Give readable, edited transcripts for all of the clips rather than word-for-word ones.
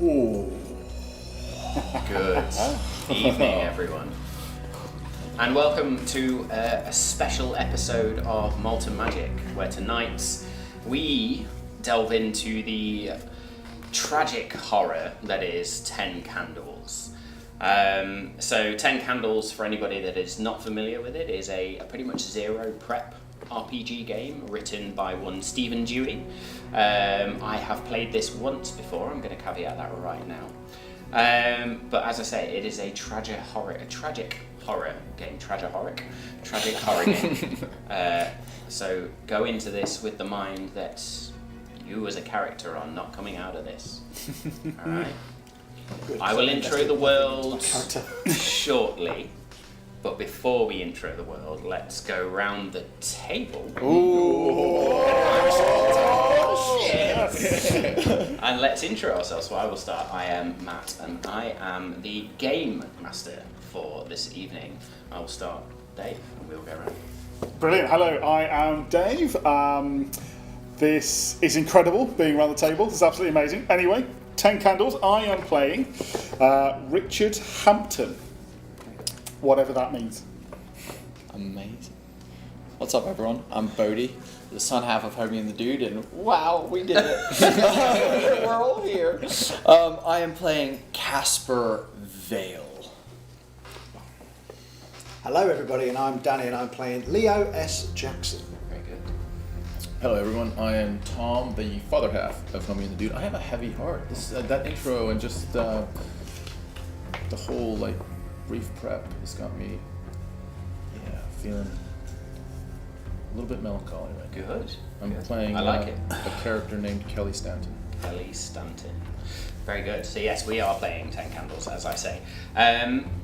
Ooh. Good evening, everyone. And welcome to a special episode of Malt and Magic, where tonight we delve into the tragic horror that is 10 Candles. So 10 Candles, for anybody that is not familiar with it, is a pretty much zero prep RPG game written by one Stephen Dewey. I have played this once before, I'm going to caveat that right now. But as I say, it is a tragic horror game. So go into this with the mind that you as a character are not coming out of this. Alright? I will intro the world shortly, but before we intro the world, let's go round the table. And let's intro ourselves. So I will start. I am Matt, and I am the game master for this evening. I will start Dave, and we'll go around. Brilliant. Hello, I am Dave. This is incredible, being around the table. This is absolutely amazing. Anyway, 10 Candles. I am playing Richard Hampton. Whatever that means. Amazing. What's up, everyone? I'm Bodhi, the son half of Homie and the Dude, and wow, we did it. We're all here. I am playing Casper Vale. Hello everybody, and I'm Danny, and I'm playing Leo S. Jackson. Very good. Hello everyone, I am Tom, the father half of Homie and the Dude. I have a heavy heart. This that intro and just the whole brief prep has got me feeling a little bit melancholy right now. Good. I'm Good. playing I like it. a character named Kelly Stanton. Kelly Stanton. Very good. So yes, we are playing 10 Candles, as I say.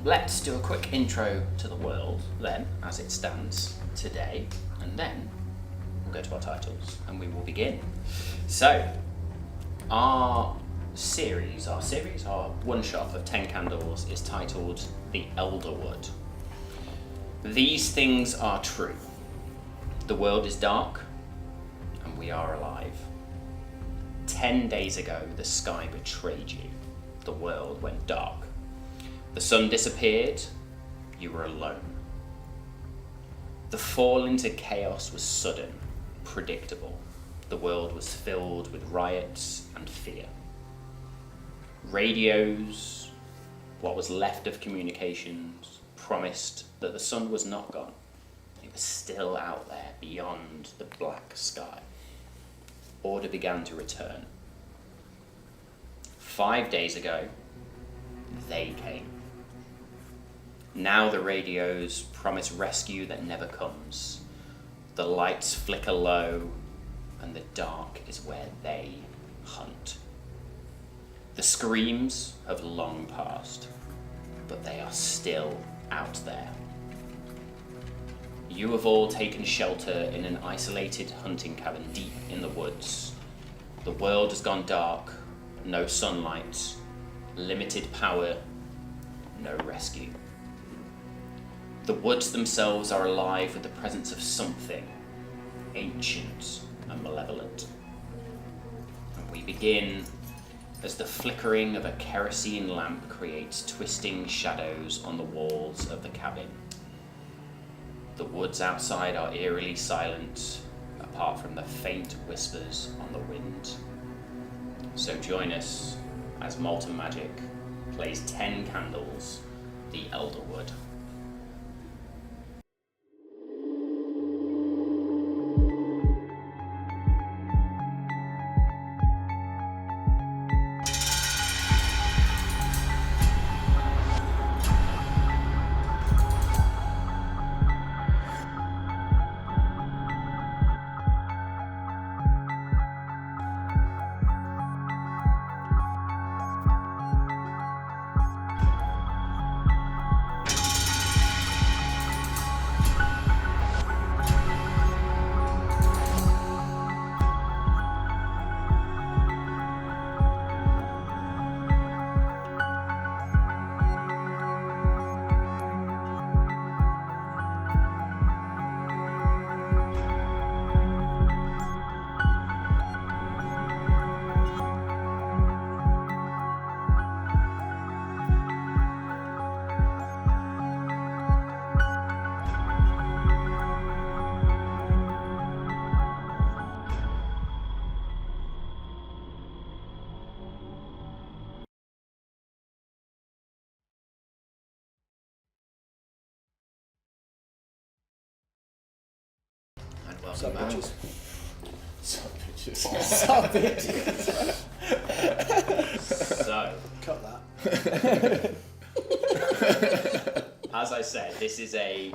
Let's do a quick intro to the world then, as it stands today, and then we'll go to our titles and we will begin. So, our one-shot of 10 Candles is titled The Elderwood. These things are true. The world is dark, and we are alive. 10 days ago, the sky betrayed you. The world went dark. The sun disappeared. You were alone. The fall into chaos was sudden, predictable. The world was filled with riots and fear. Radios, what was left of communications, promised that the sun was not gone. It was still out there beyond the black sky. Order began to return. 5 days ago, they came. Now the radios promise rescue that never comes. The lights flicker low, and the dark is where they hunt. The screams have long passed, but they are still out there. You have all taken shelter in an isolated hunting cabin deep in the woods. The world has gone dark, no sunlight, limited power, no rescue. The woods themselves are alive with the presence of something ancient and malevolent. And we begin as the flickering of a kerosene lamp creates twisting shadows on the walls of the cabin. The woods outside are eerily silent, apart from the faint whispers on the wind. So join us as Malt and Magic plays 10 Candles, The Elderwood. So back. bitches. Son of bitches. So bitches. So, Cut that. as I said, this is a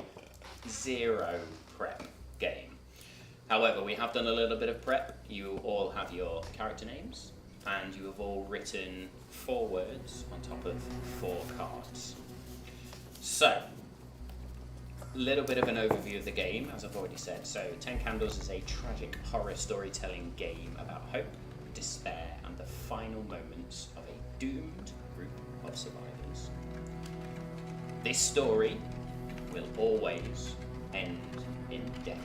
0 prep game. However, we have done a little bit of prep. You all have your character names, and you have all written 4 words on top of 4 cards. So, a little bit of an overview of the game, as I've already said. So, 10 Candles is a tragic horror storytelling game about hope, despair, and the final moments of a doomed group of survivors. This story will always end in death.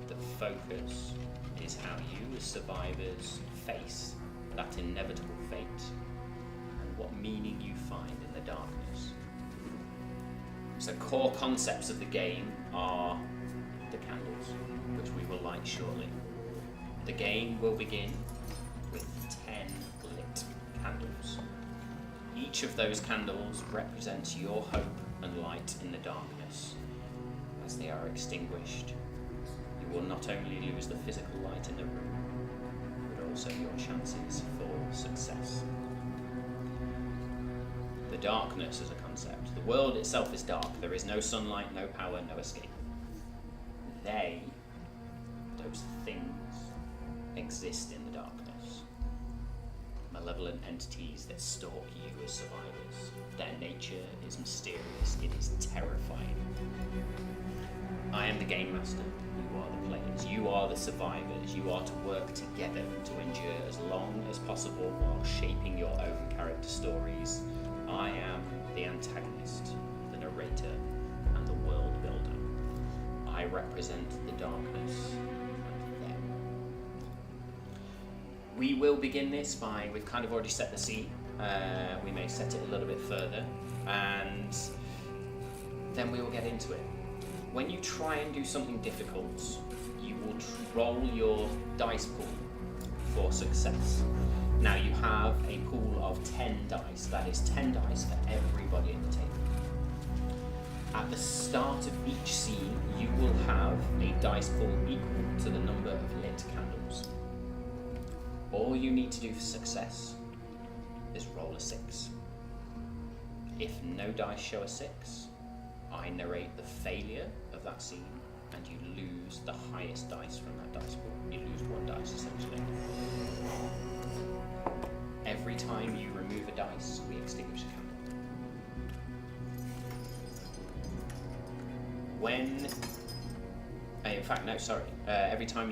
The focus is how you as survivors face that inevitable fate and what meaning you find in the darkness. So core concepts of the game are the candles, which we will light shortly. The game will begin with 10 lit candles. Each of those candles represents your hope and light in the darkness. As they are extinguished, you will not only lose the physical light in the room, but also your chances for success. The darkness as a concept. The world itself is dark. There is no sunlight, no power, no escape. Those things, exist in the darkness. Malevolent entities that stalk you as survivors. Their nature is mysterious. It is terrifying. I am the game master. You are the players. You are the survivors. You are to work together to endure as long as possible while shaping your own character stories. I am the antagonist, the narrator, and the world builder. I represent the darkness and them. We will begin this by, we've kind of already set the scene. We may set it a little bit further, and then we will get into it. When you try and do something difficult, you will roll your dice pool for success. Now you have a pool of 10 dice. That is 10 dice for everybody at the table. At the start of each scene, you will have a dice pool equal to the number of lit candles. All you need to do for success is roll a 6. If no dice show a 6, I narrate the failure of that scene, and you lose the highest dice from that dice pool. You lose 1 dice, essentially. Every time you remove a dice, we extinguish a candle. Every time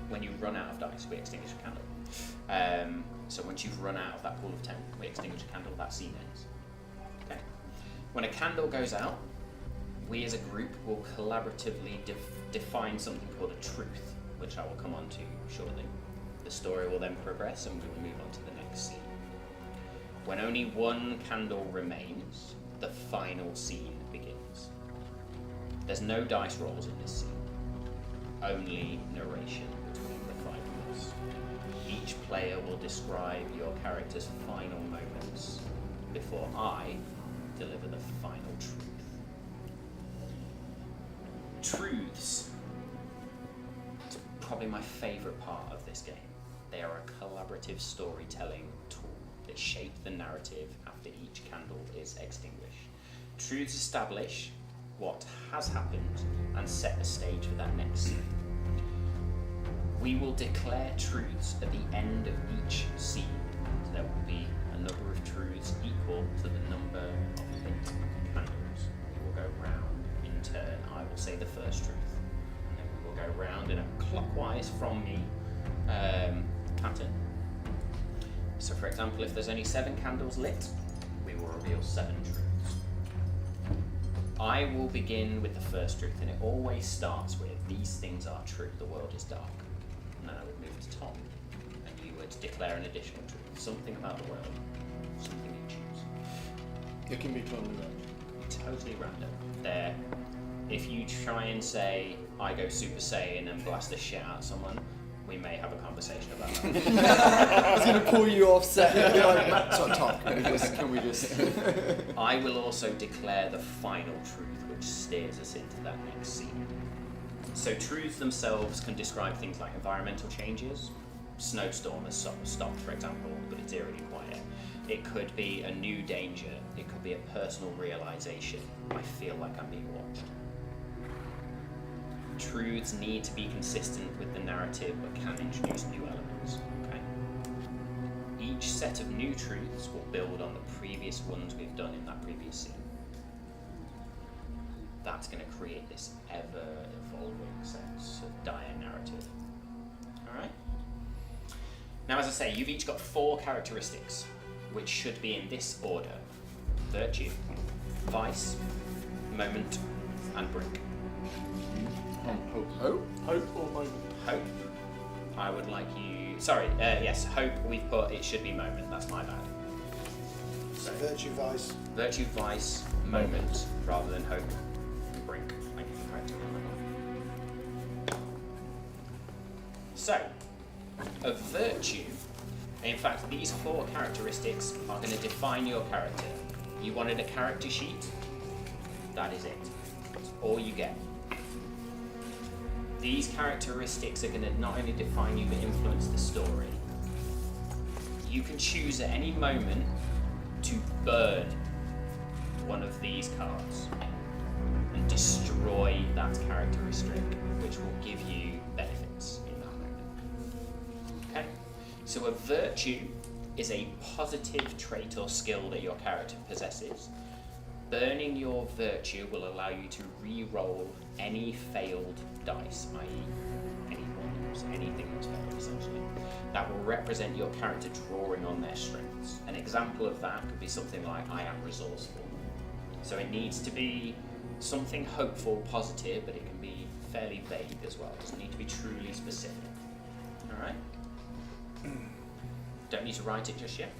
when you run out of dice, we extinguish a candle. So once you've run out of that pool of 10, we extinguish a candle, that scene ends. Okay. When a candle goes out, we as a group will collaboratively define something called a truth, which I will come on to shortly. The story will then progress and we will move on to the next scene. When only 1 candle remains, the final scene begins. There's no dice rolls in this scene, only narration between the 5 of us. Each player will describe your character's final moments before I deliver the final truth. Truths. It's probably my favourite part of this game. They are a collaborative storytelling tool. They shape the narrative after each candle is extinguished. Truths establish what has happened and set the stage for that next scene. We will declare truths at the end of each scene. So there will be a number of truths equal to the number of lit candles. We will go round in turn. I will say the first truth, and then we will go round in a clockwise from me pattern. So for example, if there's only 7 candles lit, we will reveal 7 truths. I will begin with the first truth, and it always starts with, these things are true, the world is dark. And then I would move to Tom, and you would declare an additional truth, something about the world, something you choose. It can be totally random. Totally random. There, if you try and say, I go Super Saiyan and blast the shit out of someone, we may have a conversation about that. I was going to pull you off set and be like, so Tom, can we just... I will also declare the final truth, which steers us into that next scene. So truths themselves can describe things like environmental changes. Snowstorm has stopped, for example, but it's eerily quiet. It could be a new danger. It could be a personal realization. I feel like I'm being watched. Truths need to be consistent with the narrative, but can introduce new elements. Okay. Each set of new truths will build on the previous ones we've done in that previous scene. That's going to create this ever-evolving sense of dire narrative. All right. Now, as I say, you've each got 4 characteristics, which should be in this order: virtue, vice, moment, and brink. Hope. Hope or moment? Hope. I would like you. Sorry, yes, hope we've put, it should be moment, that's my bad. So, Virtue, vice. virtue, vice, moment, rather than hope and brink. Thank you for correcting that. So, a virtue, in fact, these 4 characteristics are going to define your character. You wanted a character sheet? That is it. That's all you get. These characteristics are going to not only define you but influence the story. You can choose at any moment to burn one of these cards and destroy that characteristic, which will give you benefits in that moment. Okay? So a virtue is a positive trait or skill that your character possesses. Burning your virtue will allow you to re-roll any failed dice, i.e. any ones, anything that's failed essentially. That will represent your character drawing on their strengths. An example of that could be something like, I am resourceful. So it needs to be something hopeful, positive, but it can be fairly vague as well. It doesn't need to be truly specific. Alright? Don't need to write it just yet.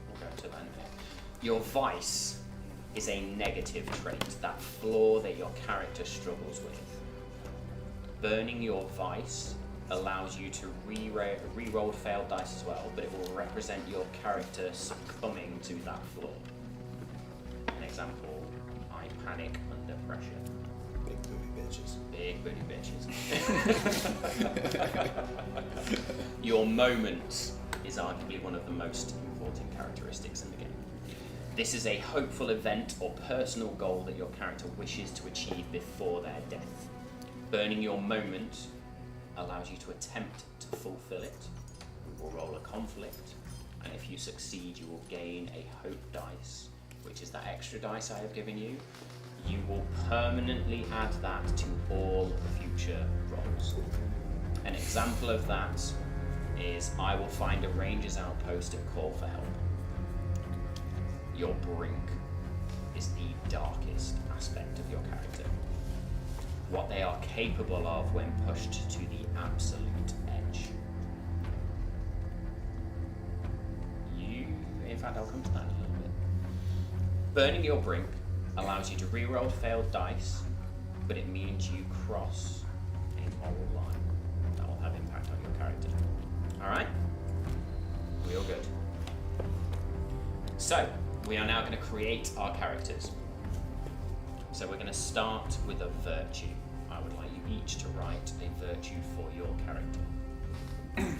We'll go to that in a minute. Your vice is a negative trait, that flaw that your character struggles with. Burning your vice allows you to re-roll failed dice as well, but it will represent your character succumbing to that flaw. An example, I panic under pressure. Big booty bitches. Big booty bitches. Your moment is arguably one of the most important characteristics in the game. This is a hopeful event or personal goal that your character wishes to achieve before their death. Burning your moment allows you to attempt to fulfill it. You will roll a conflict, and if you succeed, you will gain a hope dice, which is that extra dice I have given you. You will permanently add that to all future rolls. An example of that is I will find a ranger's outpost and call for help. Your brink is the darkest aspect of your character. What they are capable of when pushed to the absolute edge. In fact, I'll come to that in a little bit. Burning your brink allows you to re-roll failed dice, but it means you cross a moral line. That will have impact on your character. Alright? We all good? So, we are now going to create our characters. So we're going to start with a virtue. I would like you each to write a virtue for your character. And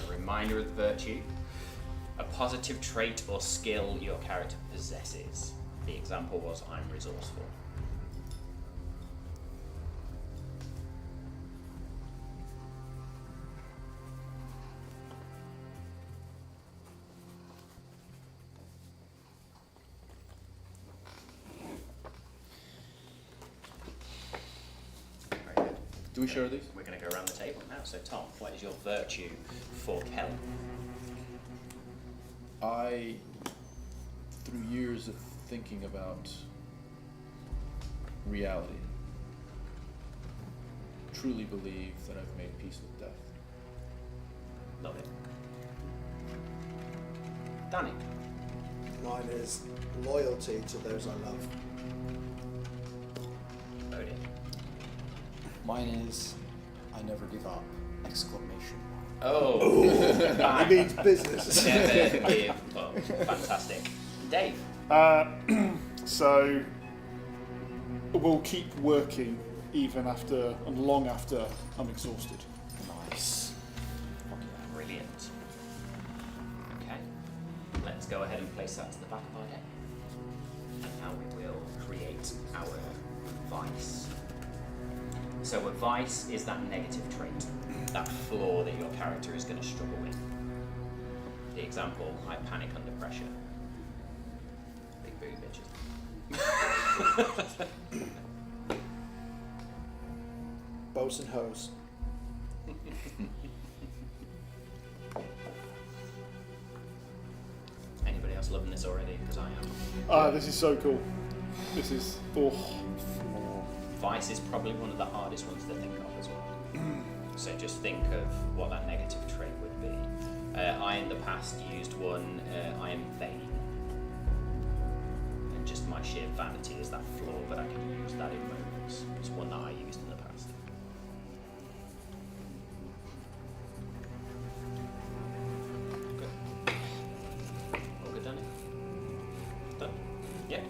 a reminder of the virtue. A positive trait or skill your character possesses. The example was, I'm resourceful. Very good. Do we share these? We're going to go around the table now. So Tom, what is your virtue for Kelly? I, through years of thinking about reality, truly believe that I've made peace with death. Love it. Danny? Mine is loyalty to those I love. Odin? Mine is I never give up! Exclamation mark. Oh! It means business. Never give up. Fantastic. Dave? So, will keep working even after and long after I'm exhausted. Nice. Brilliant. Okay, let's go ahead and place that to the back of our deck. And now we will create our vice. So a vice is that negative trait, that flaw that your character is going to struggle with. The example, I panic under pressure. Big booty bitches. Boats and hoes. Anybody else loving this already? Because I am. This is so cool. This is Vice is probably one of the hardest ones to think of as well. So just think of what that negative trait would be. I in the past used one, I am vain. And just my sheer vanity is that flaw, but I can use that in moments. It's one that I used in the past. Good. All good, Danny? Done? Yeah.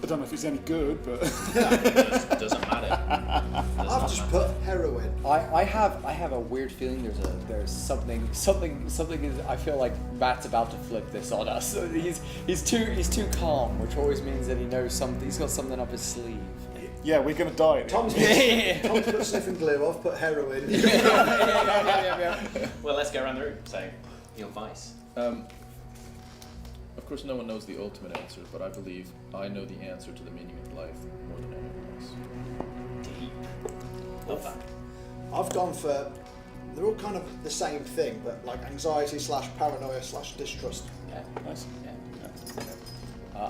I don't know if it's any good, but Doesn't matter. I've just put heroin. I have a weird feeling there's something is, I feel like Matt's about to flip this on us. So he's too calm, which always means that he knows something. He's got something up his sleeve. yeah, we're gonna die. Tom's put sniffing glue. I've put heroin. Well, let's go around the room. So, your vice. Of course, no one knows the ultimate answer, but I believe I know the answer to the meaning of life more than anyone else. Deep. Love that. I've gone for. They're all kind of the same thing, but like anxiety / paranoia / distrust. Yeah. Nice. Yeah.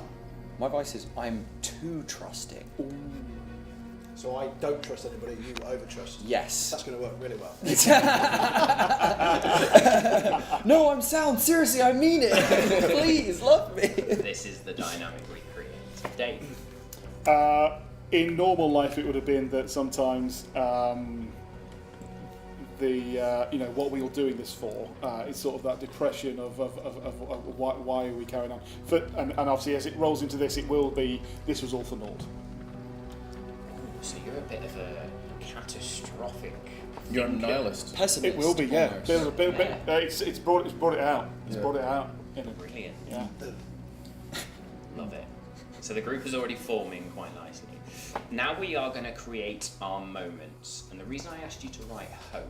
My vice is I'm too trusting. So I don't trust anybody. You overtrust. Yes. That's going to work really well. No, I'm sound. Seriously, I mean it. Please, love me. This is the dynamic we create. Dave. In normal life, it would have been that sometimes what we were doing this for is sort of that depression of why are we carrying on. And obviously, as it rolls into this, it will be this was all for naught. So you're a bit of a catastrophic. You're a thinker. nihilist. Pessimist. It will be, yeah. almost. There's a bit. Yeah. It's brought it out. It's Yeah. brought it out. Brilliant. Yeah. Love it. So the group is already forming quite nicely. Now we are going to create our moments. And the reason I asked you to write hope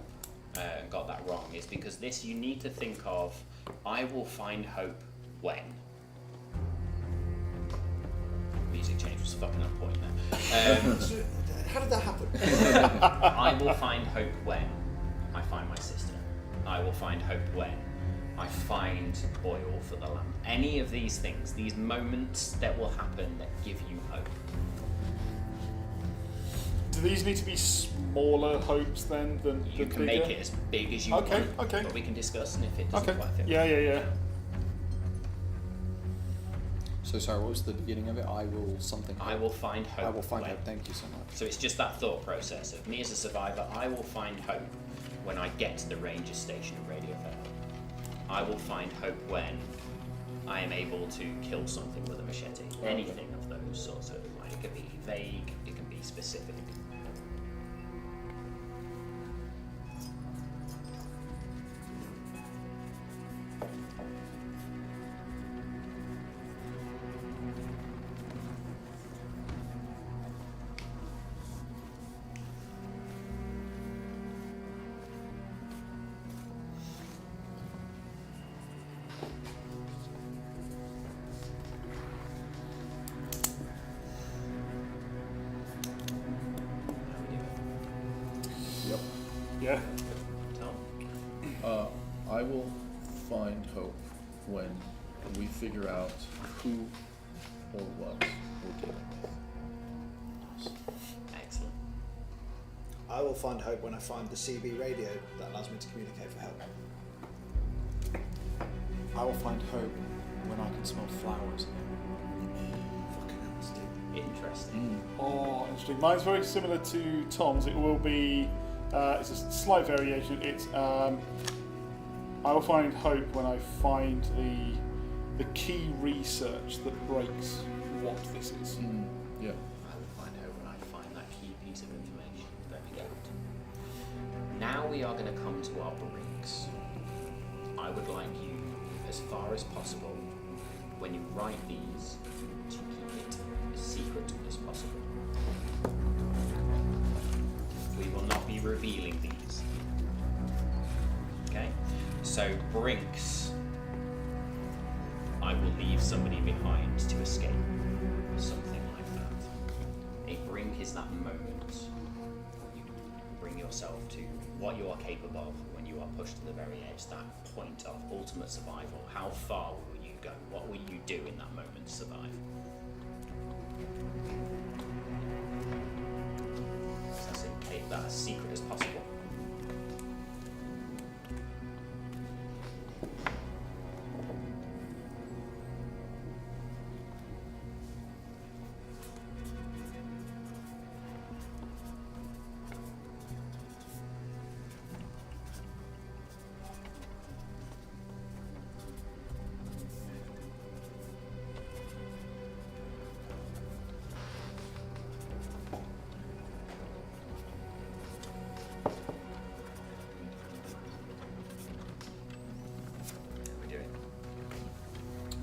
and got that wrong is because this you need to think of, I will find hope when. Music change was fucking on point there. How did that happen? I will find hope when I find my sister. I will find hope when I find oil for the lamp. Any of these things, these moments that will happen that give you hope. Do these need to be smaller hopes then than You than can bigger? make it as big as you Okay, want, okay. but we can discuss, and if it doesn't Okay. quite fit. Yeah. So sorry, what was the beginning of it? I will something. I will find hope. I will find when. hope. Thank you so much. So it's just that thought process of me as a survivor. I will find hope when I get to the ranger station of Radio Fair. I will find hope when I am able to kill something with a machete. Anything of those sorts of like it can be vague, it can be specific. Yep. Yeah. Tom? I will find hope when we figure out who or what we're dealing with. Excellent. I will find hope when I find the CB radio that allows me to communicate for help. I will find hope when I can smell flowers again. Fucking hell, Steve. Interesting. Oh, interesting. Mine's very similar to Tom's. It will be, it's a slight variation. It's, I will find hope when I find the key research that breaks what this is. Yeah. I will find out when I find that key piece of information. Don't forget. Now we are going to come to our bricks. I would like you, as far as possible, when you write these, to keep it as secret as possible. We will not be revealing these. Okay? So, brinks, I will leave somebody behind to escape. Something like that. A brink is that moment you bring yourself to what you are capable of when you are pushed to the very edge, that point of ultimate survival. How far will you go? What will you do in that moment to survive? So that's it. Keep that as secret as possible.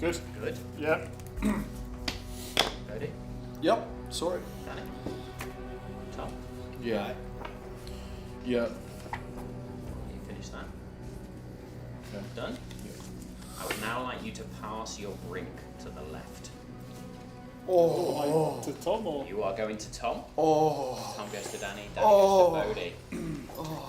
Good. Good. Yeah. Ready? Yep. Sorry. Danny? Tom? Yeah. Yeah. You finished that? Okay. Done? I would now like you to pass your brink to the left. To Tom or? You are going to Tom. Tom goes to Danny. Danny goes to Bodhi.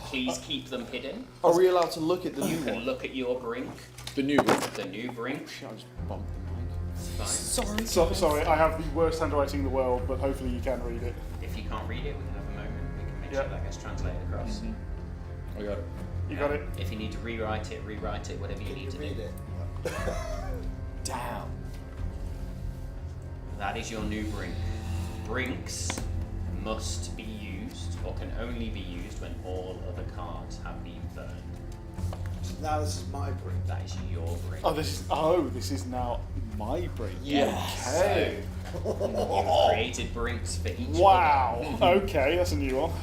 Please keep them hidden. Are we allowed to look at the You new can one? look at your brink, The new one. the new brink. I just bumped the mic. It's fine. Sorry. Sorry, I have the worst handwriting in the world, but hopefully you can read it. If you can't read it, we can have a moment. We can make Yeah. sure that gets translated across. I got it. You got it? If you need to rewrite it, whatever you Can need you to read do. it? Damn. That is your new brink. Brinks must be used, or can only be used when all other cards have been burned. Now this is my brink. That is your brink. This is now my brain. Yes. Okay. So, you've created brinks for each Wow. Okay, that's a new one. other.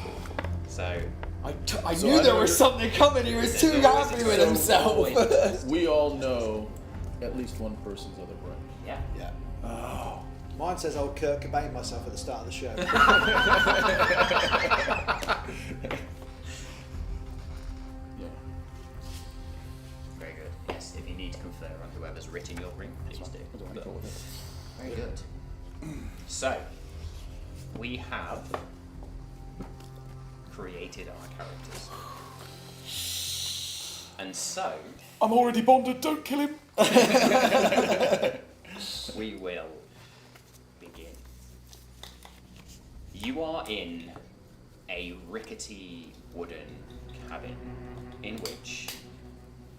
So, I So knew I there know was something coming. He was too There's always happy a with twist. himself. Always a twist. We all know at least one person's other brain. yeah. Yeah. Oh. Mine says I'll Kurt Cobain myself at the start of the show. Yeah. Very good. Yes, if you need to confer on whoever's written your brink, please do. I don't go with it. Very good. So, we have created our characters. And so, I'm already bonded, don't kill him. we will begin. You are in a rickety wooden cabin in which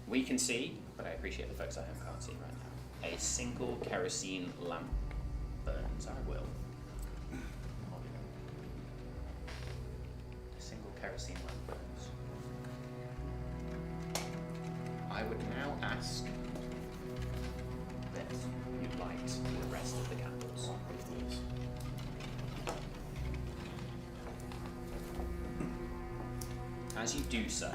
we can see, but I appreciate the folks at home can't see right now, a single kerosene lamp burns, I will. A single kerosene lamp burns. I would now ask that you light the rest of the candles. As you do so,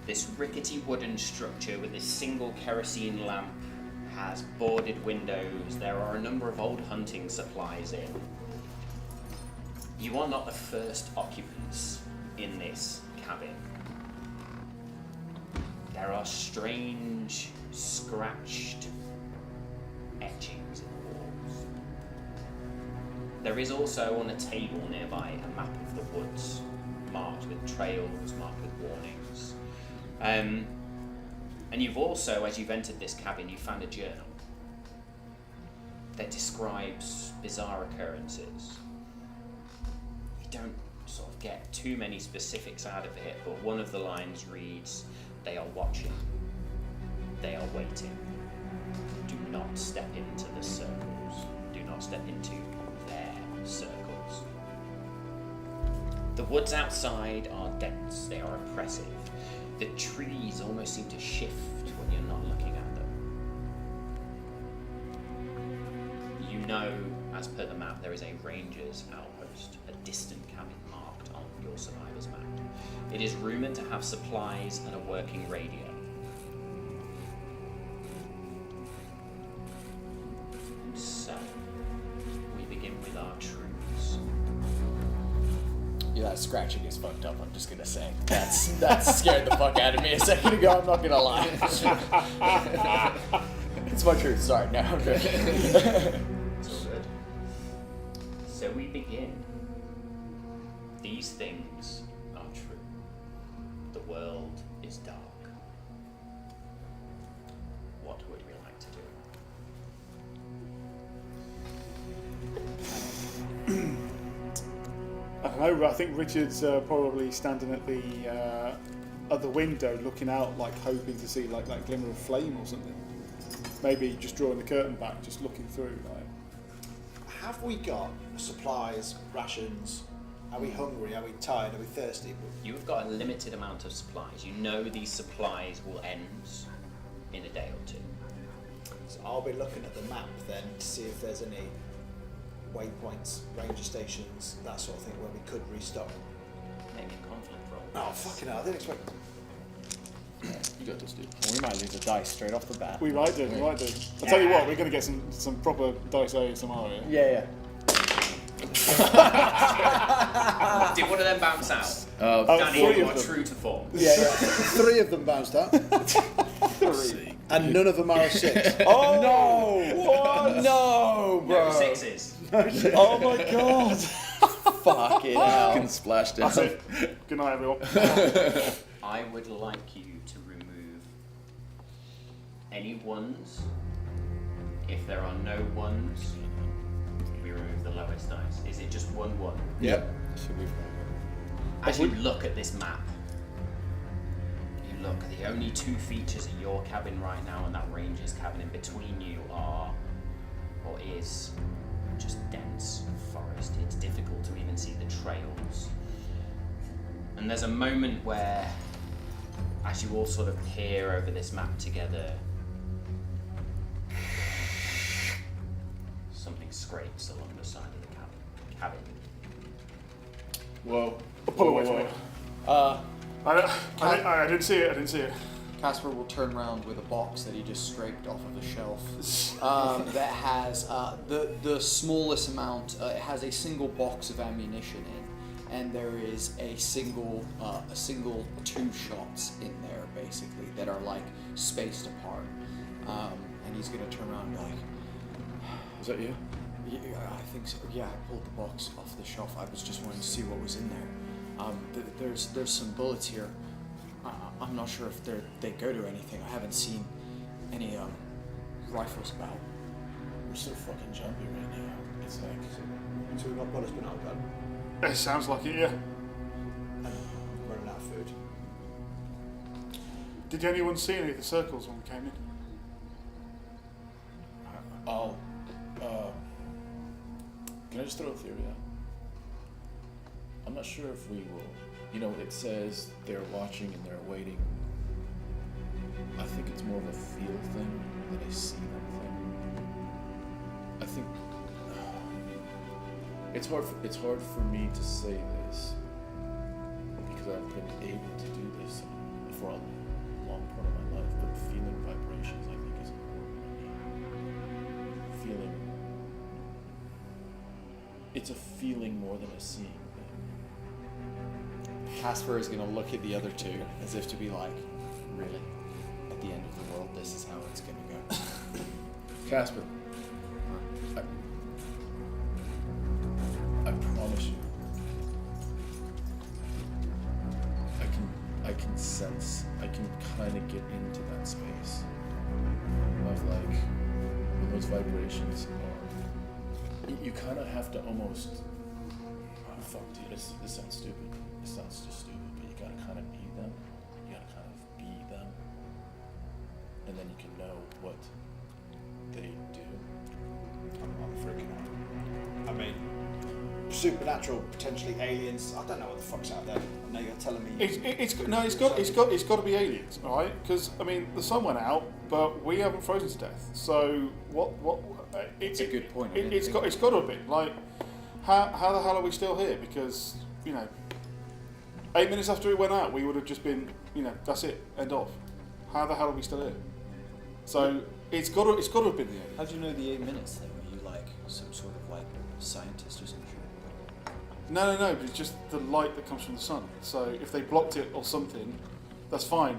this rickety wooden structure with this single kerosene lamp has boarded windows. There are a number of old hunting supplies in. You are not the first occupants in this cabin. There are strange, scratched etchings in the walls. There is also on a table nearby a map of the woods, marked with trails, marked with warnings. And you've also, as you've entered this cabin, you found a journal that describes bizarre occurrences. You don't sort of get too many specifics out of it, but one of the lines reads, "They are watching. They are waiting. Do not step into the circles. Do not step into their circles." The woods outside are dense. They are oppressive. The trees almost seem to shift when you're not looking at them. know, as per the map, there is a ranger's outpost, a distant cabin marked on your survivor's map. It is rumoured to have supplies and a working radio. So, we begin with our truths. Yeah, that scratching is fucked up, I'm just gonna say. That scared the fuck out of me a second ago, I'm not gonna lie. It's my truth, sorry, no, I'm good. It's all good. So we begin. These things are true. The world is dark. What would we like to do? I don't know. I think Richard's probably standing at the window, looking out, like hoping to see like that glimmer of flame or something. Maybe just drawing the curtain back, just looking through. Like. Have we got supplies, rations? Are we hungry? Are we tired? Are we thirsty? You've got a limited amount of supplies. You know these supplies will end in a day or two. So I'll be looking at the map then to see if there's any waypoints, ranger stations, that sort of thing where we could restock. Maybe a conflict roll. Oh, fucking hell, I didn't expect... You got this, dude. Well, we might lose a dice straight off the bat. We might do. I'll tell you what, we're going to get some proper dice ASMR here. Yeah. Did one of them bounce out? Danny, three you of are them. true to form. Yeah. 3 of them bounced out. 3. And none of them are a 6. Oh no! What? No, bro. No sixes. Oh my god! Fucking hell. Fucking splash down. That's it. Good night, everyone. I would like you to remove any ones. If there are no ones, we remove the lowest dice. Is it just 1 1? Yep. As you look at this map, you look, the only 2 features of your cabin right now and that ranger's cabin in between you are, or is, just dense forest. It's difficult to even see the trails. And there's a moment where, as you all sort of peer over this map together, something scrapes along the side of the cabin. Whoa. Pull away from it. I didn't see it. Casper will turn around with a box that he just scraped off of the shelf. That has the smallest amount. It has a single box of ammunition in, and there is a single 2 shots in there basically that are like spaced apart. And he's gonna turn around and be like, Is that you? yeah, I think so. Yeah, I pulled the box off the shelf. I was just wanting to see what was in there. There's some bullets here. I'm not sure if they go to anything. I haven't seen any rifles about. We're so fucking jumpy right now. It's like... So we've got bullets but not a gun. It sounds like it, yeah. Running out of food. Did anyone see any of the circles when we came in? Can I just throw a theory out? I'm not sure if we will. You know, it says they're watching and they're waiting. I think it's more of a feel thing than a see them thing. I think it's hard for me to say this because I've been able to do this for a long part of my life, but feeling vibrations I think is important. Feeling. It's a feeling more than a seeing thing. Casper is gonna look at the other 2 as if to be like, really? At the end of the world, this is how it's gonna go. Casper, I promise you, I can sense, I can kind of get into that space of like, when those vibrations are, you kind of have to almost, oh fuck dude, this sounds stupid. It sounds just stupid, but you gotta kind of need them. You gotta kind of be them. And then you can know what they do. I'm freaking out. I mean, supernatural, potentially aliens. I don't know what the fuck's out there. Now you're telling me. It's got to be aliens, all right? Because I mean, the sun went out, but we haven't frozen to death. So what? It's a good point. It's got to have been. Like, how the hell are we still here? Because, 8 minutes after it went out, we would have just been, that's it, end of. How the hell are we still here? So it's got to have been the end. How do you know the 8 minutes then? Were you like some sort of like scientist or something? No, but it's just the light that comes from the sun. So if they blocked it or something, that's fine.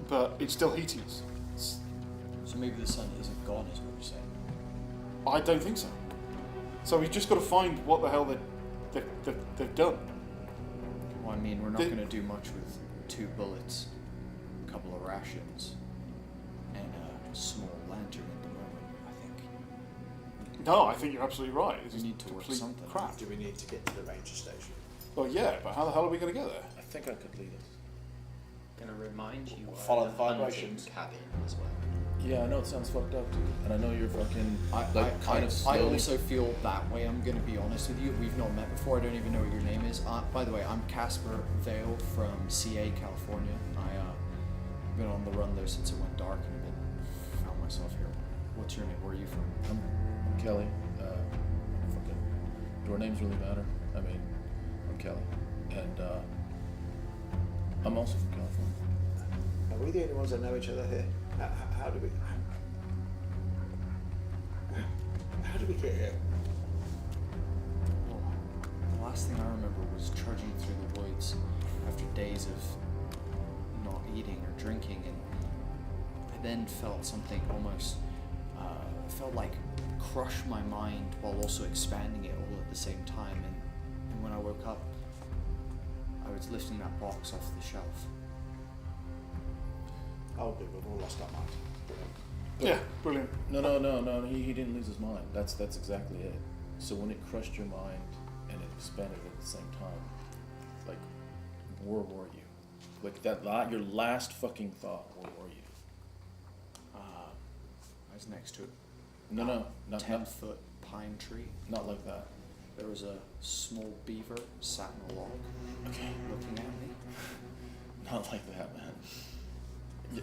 But it's still heating us. So maybe the sun isn't gone, is what you're saying? I don't think so. So we've just got to find what the hell they've done. Well, I mean, we're not going to do much with 2 bullets, a couple of rations, and a small lantern at the moment, I think. No, I think you're absolutely right. It's We just need to work complete something. crap. Do we need to get to the ranger station? Well, yeah, but how the hell are we going to get there? I think I could lead us. Gonna remind you of Follow the hunting vibrations. cabin as well. Yeah, I know it sounds fucked up, dude. And I know you're fucking I slowly. also feel that way. I'm going to be honest with you. We've not met before. I don't even know what your name is. By the way, I'm Casper Vale from CA, California. I've been on the run there since it went dark and found myself here. What's your name? Where are you from? I'm Kelly. Fucking. Do our names really matter? I mean, I'm Kelly, and I'm also from California. Are we the only ones that know each other here? How do we get here? Well, the last thing I remember was trudging through the woods after days of not eating or drinking, and I then felt something almost felt like crush my mind while also expanding it all at the same time. And when I woke up, I was lifting that box off the shelf. Oh, good, we've all lost our mind. Yeah, brilliant. No. He didn't lose his mind. That's exactly it. So when it crushed your mind and it expanded at the same time, like, where were you? Like your last fucking thought. Where were you? I was next to a No, not 10-foot pine tree. not like that. There was a small beaver sat in a log, looking at me. Not like that, man.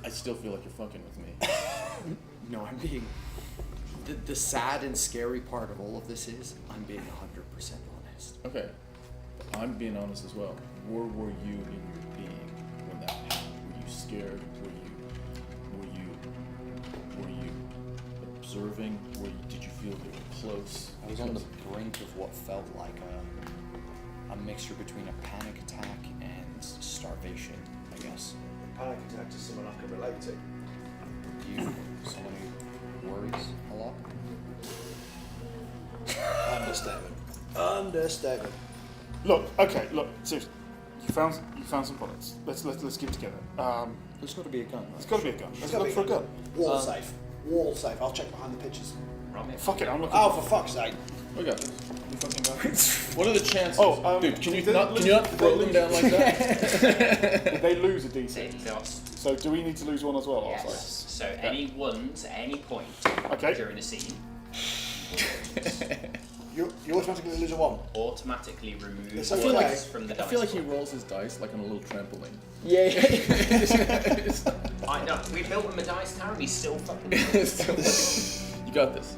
I still feel like you're fucking with me. No, I'm being... The sad and scary part of all of this is, I'm being 100% honest. Okay, I'm being honest as well. Where were you in your being when that happened? Were you scared? Were you observing? Did you feel you were close? I was on the brink of what felt like a mixture between a panic attack and starvation, I guess. Panic attack is someone I can relate to. You, someone who worries a lot? Understatement. Look, seriously. You found some bullets. Let's keep it together. There's got to be a gun, There's right? got to be a gun. Let's look for a gun. Wall safe. Wall safe. I'll check behind the pictures. Fuck it, I'm looking. Oh, for fuck's sake. We got this. You fucking got this. What are the chances? Dude, can you did not lose- throw them down like that? Did they lose a They D6? lost. So do we need to lose one as well? Yes. So any ones at any point Okay. during a scene You automatically lose a 1. automatically remove It's ones okay. from the I dice feel like he pool. rolls his dice like on a little trampoline. Yeah. I know. We built him a dice tower and he's still fucking. You got this.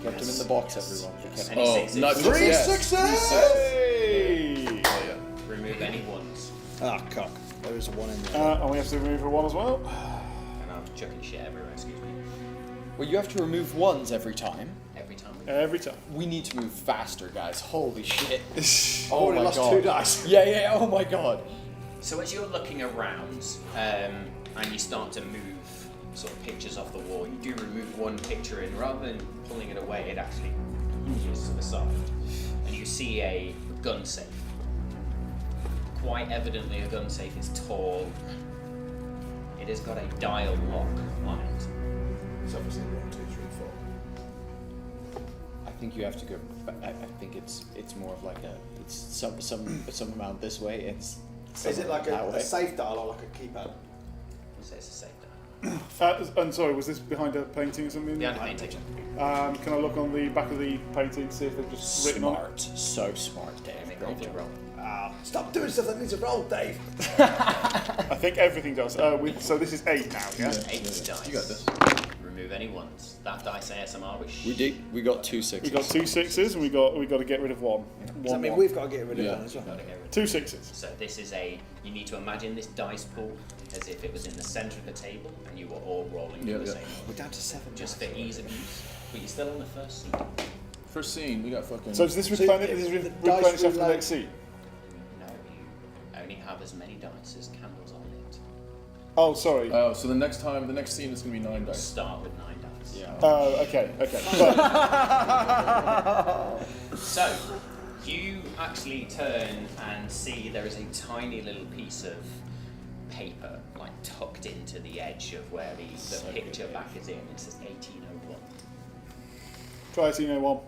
Kept him in the box, everyone. We kept him. Any Oh, sixes. not 3 yes. success! Hey! Oh yeah. Remove any ones. Ah, cock. There is a 1 in there. And we have to remove a one as well. And I'm chucking shit everywhere, excuse me. Well, you have to remove ones every time. Every time we Every time. We need to move faster, guys. Holy shit. I've Oh already my lost god. 2 dice. Yeah, oh my god. So as you're looking around, and you start to move sort of pictures off the wall, you do remove one picture and rather than pulling it away, it actually moves to the side. And you see a gun safe. Quite evidently a gun safe is tall. It has got a dial lock on it. It's obviously 1, 2, 3, 4. I think you have to go. I think it's more of like it's some amount this way. It's Is it like that a way. safe dial or like a keypad? So it's a safe dial. And sorry, was this behind a painting or something? Behind a painting. Can I look on the back of the painting to see if they've just written on it? Smart, so smart, Dave. And it Great rolled a job. roll. Ah, stop doing stuff that needs a roll, Dave. I think everything does. So this is 8 now, yeah? Eight dice. You got this. Remove remove any ones. That dice ASMR was We did. We got 2 6s. We got 2 6s, and we got to get rid of one. Does that mean we've got to get rid of one as well? Gotta get rid of 2 6s. So this is you need to imagine this dice pool as if it was in the centre of the table and you were all rolling for the same We're down to 7. just for ease of use. But you're still on the first scene. First scene, we got fucking. So does this replenish dice after the reload- next scene? No, you only have as many dice as candles are lit. Oh, sorry. So the next scene is gonna be 9 dice. Start with 9 dice. Yeah. Oh, okay. But, So, you actually turn and see there is a tiny little piece of paper, like tucked into the edge of where the picture back is in. It says 1801. try 1801.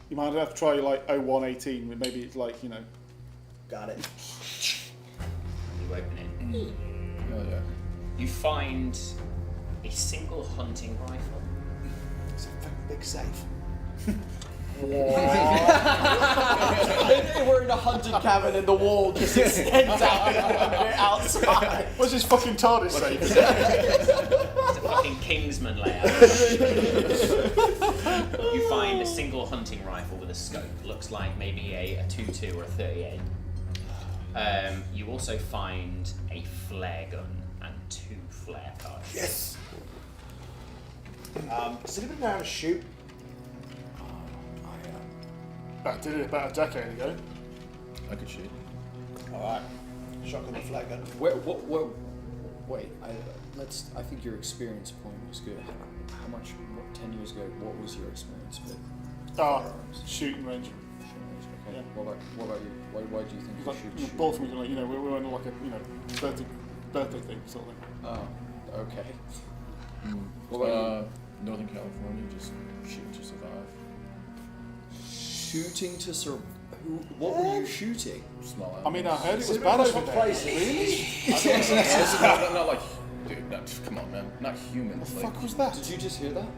You might have to try like 0118, maybe it's like, Got it. You open it. Oh yeah. You find a single hunting rifle. It's a fucking big safe. We're in a hunting cabin and the wall just extends out outside. What's this fucking TARDIS say? It's a fucking Kingsman layout. You find a single hunting rifle with a scope. Looks like maybe a 22 or a 38. You also find a flare gun and 2 flare cartridges. Yes. Does anybody know how to shoot? I did it about a decade ago. I could shoot. All right. Shotgun and flare gun. Wait, I think your experience point was good. How much, 10 years ago, what was your experience with firearms? Shooting range. Okay. Yeah. What about you? Why do you think Like, you should shoot? both of them, we were on like a birthday thing sort of thing. Oh, okay. What about Northern California, just shoot to survive. you? Shooting to survive? What were you shooting? Small I mean, I animals. heard it was It's bad a over bit of a there. place. not like, dude, come on, man, not humans. The Like, fuck was that? Did you just hear that?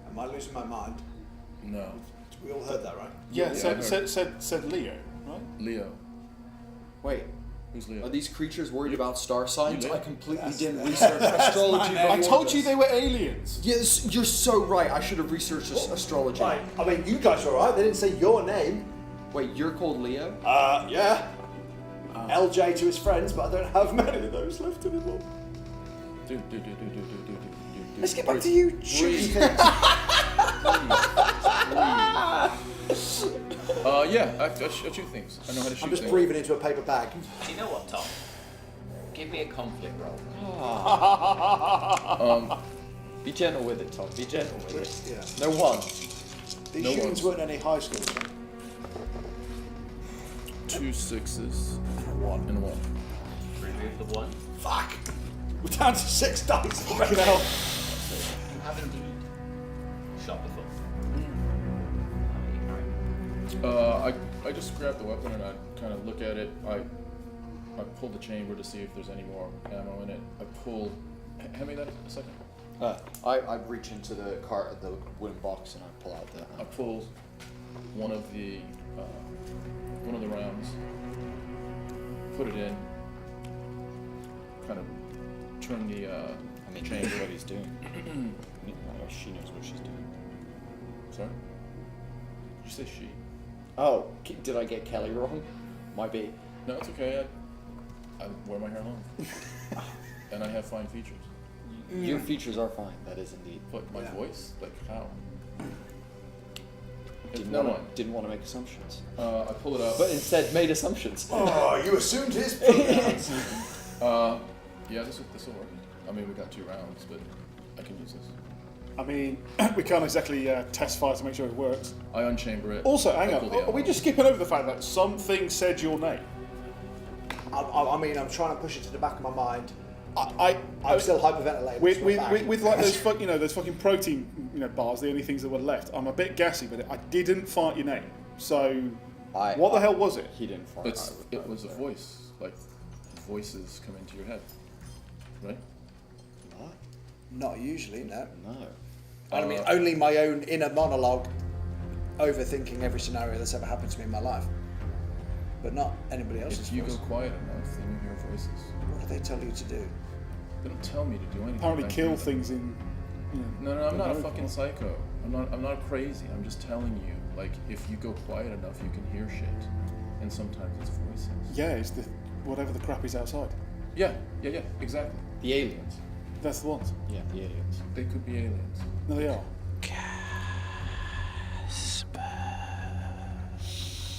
Am I losing my mind? no, We all heard that, right? Yeah, I said heard. Leo, right? Leo. Wait, Who's Leo? are these creatures worried about star signs? You I live. completely That's- didn't that's- research that's astrology. my name. I before told you this. they were aliens. Yes, you're so right. I should have researched astrology. Right. I mean, you guys are alright. They didn't say your name. Wait, you're called Leo? Yeah. LJ to his friends, but I don't have many of those left anymore. Dude. Let's get back to you shooting things. Yeah, I shoot things. I know how to shoot I'm just things. breathing into a paper bag. Do you know what, Tom? Give me a conflict roll. Be gentle with it, Tom. Be gentle with it. Yeah. No one. These No humans one's- weren't any high school. 2 6s and 1. Remove the 1. Fuck. We're down to 6 dice. Fucking hell. You have indeed shot the foot. I just grab the weapon and I kind of look at it. I pull the chamber to see if there's any more ammo in it. Hand me that a second. I reach into the wooden box, and I pull out the. I pull one of the rounds, put it in, kind of turn the I mean, he knows what he's doing. She knows what she's doing. Sorry? Did you say she? Oh, did I get Kelly wrong? Might be. No, it's okay. I wear my hair long, and I have fine features. Your features are fine. That is indeed. But my voice, like how? Didn't Never want mind. to make assumptions, I pull it up. but instead made assumptions. Oh, you assumed his pronouns. Yeah, this will work. I mean, we got 2 rounds, but I can use this. I mean, we can't exactly test fire to make sure it works. I unchamber it. Also, hang I on, pull the are we ammo. just skipping over the fact that something said your name? I mean, I'm trying to push it to the back of my mind. I'm I'm still hyperventilating. with to my bag. with like those those fucking protein bars, the only things that were left. I'm a bit gassy, but I didn't fart your name. So what the hell was it? He didn't fart. It was a voice. Like voices come into your head, right? What? Not usually, no. No. I mean, only my own inner monologue. overthinking every scenario that's ever happened to me in my life, but not anybody else's If you voice. go quiet enough, then you hear voices. What do they tell you to do? They don't tell me to do anything. Apparently I kill do. things in. No, I'm not a America. fucking psycho. I'm not crazy. I'm just telling you, like, if you go quiet enough, you can hear shit, and sometimes it's voices. Yeah, it's the whatever the crap is outside. Yeah, exactly. The aliens. That's the ones. Yeah, the aliens. They could be aliens. No, they are.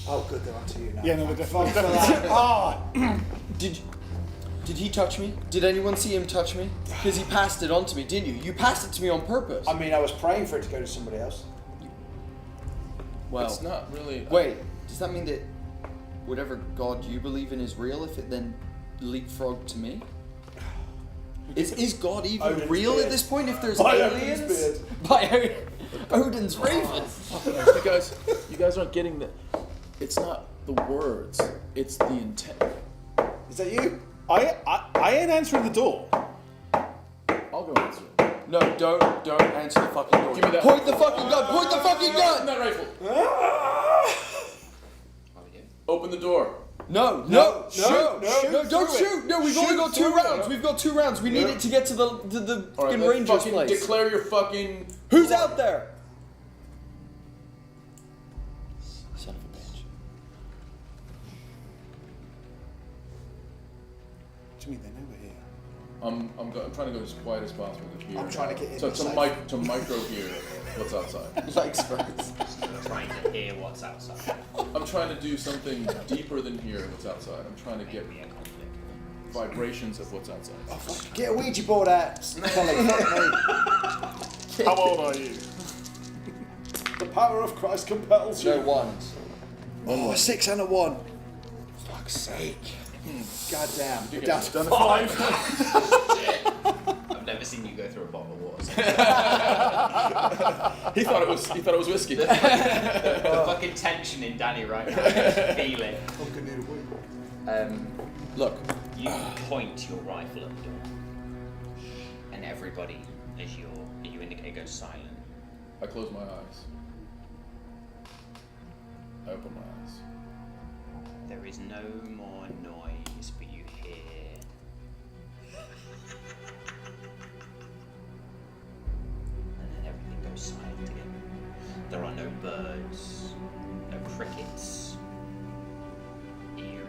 Oh, good, they're onto you now. Yeah, no, they're Thank definitely. fuck for that. Ah! Did he touch me? Did anyone see him touch me? Because he passed it on to me, didn't you? You passed it to me on purpose. I mean, I was praying for it to go to somebody else. It's not really. Wait, does that mean that whatever god you believe in is real if it then leapfrogged to me? Is God even Odin's real beard. at this point if there's By aliens? Odin's beard. By Odin's raven. You guys aren't getting the. It's not the words. It's the intent. Is that you? I ain't answering the door. I'll go answer it. No, don't answer the fucking door. Give me that. Point the fucking gun! Point the fucking gun! That rifle. What are we doing? Open the door. No, No, shoot! no, Don't through it. shoot! No, we've only Shoot got 2 through it. rounds. We've got 2 rounds. We need Yeah. it to get to the All right, fucking let's ranger's fucking place. declare your fucking. Who's out there? Son of a bitch. What do you mean they know we're here? I'm trying to go as quiet as possible to hear. I'm trying to get in So the to safe. to micro hear what's outside. Like Spurs. Trying to hear what's outside. I'm trying to do something deeper than hearing what's outside. I'm trying to get Maybe a conflict. vibrations of what's outside. Oh, fuck. Get a Ouija board out, Kelly. Fuck me. How old are you? The power of Christ compels you. No ones. Oh, 6 and a 1. Fuck's sake. God damn. We're down to Done 5. I've never seen you go through a bottle of water. He thought it was whiskey. The fucking tension in Danny right now. I can feel it. Look, You point your rifle at the door, and everybody, as you indicate, goes silent. I close my eyes. I open my eyes. There is no more noise, but you hear. And then everything goes silent again. There are no birds, no crickets. Eerie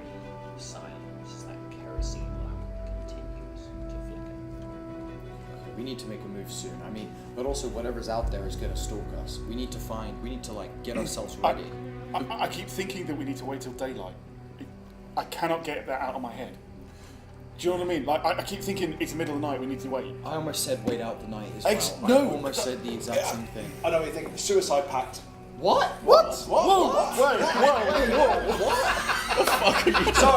silence as that kerosene lamp continues to flicker. we need to make a move soon. I mean, but also whatever's out there is gonna stalk us. We need to like get ourselves ready. I keep thinking that we need to wait till daylight. I cannot get that out of my head. Do you know what I mean? Like I keep thinking it's the middle of the night. We need to wait. I almost said wait out the night as well. No. I almost said the exact same thing. I know what you think. Suicide pact. What? What? Whoa! Sorry,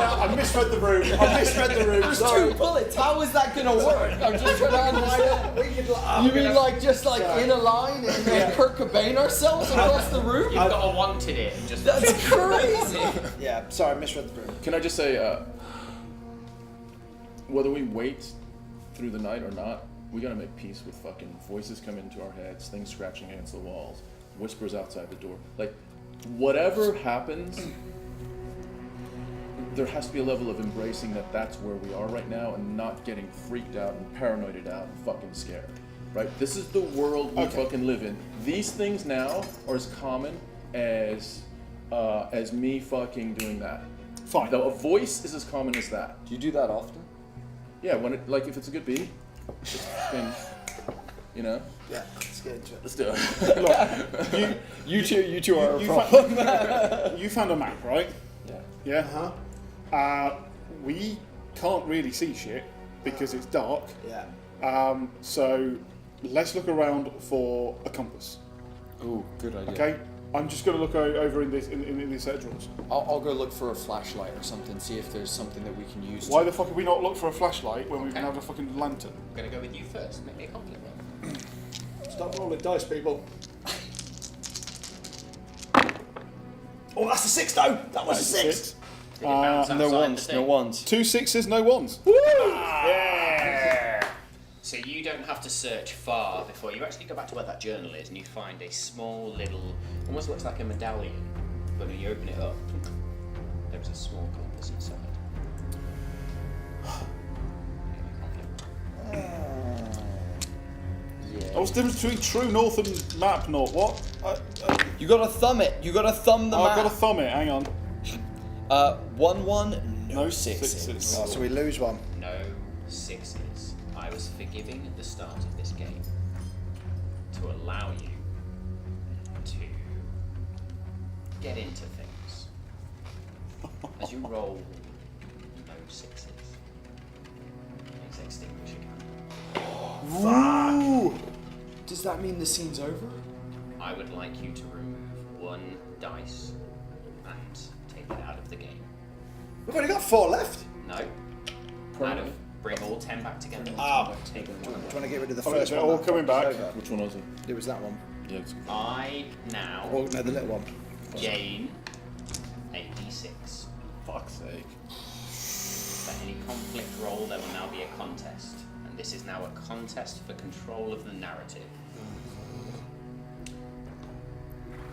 I misread the room. There's Sorry. 2 bullets. How is that gonna work? I'm just trying to understand. We could, You mean like just like Sorry. in a line and then Kurt Cobain ourselves across the room? You've got a wanted it and just. That's crazy. Yeah, sorry, I misread the room. Can I just say, whether we wait through the night or not, we gotta make peace with fucking voices coming into our heads, things scratching against the walls, whispers outside the door. Like, whatever happens, there has to be a level of embracing that that's where we are right now and not getting freaked out and paranoided out and fucking scared. Right? This is the world we fucking live in. These things now are as common as me fucking doing that. Fine. A voice is as common as that. Do you do that often? Yeah, when it, like if it's a good beat, just fucking, you know, Yeah, let's get into it. let's do it. You two are a You problem. You found a map, right? Yeah. Yeah. We can't really see shit because it's dark. Yeah. So let's look around for a compass. Ooh, good idea. Okay. I'm just going to look over in this set of drawers. I'll go look for a flashlight or something, see if there's something that we can use. Why the fuck have we not looked for a flashlight when we can Okay. have a fucking lantern? I'm gonna go with you first. Make me a conflict roll. Stop rolling dice, people. Oh, that's a 6 though. That was a 6. Did it bounce no outside ones, the no thing? ones. 2 6s, no 1s. Yeah. So you don't have to search far before you actually go back to where that journal is, and you find a small little, almost looks like a medallion, but when you open it up, there's a small compass inside. Yeah. What's the difference between true north and map north? What? You gotta thumb it. You gotta thumb the I've got map. to thumb it. Hang on. 1-1, no No sixes. sixes. Oh, so we lose one. No sixes. I was forgiving at the start of this game to allow you to get into things. As you roll no sixes, please extinguish a candle. Ooh. Does that mean the scene's over? I would like you to remove one dice and take it out of the game. We've only got 4 left. No. Out Permanently? of bring all 10 back together. Ah. Take one. Do you want to get rid of the Oh, first they're one? all that coming fucked us back. over? Which one was it? It was that one. Yeah, it's I now Oh, no, the little one. gain a d6. fuck's sake. For any conflict roll, there will now be a contest. And this is now a contest for control of the narrative.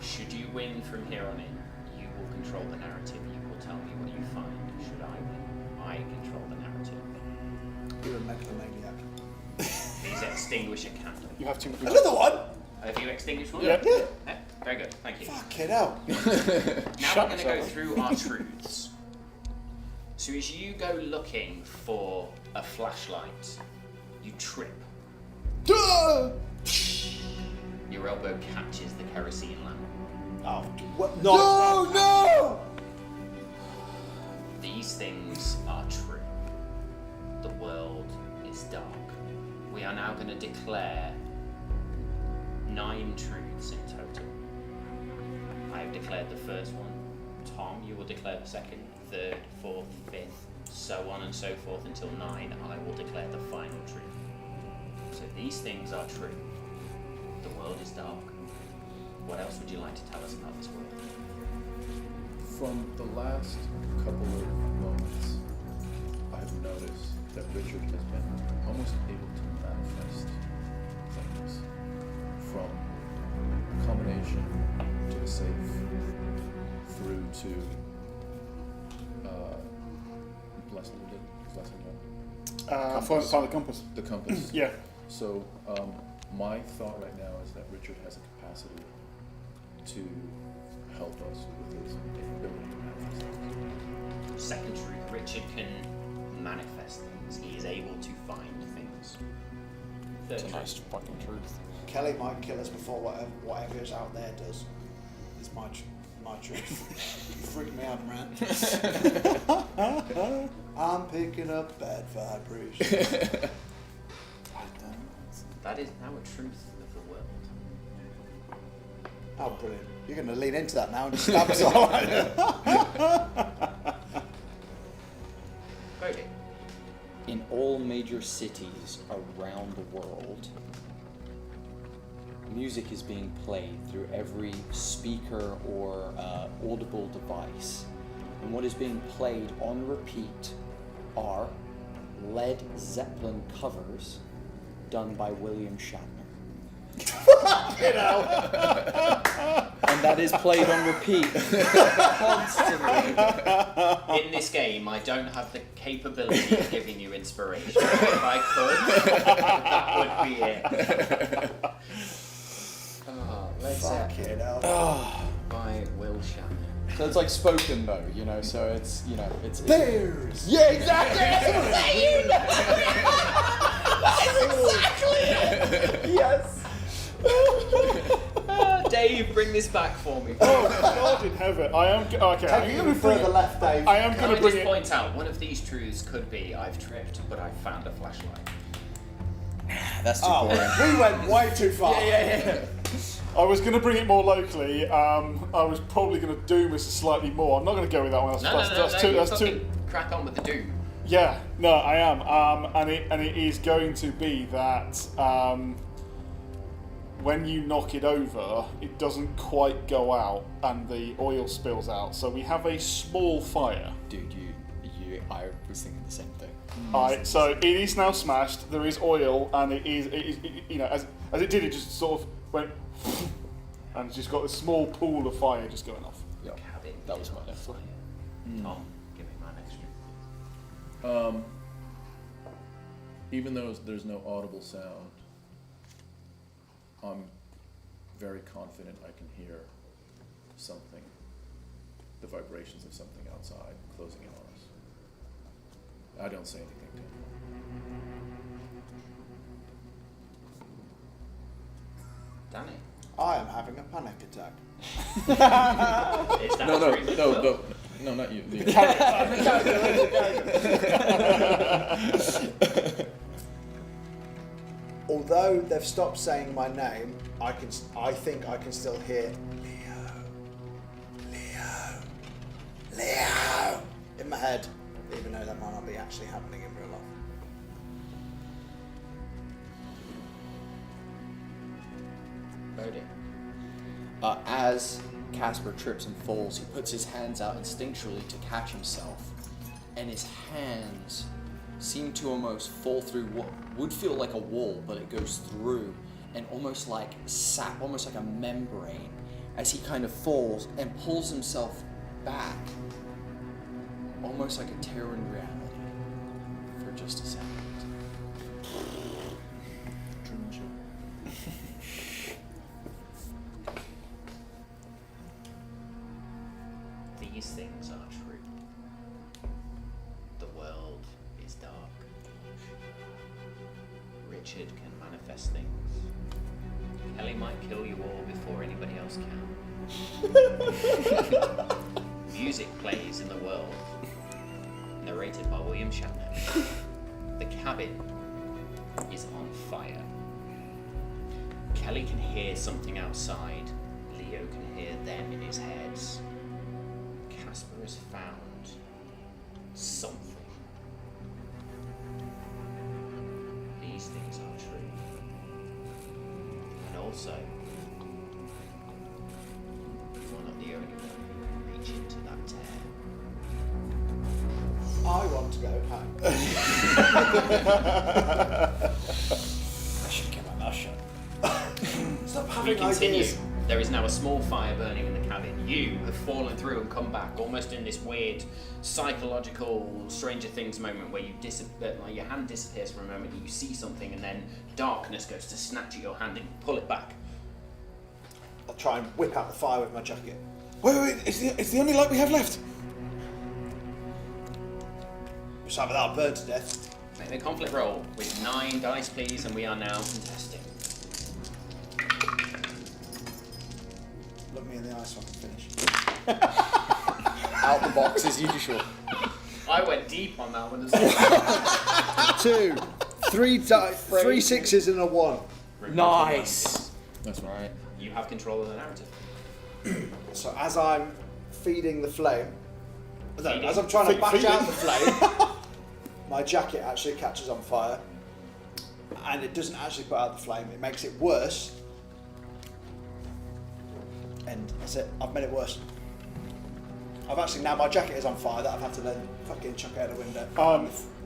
Should you win from here on in, you will control the narrative. You will tell me what you find. Should I win, I control the narrative. You're a megalomaniac. Please extinguish a candle. You have to. Another one? Have you extinguished one? Yeah. Yeah, very good, thank you. Fuck it out. Now we're going to go through our truths. So as you go looking for a flashlight, you trip. Your elbow catches the kerosene lamp. Oh, what? No! These things are true. The world is dark. We are now going to declare 9 truths in total. I have declared the first one. Tom, you will declare the second, third, fourth, fifth, so on and so forth until 9. I will declare the final truth. So these things are true. The world is dark. What else would you like to tell us about this world? From the last couple of moments, I've noticed that Richard has been almost able to manifest things from a combination to a safe through to last one we did. Last one Find the compass. the compass. Yeah. So my thought right now is that Richard has a capacity to help us with his ability to manifest things. Second truth, Richard can manifest things. He is able to find things. Third It's a truth, nice fucking truth. Kelly might kill us before whatever is out there does. It's my truth. Freak me out, man. I'm picking up bad vibrations. that is now a truth of the world. Oh, brilliant. You're going to lean into that now and just stab us all. Brody. In all major cities around the world, music is being played through every speaker or audible device. And what is being played on repeat are Led Zeppelin covers done by William Shatner. And that is played on repeat constantly. In this game, I don't have the capability of giving you inspiration. If I could, that would be it. Led Fuck Zeppelin it out. by Will Shatner. So it's like spoken though, you know, so it's, you know, it's... Bears! Yeah, exactly! That's exactly it! Yes! Dave, bring this back for me. Oh, God in heaven. I am. Okay. Take I'm it going even to bring further it. left, Dave. I am Can going I to bring just it. point out, one of these truths could be, I've tripped, but I found a flashlight. That's too Oh, boring. we went way too far. I was going to bring it more locally. I was probably going to doom us slightly more. I'm not going to go with that one. That's too. you That's too. fucking crack on with the doom. Yeah. No, I am. And it is going to be that. When you knock it over, it doesn't quite go out, and the oil spills out. So we have a small fire. Dude, you I was thinking the same thing. Alright, so it is now smashed. There is oil, and it is you know, as it did, it just sort of went, and it's just got a small pool of fire just going off. Yeah, Cabin. that was my next fire. one. Tom, give me mine extra. Even though there's no audible sound, I'm very confident I can hear something, the vibrations of something outside closing in on us. I don't say anything to him. Danny. I am having a panic attack. Is that No, not you. Although they've stopped saying my name, I think I can still hear Leo in my head, even though that might not be actually happening in real life. Bodhi. As Casper trips and falls, he puts his hands out instinctually to catch himself, and his hands seem to almost fall through what would feel like a wall, but it goes through, and almost like sap, almost like a membrane, as he kind of falls and pulls himself back, almost like a tear in reality, for just a second. These things are true. The world is dark. Richard can manifest things. Ellie might kill you all before anybody else can. Music plays in the world. Narrated by William Shatner. The cabin is on fire. Kelly can hear something outside. Leo can hear them in his heads. Casper has found something. These things are true. And also, you're not the only one who can reach into that tear. I want to go home. I should get my mouth shut. Stop We having continue. ideas. There is now a small fire burning in the cabin. You have fallen through and come back, almost in this weird psychological Stranger Things moment where you like your hand disappears for a moment, and you see something, and then darkness goes to snatch at your hand and pull it back. I'll try and whip out the fire with my jacket. Wait, it's the only light we have left. Just either that or burn to death. Make a conflict roll with 9 dice, please, and we are now contesting. Look me in the eye so I can finish. Out the box as usual. I went deep on that one as well. 2, 3 3 sixes and a 1. Nice. That's right. Right. You have control of the narrative. So as I'm feeding the flame, no, Feeding. as I'm trying to bash Feeding. out the flame, my jacket actually catches on fire, and it doesn't actually put out the flame. It makes it worse, and that's it. I've made it worse. I've actually now my jacket is on fire that I've had to then fucking chuck out the window,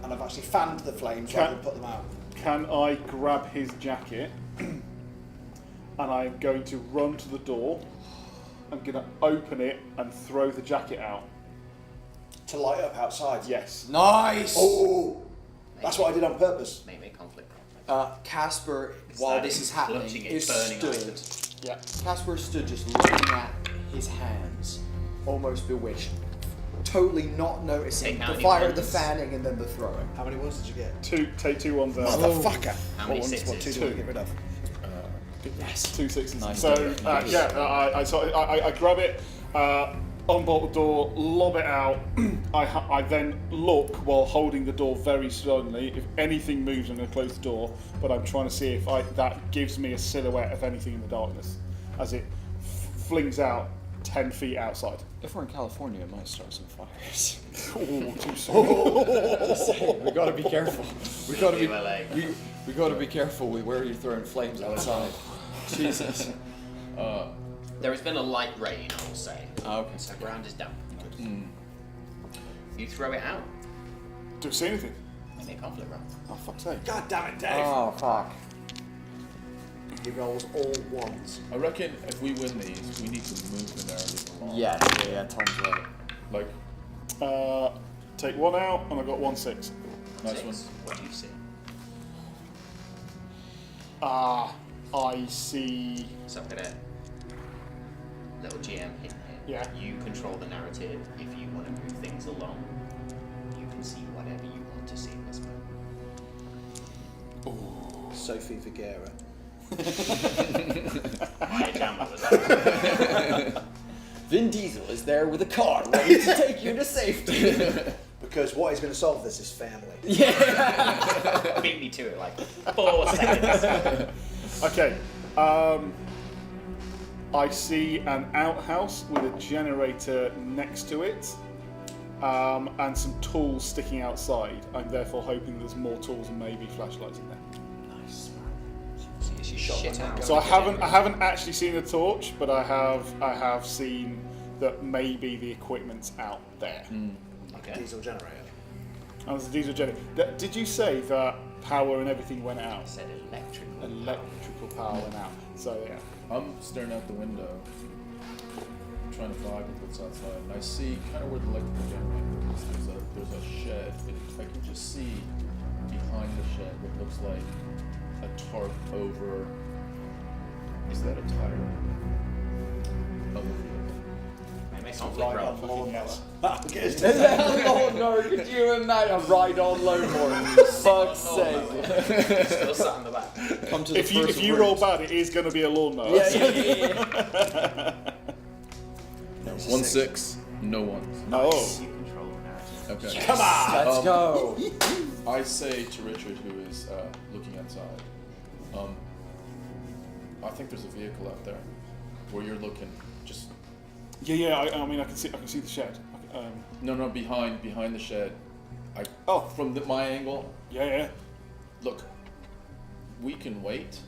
and I've actually fanned the flames rather than put them out. Can I grab his jacket and I'm going to run to the door. I'm going to open it and throw the jacket out. To light up outside. Yes. Nice. Oh, that's what I did on purpose. Make me a conflict roll. Casper, Is while that this in is happening, clutching it, is burning stood. item? Yeah. Casper stood just looking at his hands, almost bewitched, totally not noticing Take out the any fire, the ones. fanning, and then the throwing. How many ones did you get? Take 2 ones out. Motherfucker. How many What ones? What sixes? 2 do I get rid of? Yes. 2 sixes. Nice. So Nice. I grab it, unbolt the door, lob it out. I then look while holding the door very slowly. If anything moves, I'm going to close the door. But I'm trying to see if that gives me a silhouette of anything in the darkness, as it flings out 10 feet outside. If we're in California, it might start some fires. Oh, too soon. We gotta be careful. We gotta be. LA. We gotta be careful with where you're throwing flames outside. Jesus. There has been a light rain, I will say. Okay. So ground is damp. You throw it out. Do we see anything? Make me a conflict roll. Oh, fuck's sake. God damn it, Dave. Oh, fuck. He rolls all ones. I reckon if we win these, we need to move the narrative along. Yeah, Tom's right. Like, Take 1 out, and I got 1 6. nice 6. one. What do you see? I see. So I'm gonna little GM hint here. Yeah. You control the narrative. If you want to move things along, you can see whatever you want to see in this moment. Sophie Vergara. My jammer was that. Vin Diesel is there with a car ready to take you to safety. Because what is going to solve this is family. Beat me to it like 4 seconds. Okay. I see an outhouse with a generator next to it, and some tools sticking outside. I'm therefore hoping there's more tools and maybe flashlights in there. You shit out. So I haven't actually seen a torch, but I have seen that maybe the equipment's out there. Okay. Diesel generator. And there's a diesel generator. Did you say that power and everything went I out? said electrical. Electrical power went out. So yeah. I'm staring out the window, trying to vibe with what's outside, and I see kind of where the electrical generator is. There's a shed. I can just see behind the shed what looks like a tarp over. Is that a tire? Of a vehicle. Make conflict roll. Oh no, could you imagine a ride on lawnmower? Fuck's sake. Still sat in the back. Come to the If you first roll route. bad, it is going to be a lawnmower. Yeah. 1-6, no ones. Oh. You control the narrative. Okay. Come on! Let's go. I say to Richard, who is looking outside, I think there's a vehicle out there where you're looking. Just Yeah. I mean, I can see the shed. no, behind the shed. From my angle. Yeah. Look, we can wait,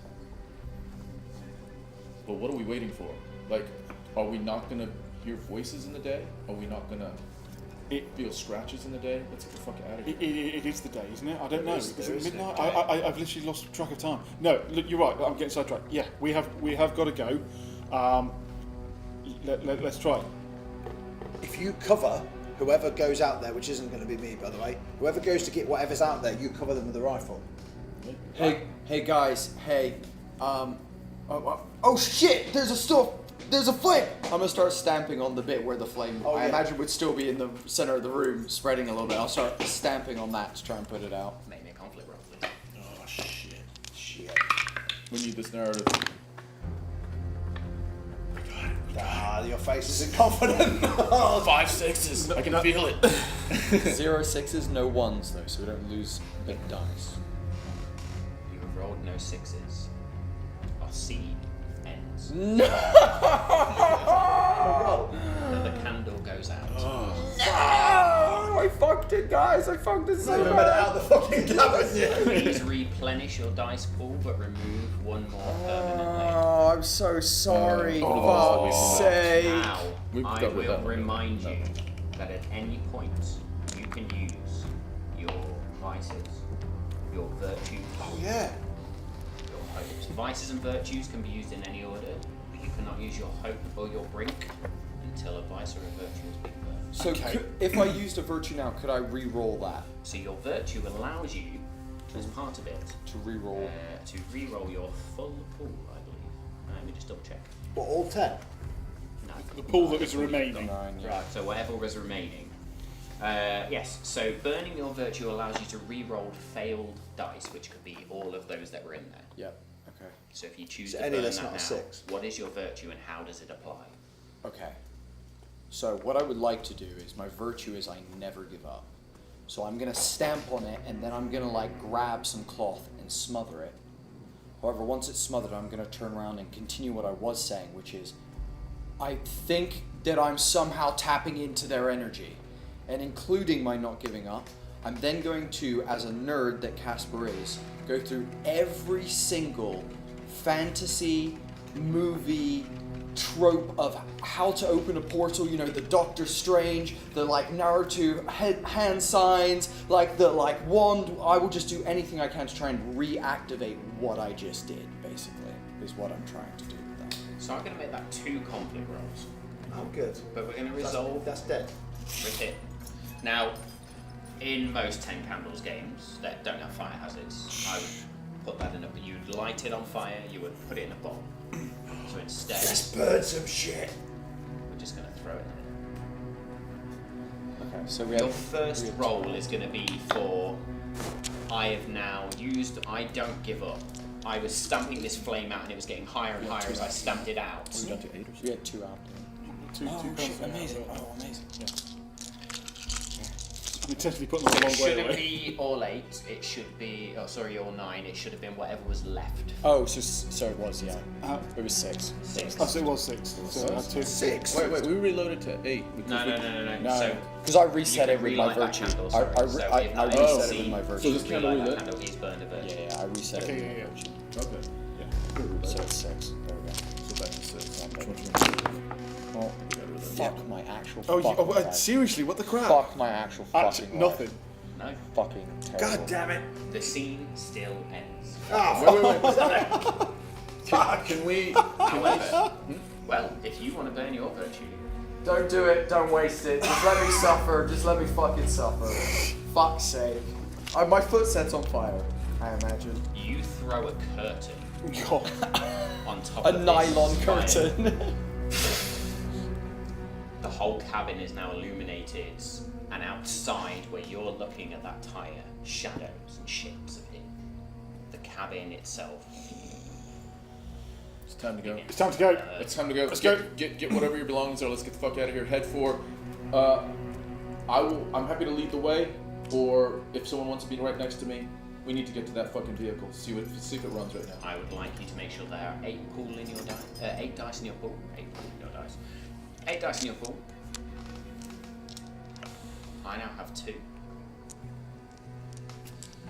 but what are we waiting for? Like, are we not gonna hear voices in the day? Are we not gonna feel scratches in the day? Let's get the fuck out of here. It is the day, isn't it? I don't know. Is there it is midnight? no day. I've literally lost track of time. No, look, you're right. I'm getting sidetracked. Yeah, we have got to go. Let's try. If you cover whoever goes out there, which isn't going to be me, by the way, whoever goes to get whatever's out there, you cover them with a rifle. Hey guys, hey. Oh shit! There's a flame! I'm gonna start stamping on the bit where the flame, I imagine, would still be in the center of the room, spreading a little bit. I'll start stamping on that to try and put it out. Make me a conflict roll, please. Oh shit. We need this narrative. Your face isn't confident. 5 6s. I can feel it. 0 6s, no 1s though, so we don't lose big dice. You have rolled no 6s. Our seed ends. No! The candle goes out. No! I fucked it, guys. I fucked it so Let bad. it out the fucking cabin. Please replenish your dice pool, but remove one more permanently. Oh, I'm so sorry. Oh, Fuck's sake. Now, We've I dealt with will that. remind you that at any point you can use your vices, your virtues, Oh yeah. your hopes. Vices and virtues can be used in any order, but you cannot use your hope or your brink until a vice or a virtue has been burned. So if I used a virtue now, could I re-roll that? So your virtue allows you, as part of it, To re-roll. to re-roll your full pool, I believe. Let me just double check. What, all 10? No. The pool that is remaining. 9, yeah. Right, so whatever was remaining. Yes, so burning your virtue allows you to re-roll failed dice, which could be all of those that were in there. Yep. Okay. So if you choose So to any burn that's that not a now, 6. what is your virtue and how does it apply? Okay. So what I would like to do is, my virtue is I never give up. So I'm gonna stamp on it, and then I'm gonna like grab some cloth and smother it. However, once it's smothered, I'm gonna turn around and continue what I was saying, which is, I think that I'm somehow tapping into their energy, and including my not giving up. I'm then going to, as a nerd that Casper is, go through every single fantasy, movie, trope of how to open a portal, you know, the Doctor Strange, the like Naruto hand signs, like the like wand. I will just do anything I can to try and reactivate what I just did, basically, is what I'm trying to do with that. So I'm going to make that 2 conflict rolls. Oh, good. But we're going to resolve That's dead. with it. Now, in most 10 Candles games that don't have fire hazards, I would put that in a... You'd light it on fire, you would put it in a bomb. So instead... Let's burn some shit. We're just going to throw it in. Okay, so we Your have... first roll is going to be for... I have now used... I don't give up. I was stamping this flame out and it was getting higher and higher as I stamped it out. We got to 8 or We had 2 out. Two shit, pounds. amazing. Oh, amazing. Yeah. I'm intentionally putting them a It long way shouldn't away. be all 8, it should be... Oh, sorry, all 9. It should have been whatever was left. Oh, so it was, yeah. It was 6. 6. Oh, so it was 6. So I had 2. 6. Wait, we reloaded to 8. No. No, So because I reset you it can with my relight that virtue. candle, I sorry. So I we have not reset it seen- with my So virtue. this candle relight that relit? candle is burned a virtue. Yeah, I reset Okay, it with yeah, my yeah. virtue. Okay. So it's 6. There we go. So back to 6. Oh, we got rid of that. Fuck my actual Oh, fucking life. seriously, what the crap? Fuck my actual fucking Actually, life. nothing. No, Fucking terrible. God damn it. the scene still ends. Oh, Wait. Can we? However, well, if you want to burn your virtue, Don't do it. Don't waste it. Just let me suffer. Just let me fucking suffer. Fuck's sake. My foot sets on fire, I imagine. you throw a curtain God. on top A of this nylon fire. curtain. The whole cabin is now illuminated, and outside, where you're looking at that tire, shadows and shapes appear. The cabin itself. It's time to go. It's time to go. It's time to go. Let's get, go. Get whatever your belongings are. Let's get the fuck out of here. Head for. I'm happy to lead the way, or if someone wants to be right next to me, we need to get to that fucking vehicle. See if it runs right now. I would like you to make sure there are 8 pool in your dice. 8 dice in your pool. 8 pool in your dice. 8 dice in your pool. I now have 2.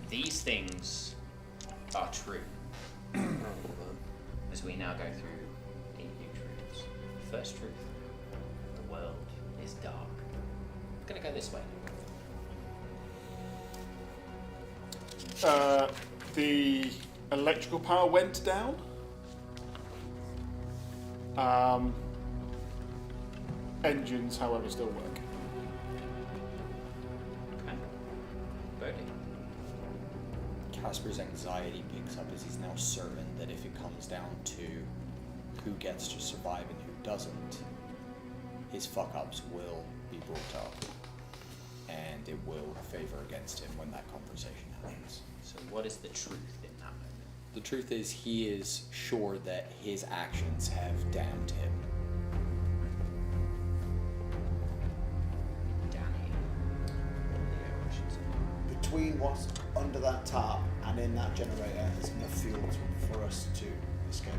These things are true. As we now go through 8 new truths. First truth: the world is dark. I'm gonna go this way. The electrical power went down. Engines, however, still work. Okay. Birdie. Casper's anxiety picks up as he's now certain that if it comes down to who gets to survive and who doesn't, his fuck-ups will be brought up. And it will favor against him when that conversation happens. So what is the truth in that moment? The truth is, he is sure that his actions have damned him. Danny. Between what's under that tarp and in that generator is enough fuel for us to escape.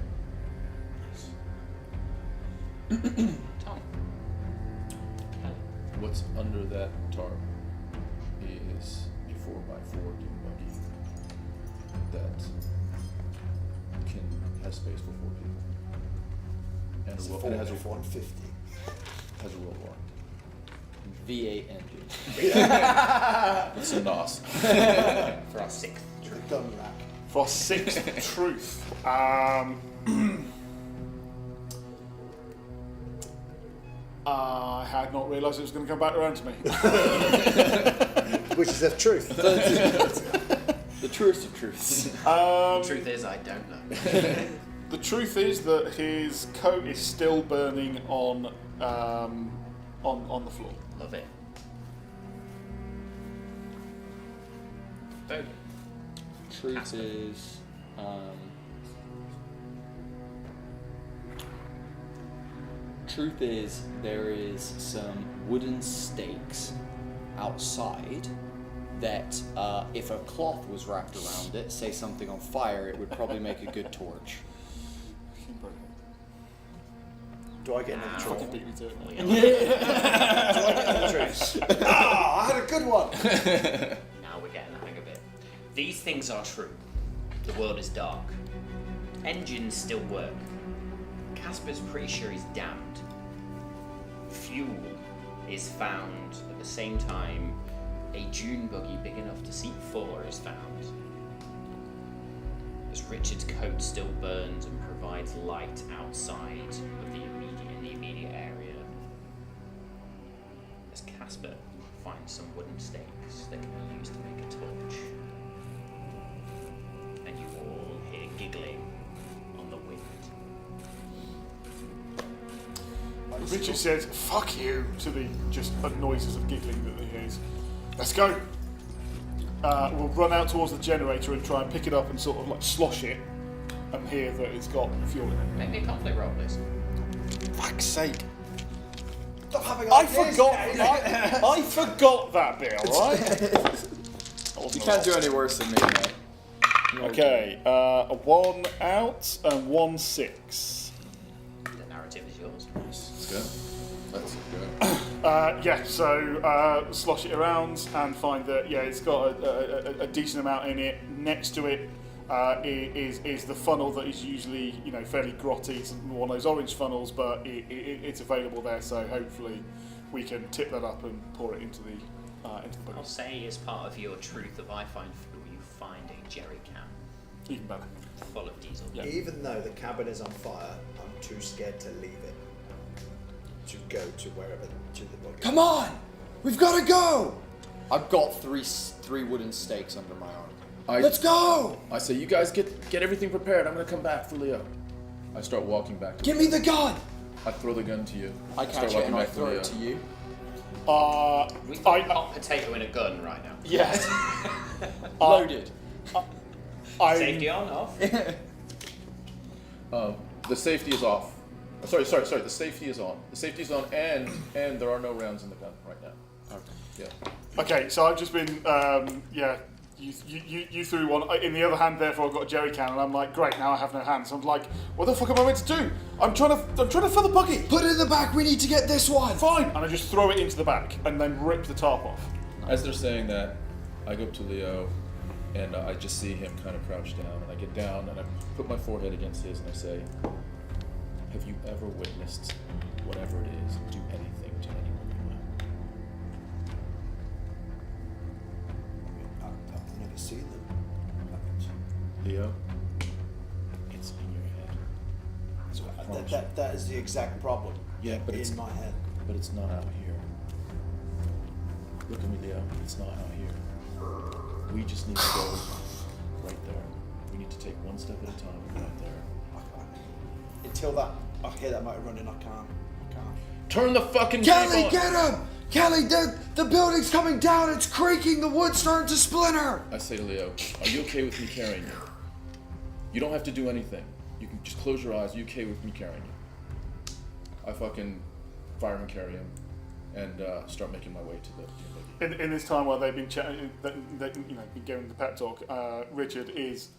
Tom. What's under that tarp is a 4x4 dune buggy that has space for 4 people. And It's it has a 450. has a roll bar. V8 engine. It's a NOS. For our 6th The truth. gun rack. For our 6th truth, I had not realised it was going to come back around to me. Which is the truth. The truest of truths. The truth is, I don't know. The truth is that his coat is still burning on the floor. Love it. Bogey. Truth Casper. is, truth is, there is some wooden stakes outside that, if a cloth was wrapped around it, say something on fire, it would probably make a good torch. Do I get another truth? Fucking beat me to it. Oh, mate. yeah. Do I get another truth? Ah, I had a good one. Now we're getting the hang of it. These things are true. The world is dark. Engines still work. Casper's pretty sure he's damned. Fuel is found at the same time a dune buggy big enough to seat 4 is found. As Richard's coat still burns and provides light outside of the immediate area. As Casper finds some wooden stakes that can be used to make a torch. And you all hear giggling on the wind. Richard says, "Fuck you," to the just noises of giggling that he hears. Let's go. We'll run out towards the generator and try and pick it up and sort of like slosh it and hear that it's got fuel in it. Make me a conflict roll, please. Fuck's sake. Stop having I ideas, forgot. guys. I forgot that bit. All right. You can't do any worse than me, mate. Okay. A 1 out and 1 6. The narrative is yours. Let's go. Let's go. Yeah. So slosh it around and find that it's got a decent amount in it. Next to it is the funnel that is usually fairly grotty. It's one of those orange funnels, but it's available there. So hopefully we can tip that up and pour it into the I'll buggy. say as part of your truth of I find fuel, you find a jerry can Even better. full of diesel. Yeah. Even though the cabin is on fire, I'm too scared to leave it. To go to wherever, to the buggy. Come on! We've got to go! I've got three wooden stakes under my arm. Let's go! I say, you guys get everything prepared. I'm gonna come back for Leo. I start walking back. Give me the gun! I throw the gun to you. I start catch it walking and I back throw Leo. it to you. We've got a hot potato in a gun right now. Yes. Loaded. Safety on, off. The safety is off. Sorry. The safety is on. The safety is on, and there are no rounds in the gun right now. Okay. Yeah. Okay, so I've just been, you threw one. In the other hand, therefore, I've got a jerry can, and I'm like, great, now I have no hands. So I'm like, what the fuck am I meant to do? I'm trying to fill the bucket. Put it in the back, we need to get this one! Fine. And I just throw it into the back, and then rip the tarp off. As they're saying that, I go up to Leo, and I just see him kind of crouched down, and I get down, and I put my forehead against his, and I say, have you ever witnessed whatever it is do anything to anyone you know? I've never seen them. Leo, it's in your head. So promise that is the exact problem. Yeah, but in it's my head. But it's not out here. Look at me, Leo. It's not out here. We just need to go right there. We need to take one step at a time right there. Until I hear that motor running, I can't. Turn the fucking Kelly, tape on! get him! Kelly, the building's coming down, it's creaking, the wood's starting to splinter! I say to Leo, are you okay with me carrying you? You don't have to do anything. You can just close your eyes. Are you okay with me carrying you? I fucking fire and carry him and start making my way to the buggy. In this time while they've been chatting, been giving the pep talk, Richard is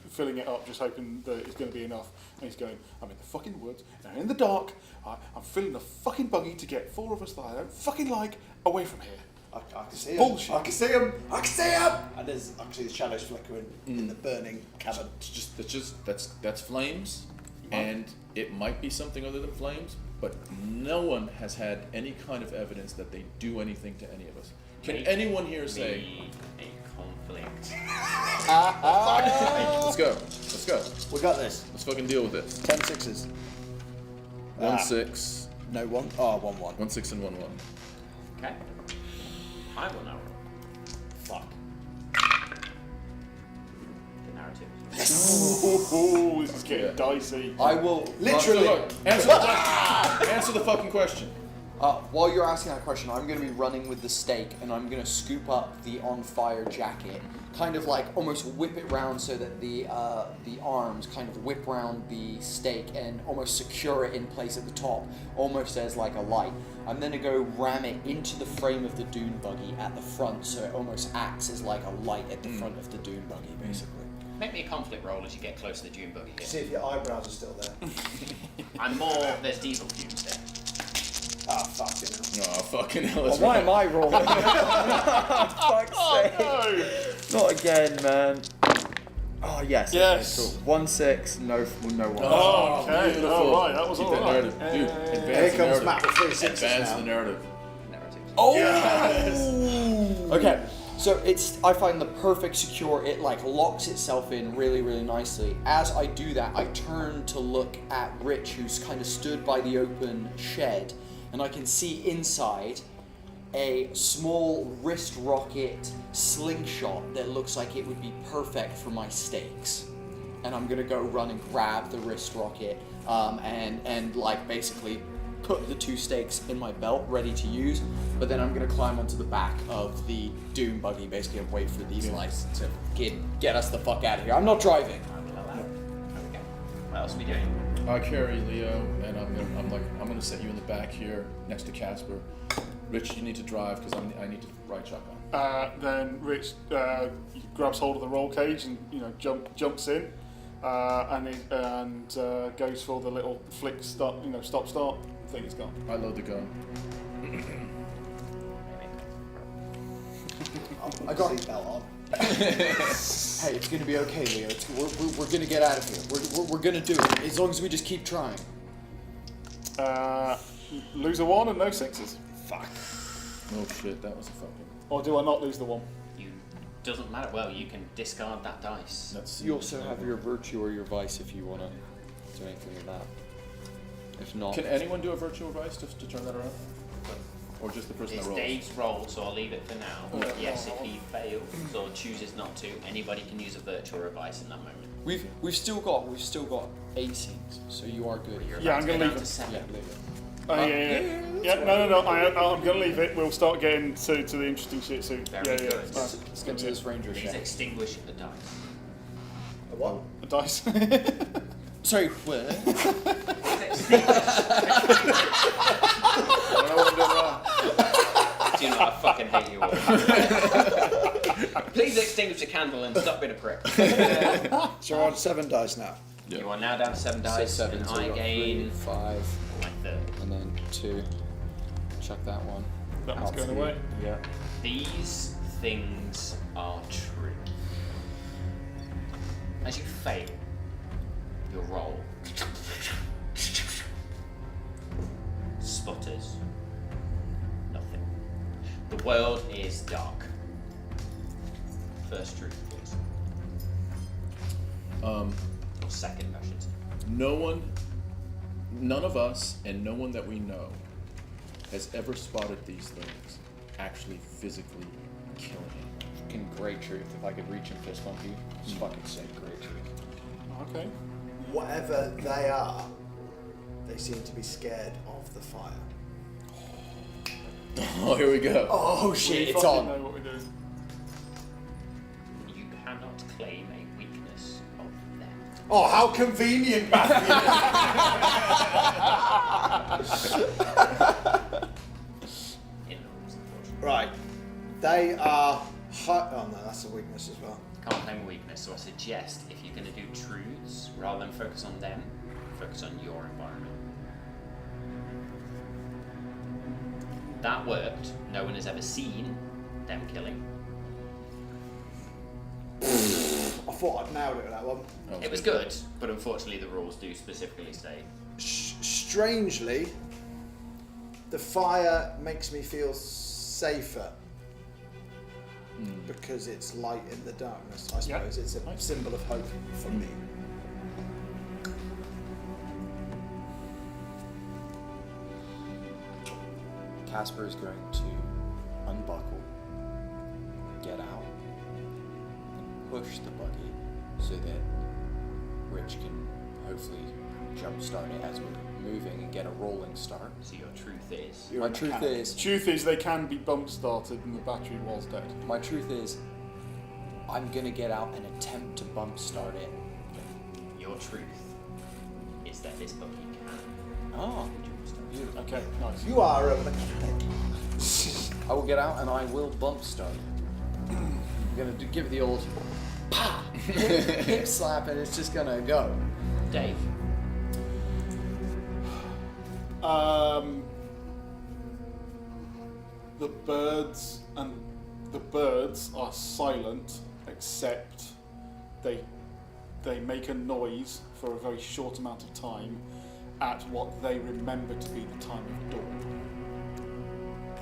filling it up, just hoping that it's going to be enough. And he's going, I'm in the fucking woods, and I'm in the dark. I'm filling the fucking buggy to get 4 of us that I don't fucking like away from here. I can see him. Bullshit. I can see him. I can see him. And I can see the shadows flickering in the burning cabin. That's flames, and it might be something other than flames, but no one has had any kind of evidence that they do anything to any of us. Can anyone here say? A conflict. Let's go. Let's go. We got this. Let's fucking deal with this. 10 sixes. 1 6. No, 1. Oh, 1 1. 1 6 and 1 1. Okay. I will now roll. Fuck. The narrative. Ooh, this is getting dicey. I will... Literally. Answer the fucking question. While you're asking that question, I'm going to be running with the stake and I'm going to scoop up the on-fire jacket, kind of like almost whip it round so that the arms kind of whip round the stake and almost secure it in place at the top, almost as like a light. I'm then going to go ram it into the frame of the dune buggy at the front so it almost acts as like a light at the front of the dune buggy, basically. Make me a conflict roll as you get close to the dune buggy See here. if your eyebrows are still there. I'm more. There's diesel fumes there. Ah, fucking hell. Oh, fucking hell. Well, why am I rolling? Fuck's sake. No. Not again, man. Oh yes. Yes. Okay, cool. 1-6. No one. Oh, okay. beautiful. Oh, right. That was Keep all that right. narrative. Dude, Yeah. advance Here the comes narrative. Matt with 3 sixes Advance now. the narrative. Oh. Okay. So I find the perfect secure. It like locks itself in really, really nicely. As I do that, I turn to look at Rich, who's kind of stood by the open shed, and I can see inside a small wrist rocket slingshot that looks like it would be perfect for my stakes. And I'm gonna go run and grab the wrist rocket, and like basically put the 2 stakes in my belt ready to use, but then I'm gonna climb onto the back of the Doom buggy basically and wait for these lights to get us the fuck out of here. I'm not driving. Okay. What else are we doing? I carry Leo, and I'm gonna set you in the back here next to Casper. Rich, you need to drive because I need to ride shotgun. Then Rich grabs hold of the roll cage and jumps in, and goes for the little flick stop start thing he's got. I load the gun. I got seatbelt on. Hey, it's gonna be okay, Leo. We're gonna get out of here. We're gonna do it as long as we just keep trying. Lose a 1 and no 6s. Fuck. Oh shit, that was a fucking. Or do I not lose the 1? You doesn't matter. Well, you can discard that dice. That's You also have your virtue or your vice if you wanna do anything with that. If not, Can anyone do a virtual vice to turn that around? Or just the person It's that rolls? Dave's roll, so I'll leave it for now. Yeah. Yes, if he fails or chooses not to, anybody can use a virtue or a vice in that moment. we've still got 18s, so you are good. You're Yeah, about I'm to gonna go leave down it. to 7. Yeah, leave it. Yeah, no. I'm going to leave it. We'll start getting to the interesting shit soon. Very good. Let's get to this ranger Please shit. extinguish the dice. A what? A dice. Sorry, what? I don't know what I'm doing wrong. Do you know I fucking hate you all? Please extinguish the candle and stop being a prick. So we're on 7 dice now. Yeah. You are now down to 7 dice, So 7, and so I we got gain 3, 5, my third. and then 2. Chuck that one. That one's Out going 3. away. Yeah. These things are true. As you fail your roll, spotters, nothing. The world is dark. First truth, please. Or second, I should say. None of us, and no one that we know, has ever spotted these things actually physically killing anyone. Fucking great truth. If I could reach and fist bump you, just fucking say great truth. Okay. Whatever they are, they seem to be scared of the fire. Oh, here we go. Oh shit, We it's fucking on. know what we're doing. You cannot claim a weakness of them. Oh, how convenient, Matthew! In the rules, unfortunately. Right. They are... Oh no, that's a weakness as well. Can't claim a weakness, so I suggest if you're going to do truths, rather than focus on them, focus on your environment. That worked. No one has ever seen them killing. I thought I'd nailed it with that one. It was good, but unfortunately the rules do specifically say Strangely, the fire makes me feel safer. Because it's light in the darkness, I Yeah. suppose. It's a symbol of hope for me. Casper is going to unbuckle, get out, and push the buggy so that Rich can hopefully jumpstart it as we're moving and get a rolling start. so your truth is. You're My a truth mechanic. is, Truth is, they can be bump started and the battery was dead. I'm gonna get out and attempt to bump start it. Your truth is that this buggy can Oh, jumpstart. beautiful. Okay, nice. You are a mechanic. I will get out and I will bump start it. I'm gonna give it the old pa hip slap and it's just gonna go. Dave, The birds are silent, except they they make a noise for a very short amount of time at what they remember to be the time of dawn.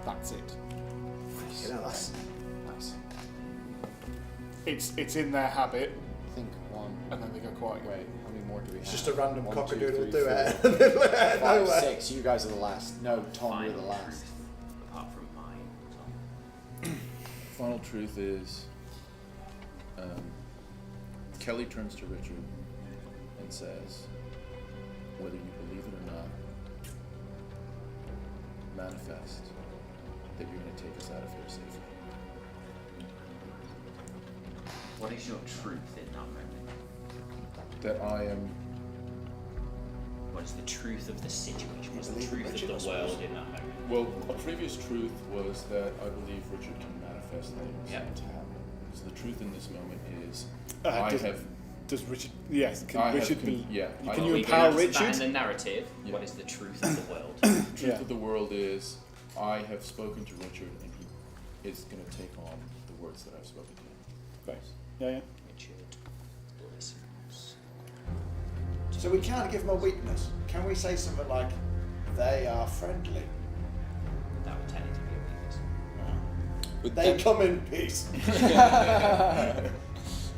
That's it. You know, that's Nice. It's in their habit, I think one. and then they go quiet. Wait, how many more do we have? it's just a random 1, 2, cockadoodle 3, do 4, it. 5, 6. You guys are the last. No, Tom, you're Final the last. truth, apart from mine. Tom. Final truth is, Kelly turns to Richard and says, whether you believe it or not, manifest that you're going to take us out of here safely. What is your truth in that moment? That I am, What is the truth of the situation? What's the believe in truth Richard, I of the world suppose. in that moment? well, a previous truth was that I believe Richard can manifest things Yeah. into happen. So the truth in this moment is, Does Richard? Yes. Can I have Richard con- be? yeah, I Can know. you We can empower answer that Richard? in the narrative. Yeah. What is the truth of the world? truth Yeah. of the world is, I have spoken to Richard and he is going to take on the words that I've spoken to him. Thanks. Yeah. Richard listens. So we can't give them a weakness. Can we say something like, they are friendly? That would technically be a weakness. Would They them- come in peace.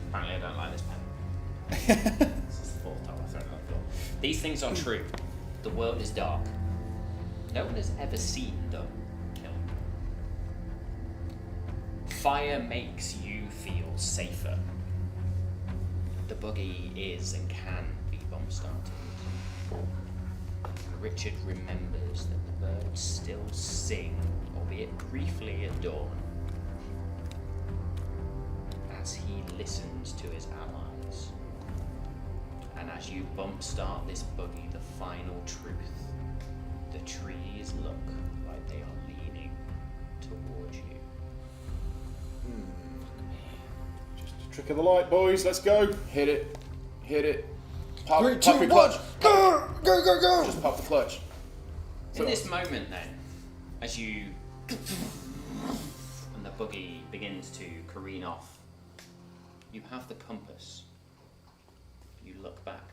Apparently I don't like this pen. This is the fourth time I've thrown it on the floor. These things are true. The world is dark. No one has ever seen them kill. Fire makes you feel safer. The buggy is and can be bomb started. Richard remembers that the birds still sing, albeit briefly at dawn, as he listens to his allies. And as you bump start this buggy, the final truth, the trees look like they are leaning towards you. Just a trick of the light, boys. Let's go. Hit it. Hit it. Pop, 3, pop 2, your 1. clutch. Go, go, go, go. Just pop the clutch. In this moment then, as you and the buggy begins to careen off, you have the compass. You look back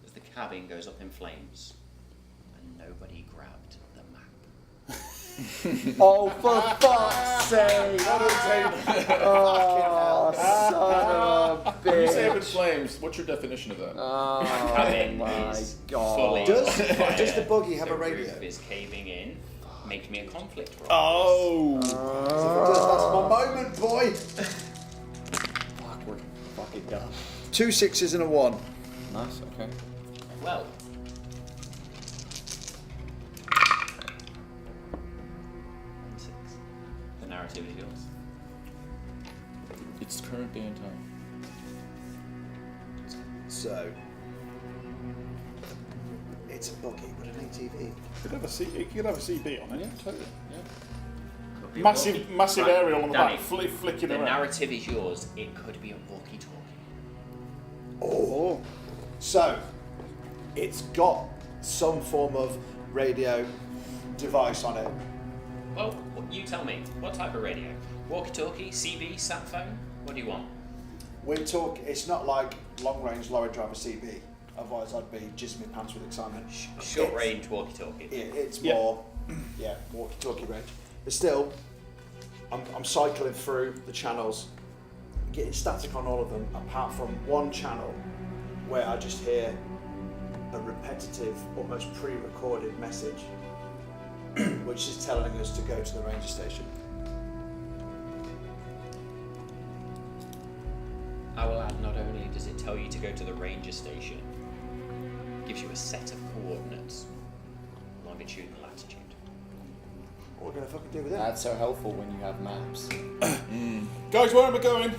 as the cabin goes up in flames and nobody grabbed the map. Oh, for fuck's sake. Oh, son of a When you say up in bitch. flames, what's your definition of that? Oh, Cabin my is God. fully Does- on fire. does the buggy have the a radio? roof is caving in. Make me a conflict roll. Oh. That's my moment, boy. Fuck, we're fucking done. 2 6s and a 1. Nice, okay. Well. And 6. The narrative is yours. It's current day and time. So, it's a buggy with an ATV. Could have a CB on it. Yeah, totally. Yeah. Could be a Massive, massive Right, aerial on the Danny, back, flicking The around. narrative is yours. It could be a walkie-talkie. Oh. So, it's got some form of radio device on it. Well, you tell me. What type of radio? Walkie-talkie, CB, sat phone? What do you want? It's not like long range lorry driver CB. Otherwise, I'd be jizzing my pants with excitement. Short range walkie-talkie. It's Yeah. more, walkie-talkie range. But still, I'm cycling through the channels, getting static on all of them, apart from one channel where I just hear a repetitive, almost pre-recorded message, which is telling us to go to the ranger station. I will add, not only does it tell you to go to the ranger station, it gives you a set of coordinates, longitude and latitude. What are we gonna fucking do with that? That's so helpful when you have maps. Guys, where am I going?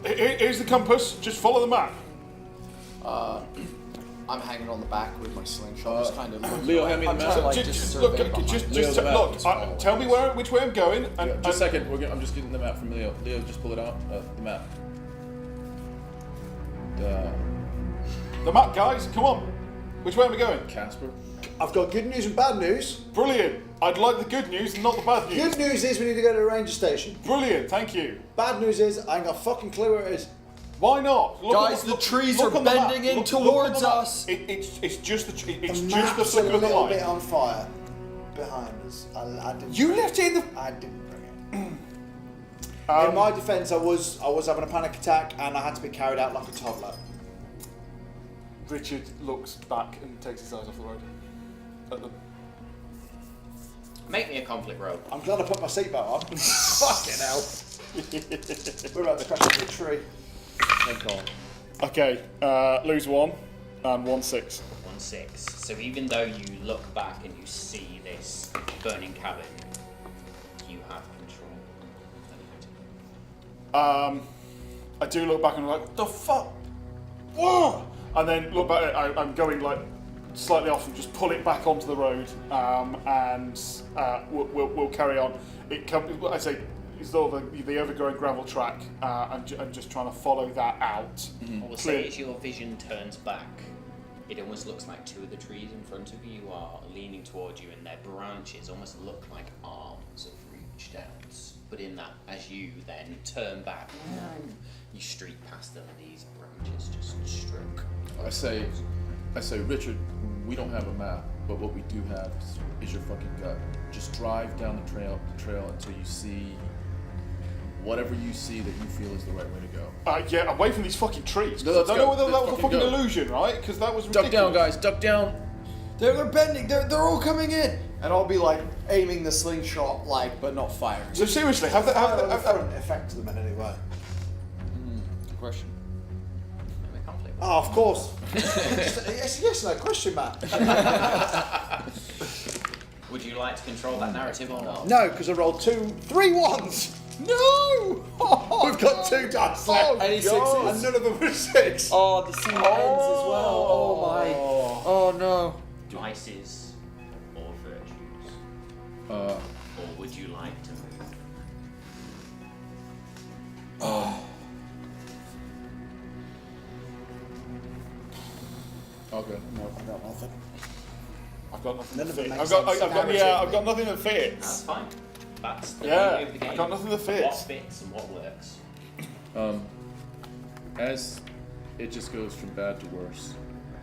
Here's the compass. Just follow the map. I'm hanging on the back with my slingshot, just kind of looking Leo, away. hand me the I'm map. trying to, like, Just just look. survey behind Just me. Leo, the map. look. Just follow. Tell me which way I'm going. And, Just a second. I'm just getting the map from Leo. Leo, just pull it out. The map. the map, guys. Come on. Which way am I going? Casper. I've got good news and bad news. Brilliant. I'd like the good news, not the bad news. Good news is we need to go to the ranger station. Brilliant. Thank you. Bad news is I ain't got a fucking clue where it is. Why not? Guys, the trees are on the map. bending in Look towards on the map. us. It's just the The flicker map's of a the little line. bit on fire behind us. I didn't. You left it in the. I didn't bring it. In my defence, I was having a panic attack and I had to be carried out like a toddler. Richard looks back and takes his eyes off the road. At them. Make me a conflict roll. I'm glad I put my seatbelt on. Fucking hell. We're about to crash into a tree. Thank God. Okay, lose 1 and 1-6. 1-6. So even though you look back and you see this burning cabin, you have control. I do look back and I'm like, what the fuck? Whoa! And then look back, I'm going like slightly off and just pull it back onto the road, and we'll carry on. I say, it's sort of the overgrown gravel track. I'm just trying to follow that out. We'll say as your vision turns back, it almost looks like two of the trees in front of you are leaning towards you, and their branches almost look like arms have reached out. But in that, as you then turn back, you streak past them, and these branches just stroke. I say, Richard, we don't have a map, but what we do have is your fucking gut. Just drive down the trail until you see whatever you see that you feel is the right way to go. Yeah, away from these fucking trees. No, I let's don't go. know whether that Let's was a fucking fucking go. illusion, right? Because that was Duck ridiculous. down, guys. Duck down. They're bending. They're all coming in. And I'll be like aiming the slingshot, like, but not firing. So seriously, have It won't affect them in any way. Good question. Make me a conflict roll. Oh, of course. yes, no question, Matt. Would you like to control that narrative or not? No, because I rolled 3 ones. No! We've got 2 dice left. Any And sixes? none of them were 6. Oh, the scene ends as well. Oh my. Oh no. Vices or virtues? Uh, Or would you like to move? I'll go. No, I got nothing. I've got nothing None that of it fits. makes I've got, sense I've got, yeah, narratively. I've got nothing that That's fits. fine. That's the Yeah, beauty of the game. I've got nothing that What fits. fits and what works. As it just goes from bad to worse,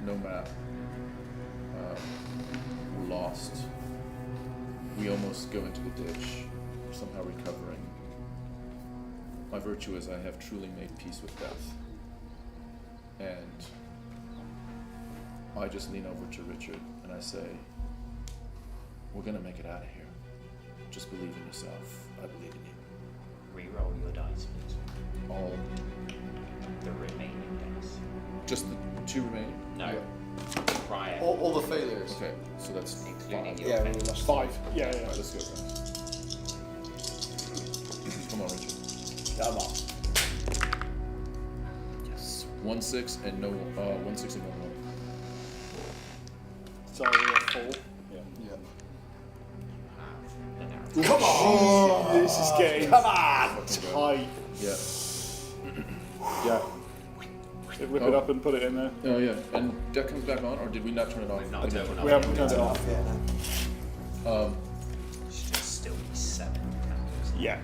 no map. We're lost. We almost go into the ditch, somehow recovering. My virtue is I have truly made peace with death. And I just lean over to Richard and I say, we're gonna make it out of here. Just believe in yourself. I believe in you. Reroll your dice, please. All, The remaining dice. just the 2 remaining? No. Prior. All the failures. Okay, so that's Including 5. your Yeah, we failures. lost 5. Yeah, yeah. Alright, let's go guys. Come on, Richard. Come on. Yes. 1-6 and no 1-6 and no 1. So we have 4. Yeah. The narrative. Come on. This is getting Come on. tight. Yeah. Yeah. Whip it up and put it in there. Oh yeah. And that comes back on, or did we not turn it off? We've not turned it We off. haven't turned it off. Yeah, no. It should still be 7 candles. Yeah.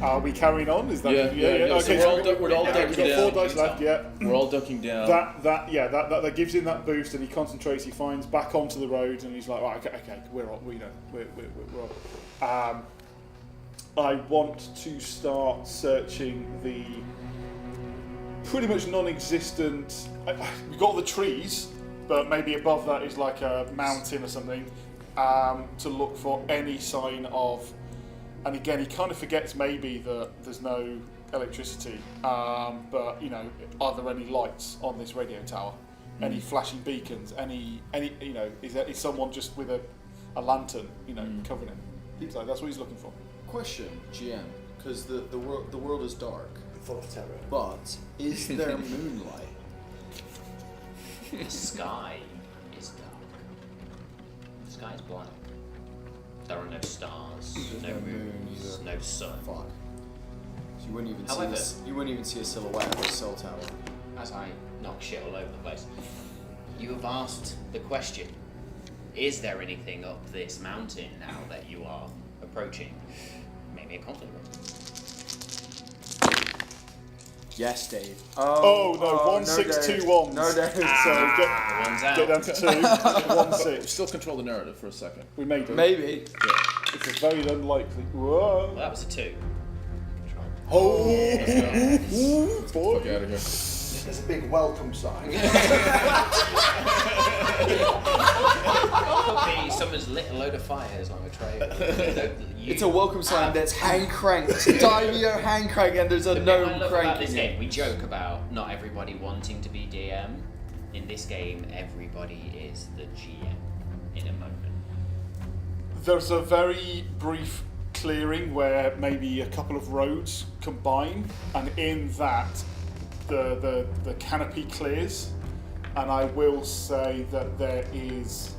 Are we carrying on? Is that Yeah. Okay, So we're all ducking we've got 4 down. dice left. Yeah. We're all ducking down. That gives him that boost, and he concentrates. He finds back onto the road, and he's like, right, okay, we're on. We're on. I want to start searching the pretty much non-existent. We've got all the trees, but maybe above that is like a mountain or something. To look for any sign of. And again, he kind of forgets maybe that there's no electricity, but are there any lights on this radio tower? Any flashing beacons? Any is someone just with a lantern, covering him? He's like, that's what he's looking for. Question, GM, because the world is dark, Full of terror. but is there moonlight? The sky is dark. The sky is black. There are no stars, no no moon moons, either. no sun. Fuck. So you wouldn't even However- see a silhouette of a cell tower. As I knock shit all over the place, you have asked the question: is there anything up this mountain now that you are approaching. Maybe a conflict roll. Yes, Dave. Oh no, no, 1 6 Dave. 2 1. No, Dave. So One's out. get down to 2. 1 6. Still control the narrative for a second. We made it. Maybe. It's a very unlikely. Whoa. Well, that was a 2. Oh. Let's go. Boy. Fuck out of here. There's a big welcome sign. Could be someone's lit a load of fires on a trail. It's a welcome sign that's hand cranked. Daimyo hand crank, and there's a The bit no I love about this cranking. game, we joke about not everybody wanting to be DM. In this game, everybody is the GM in a moment. There's a very brief clearing where maybe a couple of roads combine, and in that, the canopy clears, and I will say that there is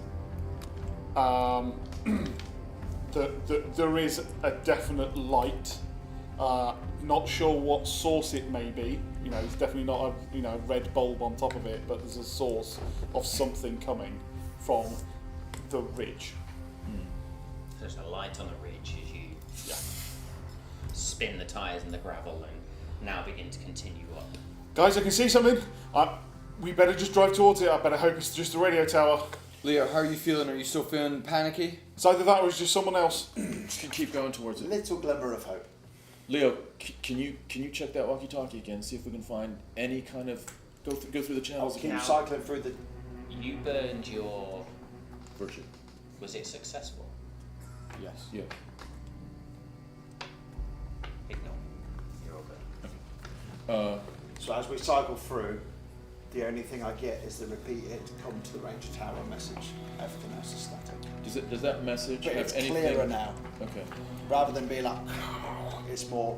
there is a definite light. Not sure what source it may be. You know, it's definitely not a red bulb on top of it, but there's a source of something coming from the ridge. There's a light on the ridge as you spin the tyres in the gravel and now begin to continue up. Guys, I can see something. We better just drive towards it. I better hope it's just a radio tower. Leo, how are you feeling? Are you still feeling panicky? It's either that or it's just someone else. Keep going towards it. Little glimmer of hope. Leo, can you check that walkie-talkie again? See if we can find any kind of go through the I'll channels keep again. cycling through the. You burned your... Virtue. Was it successful? Yes. Yeah. Ignore. You're all good. So as we cycle through, the only thing I get is the repeated "come to the Ranger Tower" message. Everything else is static. Does that message But have it's anything? clearer now. Okay. Rather than being like, it's more,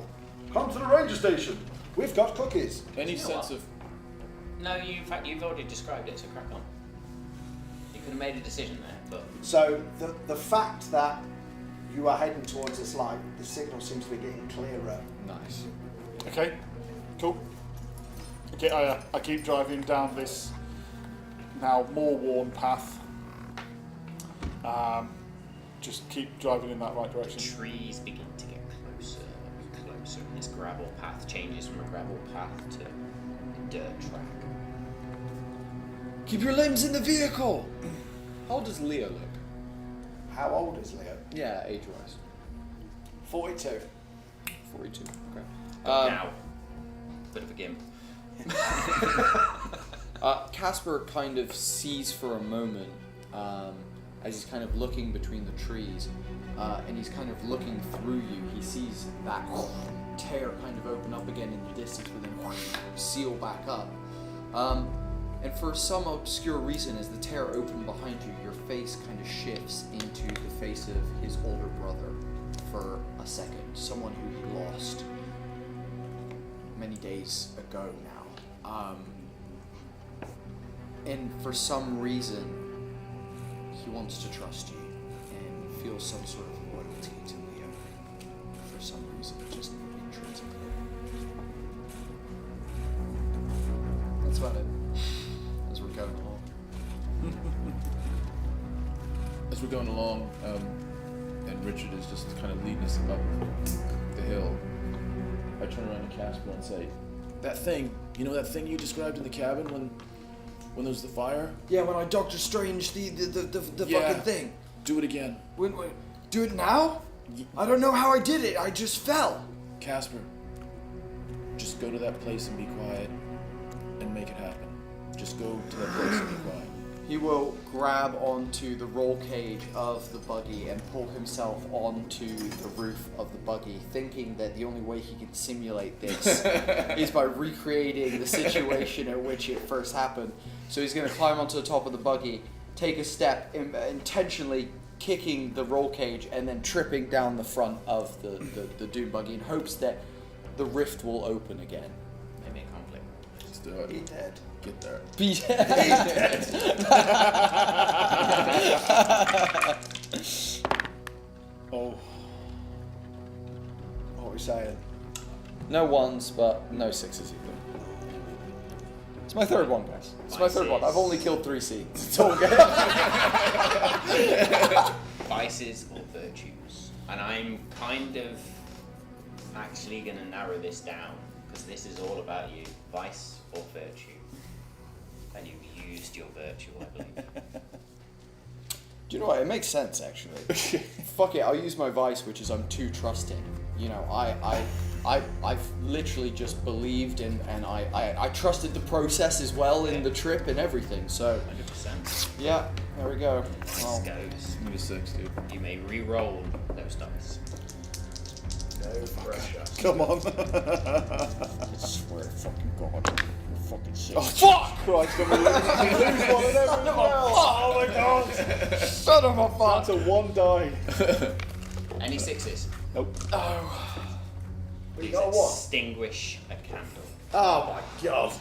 "Come to the Ranger Station. We've got cookies." Any You know sense what? of No, in fact, you've already described it, so crack on. You could have made a decision there, but... So the fact that you are heading towards this light, the signal seems to be getting clearer. Nice. Okay, cool. Okay, I keep driving down this now more worn path. Just keep driving in that right direction. Trees begin to get closer and closer, and this gravel path changes from a gravel path to a dirt track. Keep your limbs in the vehicle. How old does Leo look? How old is Leo? Yeah, age-wise. 42. 42. Okay. Now, bit of a gimp. Casper kind of sees for a moment as he's kind of looking between the trees, and he's kind of looking through you. He sees that tear kind of open up again in the distance, but then seal back up. And for some obscure reason, as the tear opened behind you, your face kind of shifts into the face of his older brother for a second. Someone who he lost many days ago now. And for some reason, he wants to trust you and feels some sort of loyalty to Leo. For some reason, just intrinsically. That's about it. As we're going along. as we're going along, and Richard is just kind of leading us up the hill, I turn around to Casper and say, "That thing, that thing you described in the cabin when there was the fire? Yeah, when I Doctor Strange the Yeah. fucking thing. Do it again. When, do it now? I don't know how I did it. I just fell. Casper, just go to that place and be quiet and make it happen. Just go to that place and be quiet." He will grab onto the roll cage of the buggy and pull himself onto the roof of the buggy, thinking that the only way he can simulate this is by recreating the situation at which it first happened. So he's going to climb onto the top of the buggy, take a step, intentionally kicking the roll cage, and then tripping down the front of the dune buggy in hopes that the rift will open again. Maybe a conflict. Let's do it. Be dead. Get there. Be Oh, What are we saying? No ones, but no sixes either. It's my third one, guys. It's my third one. I've only killed 3 seeds. It's all good. Vices or virtues? And I'm kind of actually going to narrow this down, because this is all about you, vice or virtue. And you've used your virtue, I believe. Do you know what? It makes sense, actually. Fuck it, I'll use my vice, which is I'm too trusting. You know, I've literally just believed and I trusted the process as well in the trip and everything. So 100%. yeah, there we go. This Well, goes. Maybe 6, dude. You may re-roll those dice. No pressure. Come on. I swear to fucking God. You're fucking sick. Oh, fuck! Christ, I'm lose one and everything else. Oh my God. Son of a fuck! That's a 1 die. Any 6s? Nope. Oh. Please got a what? extinguish a candle. Oh my God.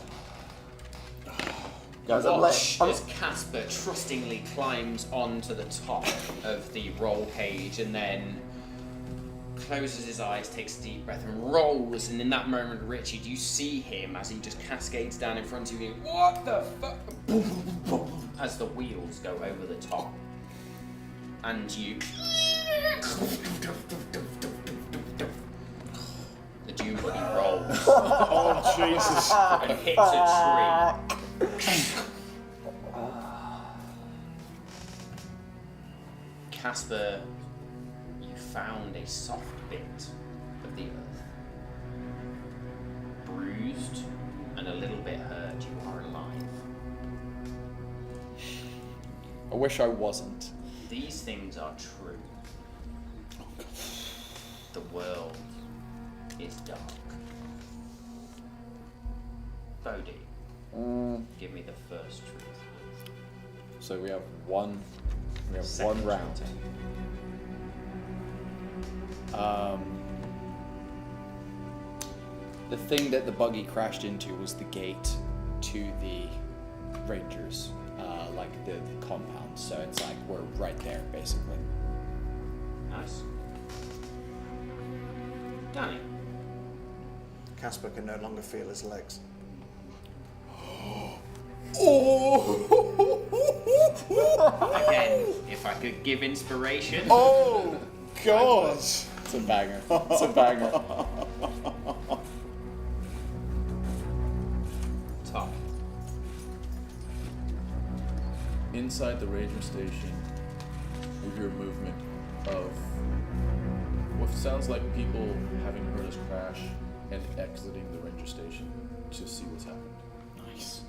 Guys, Watch as Casper trustingly climbs onto the top of the roll cage and then closes his eyes, takes a deep breath, and rolls. And in that moment, Richard, you see him as he just cascades down in front of you. What the fuck? As the wheels go over the top, and you. The Dune Buddy rolls Oh, Jesus. and hits a tree. Casper, you found a soft bit of the earth. Bruised and a little bit hurt, you are alive. I wish I wasn't. These things are true. The world is dark. Bodhi, give me the first truth. So we have one. We have Second one round. truth. The thing that the buggy crashed into was the gate to the Rangers, like the compound. So it's like we're right there, basically. Nice. Danny. Casper can no longer feel his legs. Again, if I could give inspiration. Oh, God. It's a banger. It's a banger. Top. Inside the Ranger Station, we hear movement of what sounds like people having heard us crash and exiting the Ranger Station to see what's happened. Nice.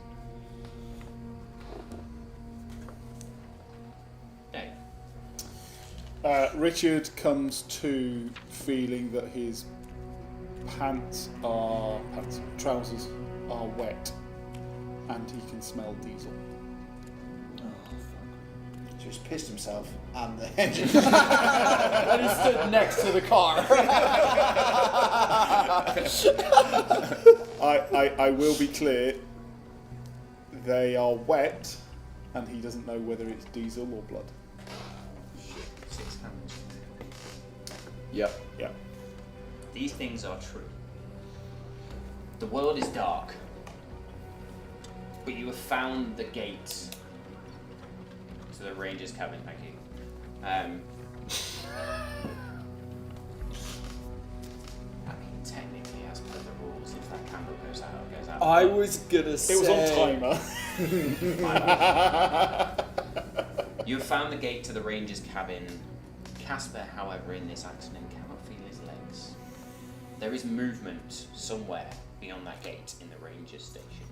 Dave. Richard comes to feeling that his trousers are wet, and he can smell diesel. So he's pissed himself and the engine. And he stood next to the car. I will be clear. They are wet, and he doesn't know whether it's diesel or blood. 6 hands. Yep. Yeah. These things are true. The world is dark, but you have found the gate to the Ranger's cabin. Thank you. I mean, technically, as per the rules, if that candle goes out, it goes out. I was gonna say. It was on timer. You have found the gate to the Ranger's cabin. Casper, however, in this accident cannot feel his legs. There is movement somewhere beyond that gate in the Ranger's station.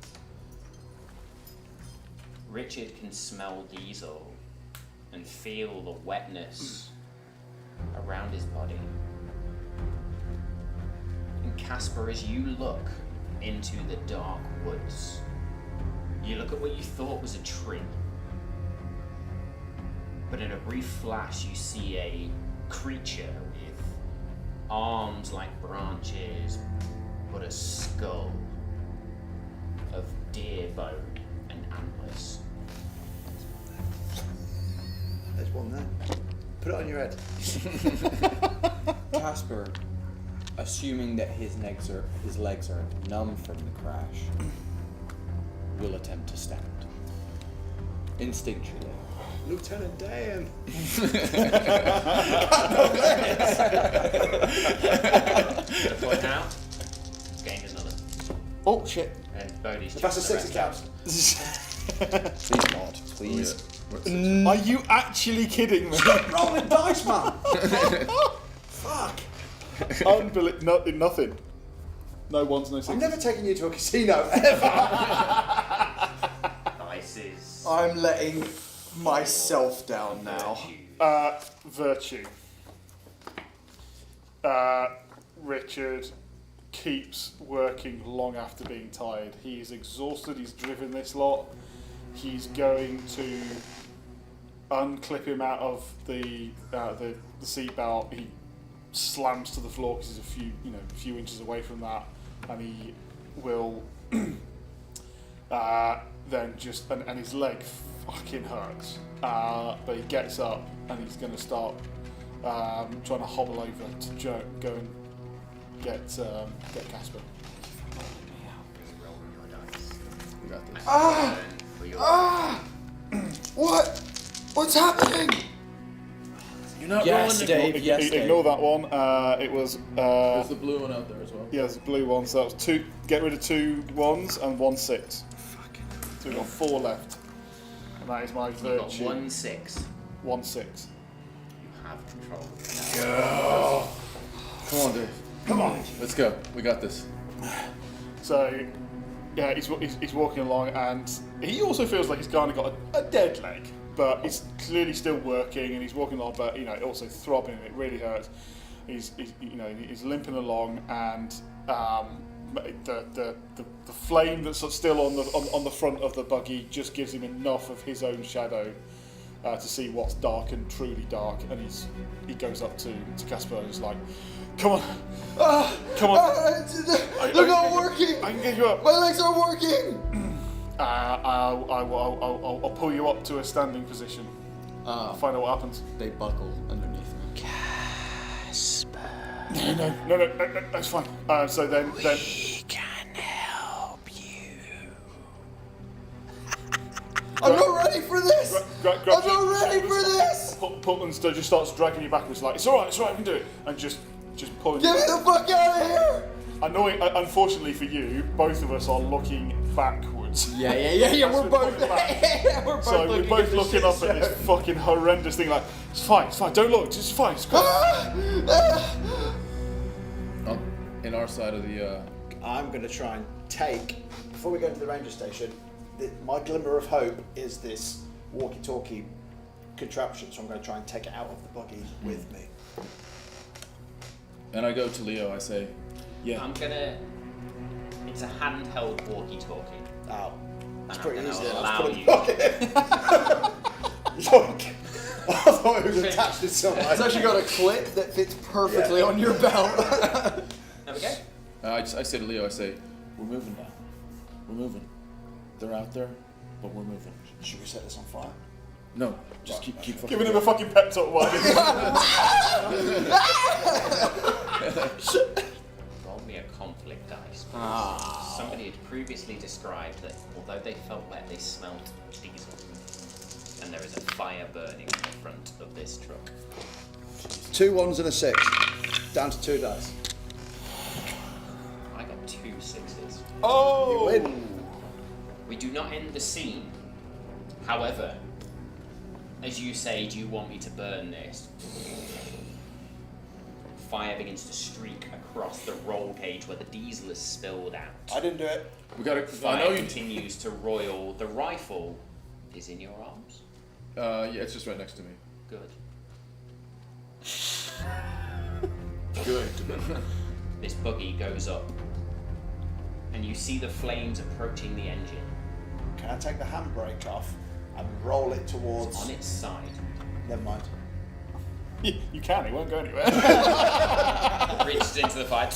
Richard can smell diesel and feel the wetness around his body. And Casper, as you look into the dark woods, you look at what you thought was a tree. But in a brief flash, you see a creature with arms like branches, but a skull of deer bone and antlers. There's one there. Put it on your head. Casper, assuming that his legs are numb from the crash, will attempt to stand. Instinctually. Lieutenant Dan. Point out. Gain another. Oh shit. And Bodhi's If that's a just 6, it the rest counts. Please not. Please. Are you actually kidding me? Rolling dice, man. Fuck. Unbelievable. Nothing. No ones, no I'm sixes. never taking you to a casino ever. Dices. I'm letting myself down now. Virtue. Virtue. Richard keeps working long after being tired. He is exhausted. He's driven this lot. He's going to unclip him out of the seatbelt. He slams to the floor because he's a few inches away from that, and he will then just and his leg fucking hurts. But he gets up and he's going to start trying to hobble over to go and get Casper. Roll your dice. We got this. For your What? What's happening? You're not Yes, rolling Dave. Yes, Dave. Ignore that one. It was There's the blue one out there as well. yeah, there's a blue one. So that was 2. Get rid of 2 1s and 1 6. So we've got 4 left, and that is my You've got virtue. 1 6. 1 6. You have control. Come on, Dave. Come on. Let's go. We got this. So yeah, he's walking along, and he also feels like he's kind of got a dead leg, but he's clearly still working, and he's walking along, but also throbbing, and it really hurts. He's limping along, and the flame that's still on the front of the buggy just gives him enough of his own shadow to see what's dark and truly dark, and he goes up to Casper and is like, "Come on, come on, They're not working. I can get you up. My legs aren't working. I'll pull you up to a standing position. Find out what happens." They buckle underneath me. No, that's fine. So then Can help you. I'm not ready for this. I'm not ready for this. Pultman just starts dragging you backwards, like, it's all right, we can do it, and just pulling Get you me back. the fuck out of here. Unfortunately for you, both of us are looking backwards. Yeah. That's We're been both. pointed back. We're both So we're looking both at the looking shit up at this show. fucking horrendous thing, like, it's fine, don't look, it's fine, it's great. Oh, in our side of the. I'm going to try and take, before we go into the ranger station, my glimmer of hope is this walkie-talkie contraption, so I'm going to try and take it out of the buggy with me. And I go to Leo. I say, "Yeah." It's a handheld walkie-talkie. Oh, it's And pretty I'm easy. gonna I'll allow just put it in you. the pocket. Yoink. I thought it was attached to somewhere. It's actually got a clip that fits perfectly on your belt. There we go. I say to Leo. I say, "We're moving now. We're moving. They're out there, but we're moving. Should we set this on fire? No, just keep fucking." Giving him a fucking pep talk while Roll me a conflict dice. Somebody had previously described that although they felt wet, they smelled diesel. And there is a fire burning in the front of this truck. 2 1s and a 6. Down to 2 dice. I got 2 6s. Oh! You win. We do not end the scene. However, as you say, do you want me to burn this? Fire begins to streak across the roll cage where the diesel is spilled out. I didn't do it. We gotta. I Fire know you. continues to roil. The rifle is in your arms. Yeah, it's just right next to me. Good. Good. This buggy goes up, and you see the flames approaching the engine. Can I take the handbrake off and roll it It's towards... on its side. Never mind. You can, it won't go anywhere. Reaches into the fire.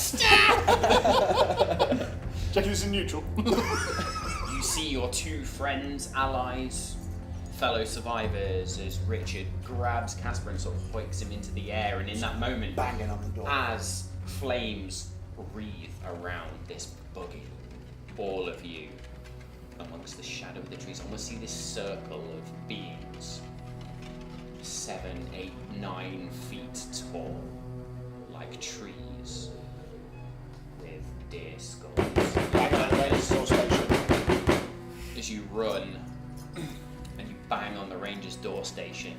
Checking this in neutral. You see your 2 friends, allies, fellow survivors as Richard grabs Casper and sort of hoiks him into the air, and in that moment, Banging on the door. as flames wreathe around this buggy, all of you amongst the shadow of the trees. Almost see this circle of beings, 7, 8, 9 feet tall, like trees, with deer skulls. Bang on the ranger's door station. As you run and you bang on the ranger's door station,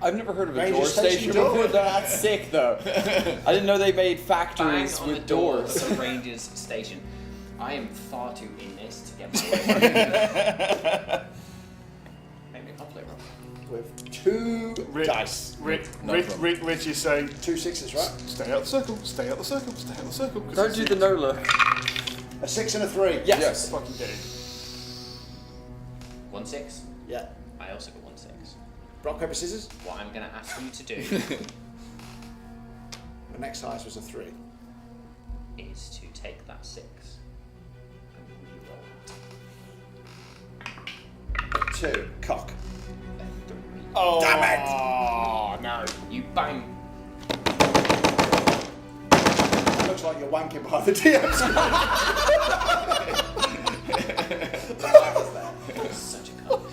I've never heard of a Ranger door station station door. before. That's sick, though. I didn't know they made bang factories on the with door doors. of the ranger's station. I am far too in this to get my way around. Maybe a conflict roll. With 2 dice. Rich is saying, 2 6s, right? stay out the circle, stay out the circle, stay out the circle. 'cause Don't it's do the no look. A 6 and a 3. Yes. fucking dead. 1 6. Yeah. I also got 1 6. Rock, paper, scissors. What I'm going to ask you to do The next highest was a 3. is to take that 6 and re-roll it. 2. Cock. A 3. Oh, Damn it! Oh, no. You bang. It looks like you're wanking behind the DM screen. Such a cunt.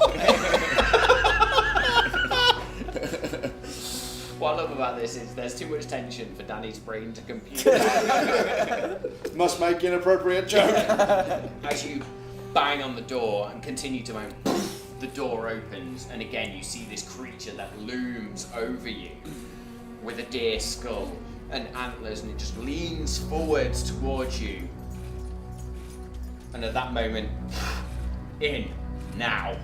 What I love about this is there's too much tension for Danny's brain to compute. Must make inappropriate joke. As you bang on the door and continue to bang, the door opens, and again you see this creature that looms over you with a deer skull and antlers, and it just leans forwards towards you. And at that moment, in, now,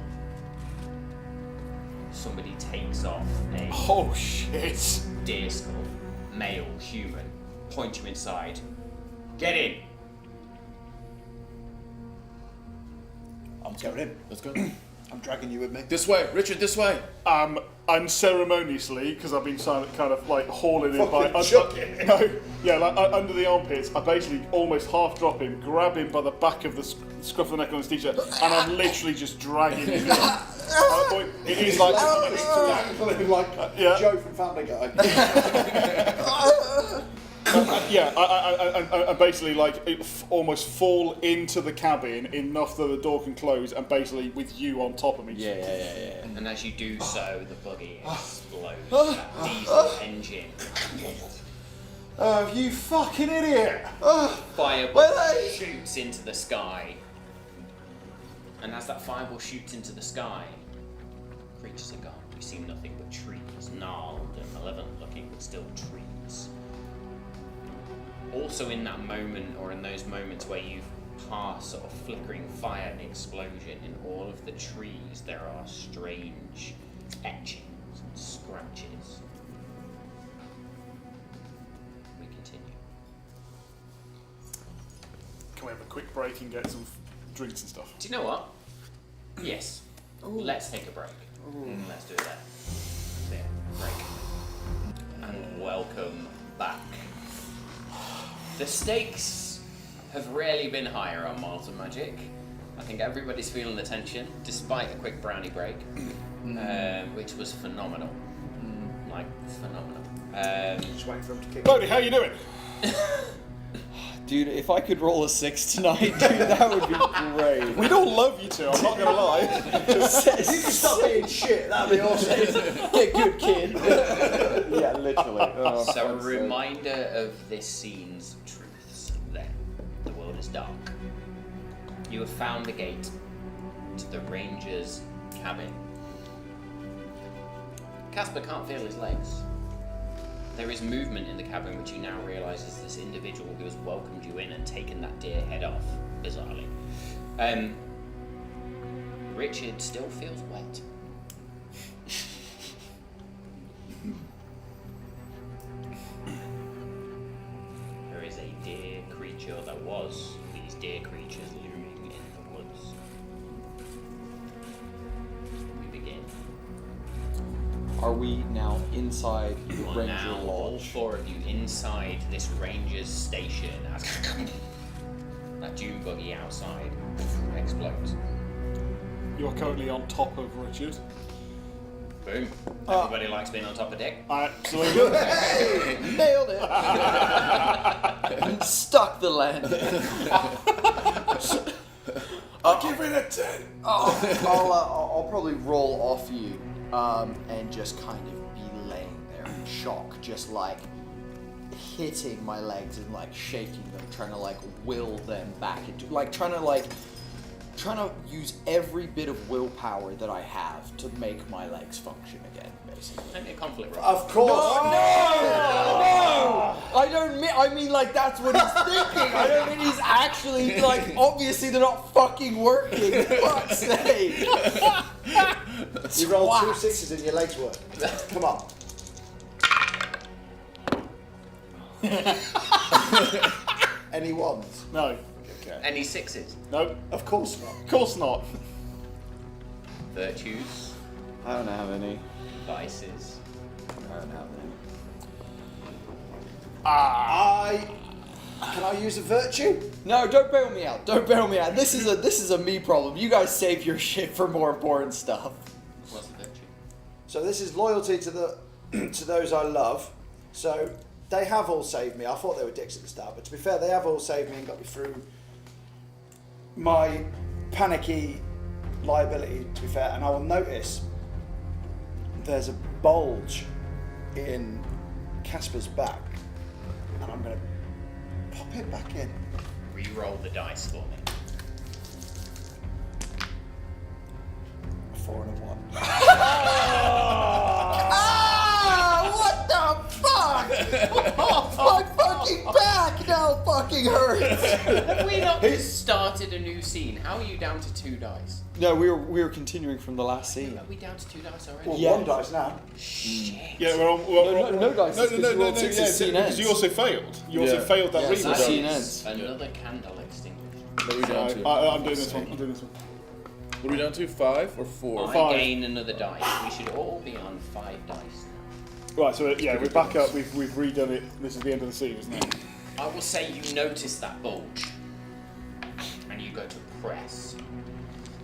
somebody takes off a Oh, shit. deer skull, male, human, point you inside. Get in! I'm going in. Let's go. I'm dragging you with me. This way, Richard, this way. Unceremoniously, because I've been silent, kind of like hauling him by Fucking chuck him. no, yeah, like under the armpits. I basically almost half drop him, grab him by the back of the scruff of the neck on his t-shirt, and I'm literally just dragging him. It is like like yeah. Joe from Family Guy. yeah. I basically like almost fall into the cabin enough that the door can close, and basically with you on top of me. Yeah. And as you do so, the buggy explodes. That diesel engine. Oh, you fucking idiot! Fireball shoots into the sky. And as that fireball shoots into the sky, creatures are gone. You see nothing but trees, gnarled and malevolent looking, but still trees. Also in that moment, or in those moments where you've passed sort of flickering fire explosion, in all of the trees there are strange etchings and scratches. We continue. Can we have a quick break and get some drinks and stuff? Do you know what? Yes. Let's take a break. Let's do it there. There. Break. And welcome back. The stakes have rarely been higher on Malt and Magic. I think everybody's feeling the tension, despite a quick brownie break, which was phenomenal. Like, phenomenal. Just waiting for him to kick. Bodie, how you doing? Dude, if I could roll a 6 tonight, dude, that would be great. We'd all love you to, I'm not gonna lie. You can stop being shit. That'd be awesome. Get good, kid. Yeah, literally. Oh, So a fuck's sake. reminder of this scene's truths then. The world is dark. You have found the gate to the ranger's cabin. Casper can't feel his legs. There is movement in the cabin, which you now realise is this individual who has welcomed you in and taken that deer head off, bizarrely. Richard still feels wet. There is a deer creature, there was these deer creatures looming in the woods. We begin. Are we now inside the You are Ranger now, all Lodge? 4 of you, inside this ranger's station as that dune buggy outside explodes. You're currently on top of Richard. Boom. Everybody likes being on top of Dick. Absolutely. Nailed it! Stuck the landing. I give it a 10. I'll probably roll off you and just kind of be laying there in shock, just like hitting my legs and like shaking them, trying to like will them back into, like trying to use every bit of willpower that I have to make my legs function again, basically. Maybe a conflict roll. Of course. No! I mean like that's what he's thinking. I don't mean he's actually like, obviously they're not fucking working. Fuck's sake. You rolled Twat. 2 6s and your legs work. Come on. Any ones? No. Okay. Any 6s? No. Of course not. Of course not. Virtues? I don't have any. Vices? I don't have any. Can I use a virtue? No, don't bail me out. Don't bail me out. This is a me problem. You guys save your shit for more important stuff. What's the virtue? So this is loyalty to the to those I love. So they have all saved me. I thought they were dicks at the start, but to be fair, they have all saved me and got me through my panicky liability, to be fair. And I will notice there's a bulge in Casper's back, and I'm going to pop it back in. Re-roll the dice for me. 4 and a 1. What the fuck? My fucking back now fucking hurts. Have we not just started a new scene? How are you down to 2 dice? No, we were continuing from the last scene. Are we down to 2 dice already? Well, Yeah. 1 dice now. Shit. Yeah, we're on. No, guys. No, Six is scene because ends. you also failed. You also Yeah. failed that Yeah, reroll. so scene ends. Another candle extinguished. What are we down to? I'm doing this one. I'm doing this one. What are we down to? 5 or 4? I Five. gain another dice. We should all be on 5 dice. Right, so yeah, we're back up. We've redone it. This is the end of the scene, isn't it? I will say you notice that bulge. And you go to press.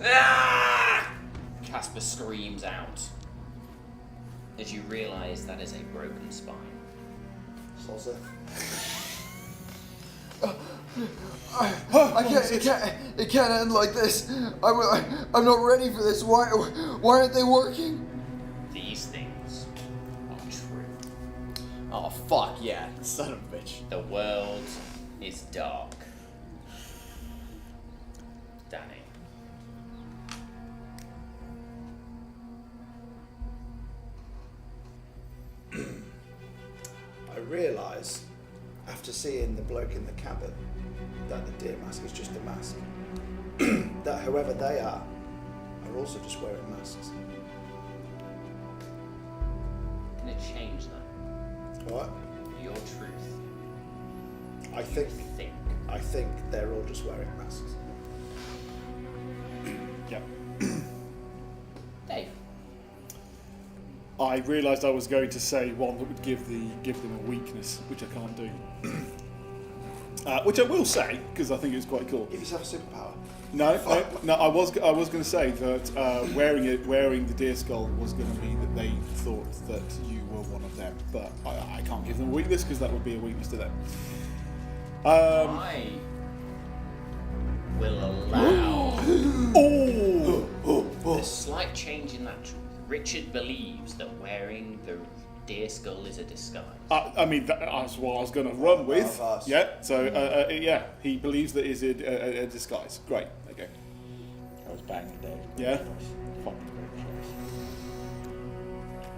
Ah! Casper screams out. As you realise that is a broken spine. Salsa. It can't end like this. I'm not ready for this. Why aren't they working? These things are true. Oh fuck yeah, son of a bitch. The world is dark. Danny. I realise, after seeing the bloke in the cabin, that the deer mask is just a mask. That whoever they are also just wearing masks. Can it change that? What? Your truth. I think they're all just wearing masks. Yeah. Dave. I realised I was going to say one that would give them a weakness, which I can't do. Which I will say because I think it's quite cool. Give yourself a superpower. No. I was going to say that wearing the deer skull was going to mean that they thought that you were one of them, but I can't give them a weakness because that would be a weakness to them. I will allow a slight change in that truth. Richard believes that wearing the deer skull is a disguise. I mean, that's what I was going to run with. Us. Yeah. So yeah, he believes that is a disguise. Great. Okay. I was banging Dave. Yeah. Fucking great choice.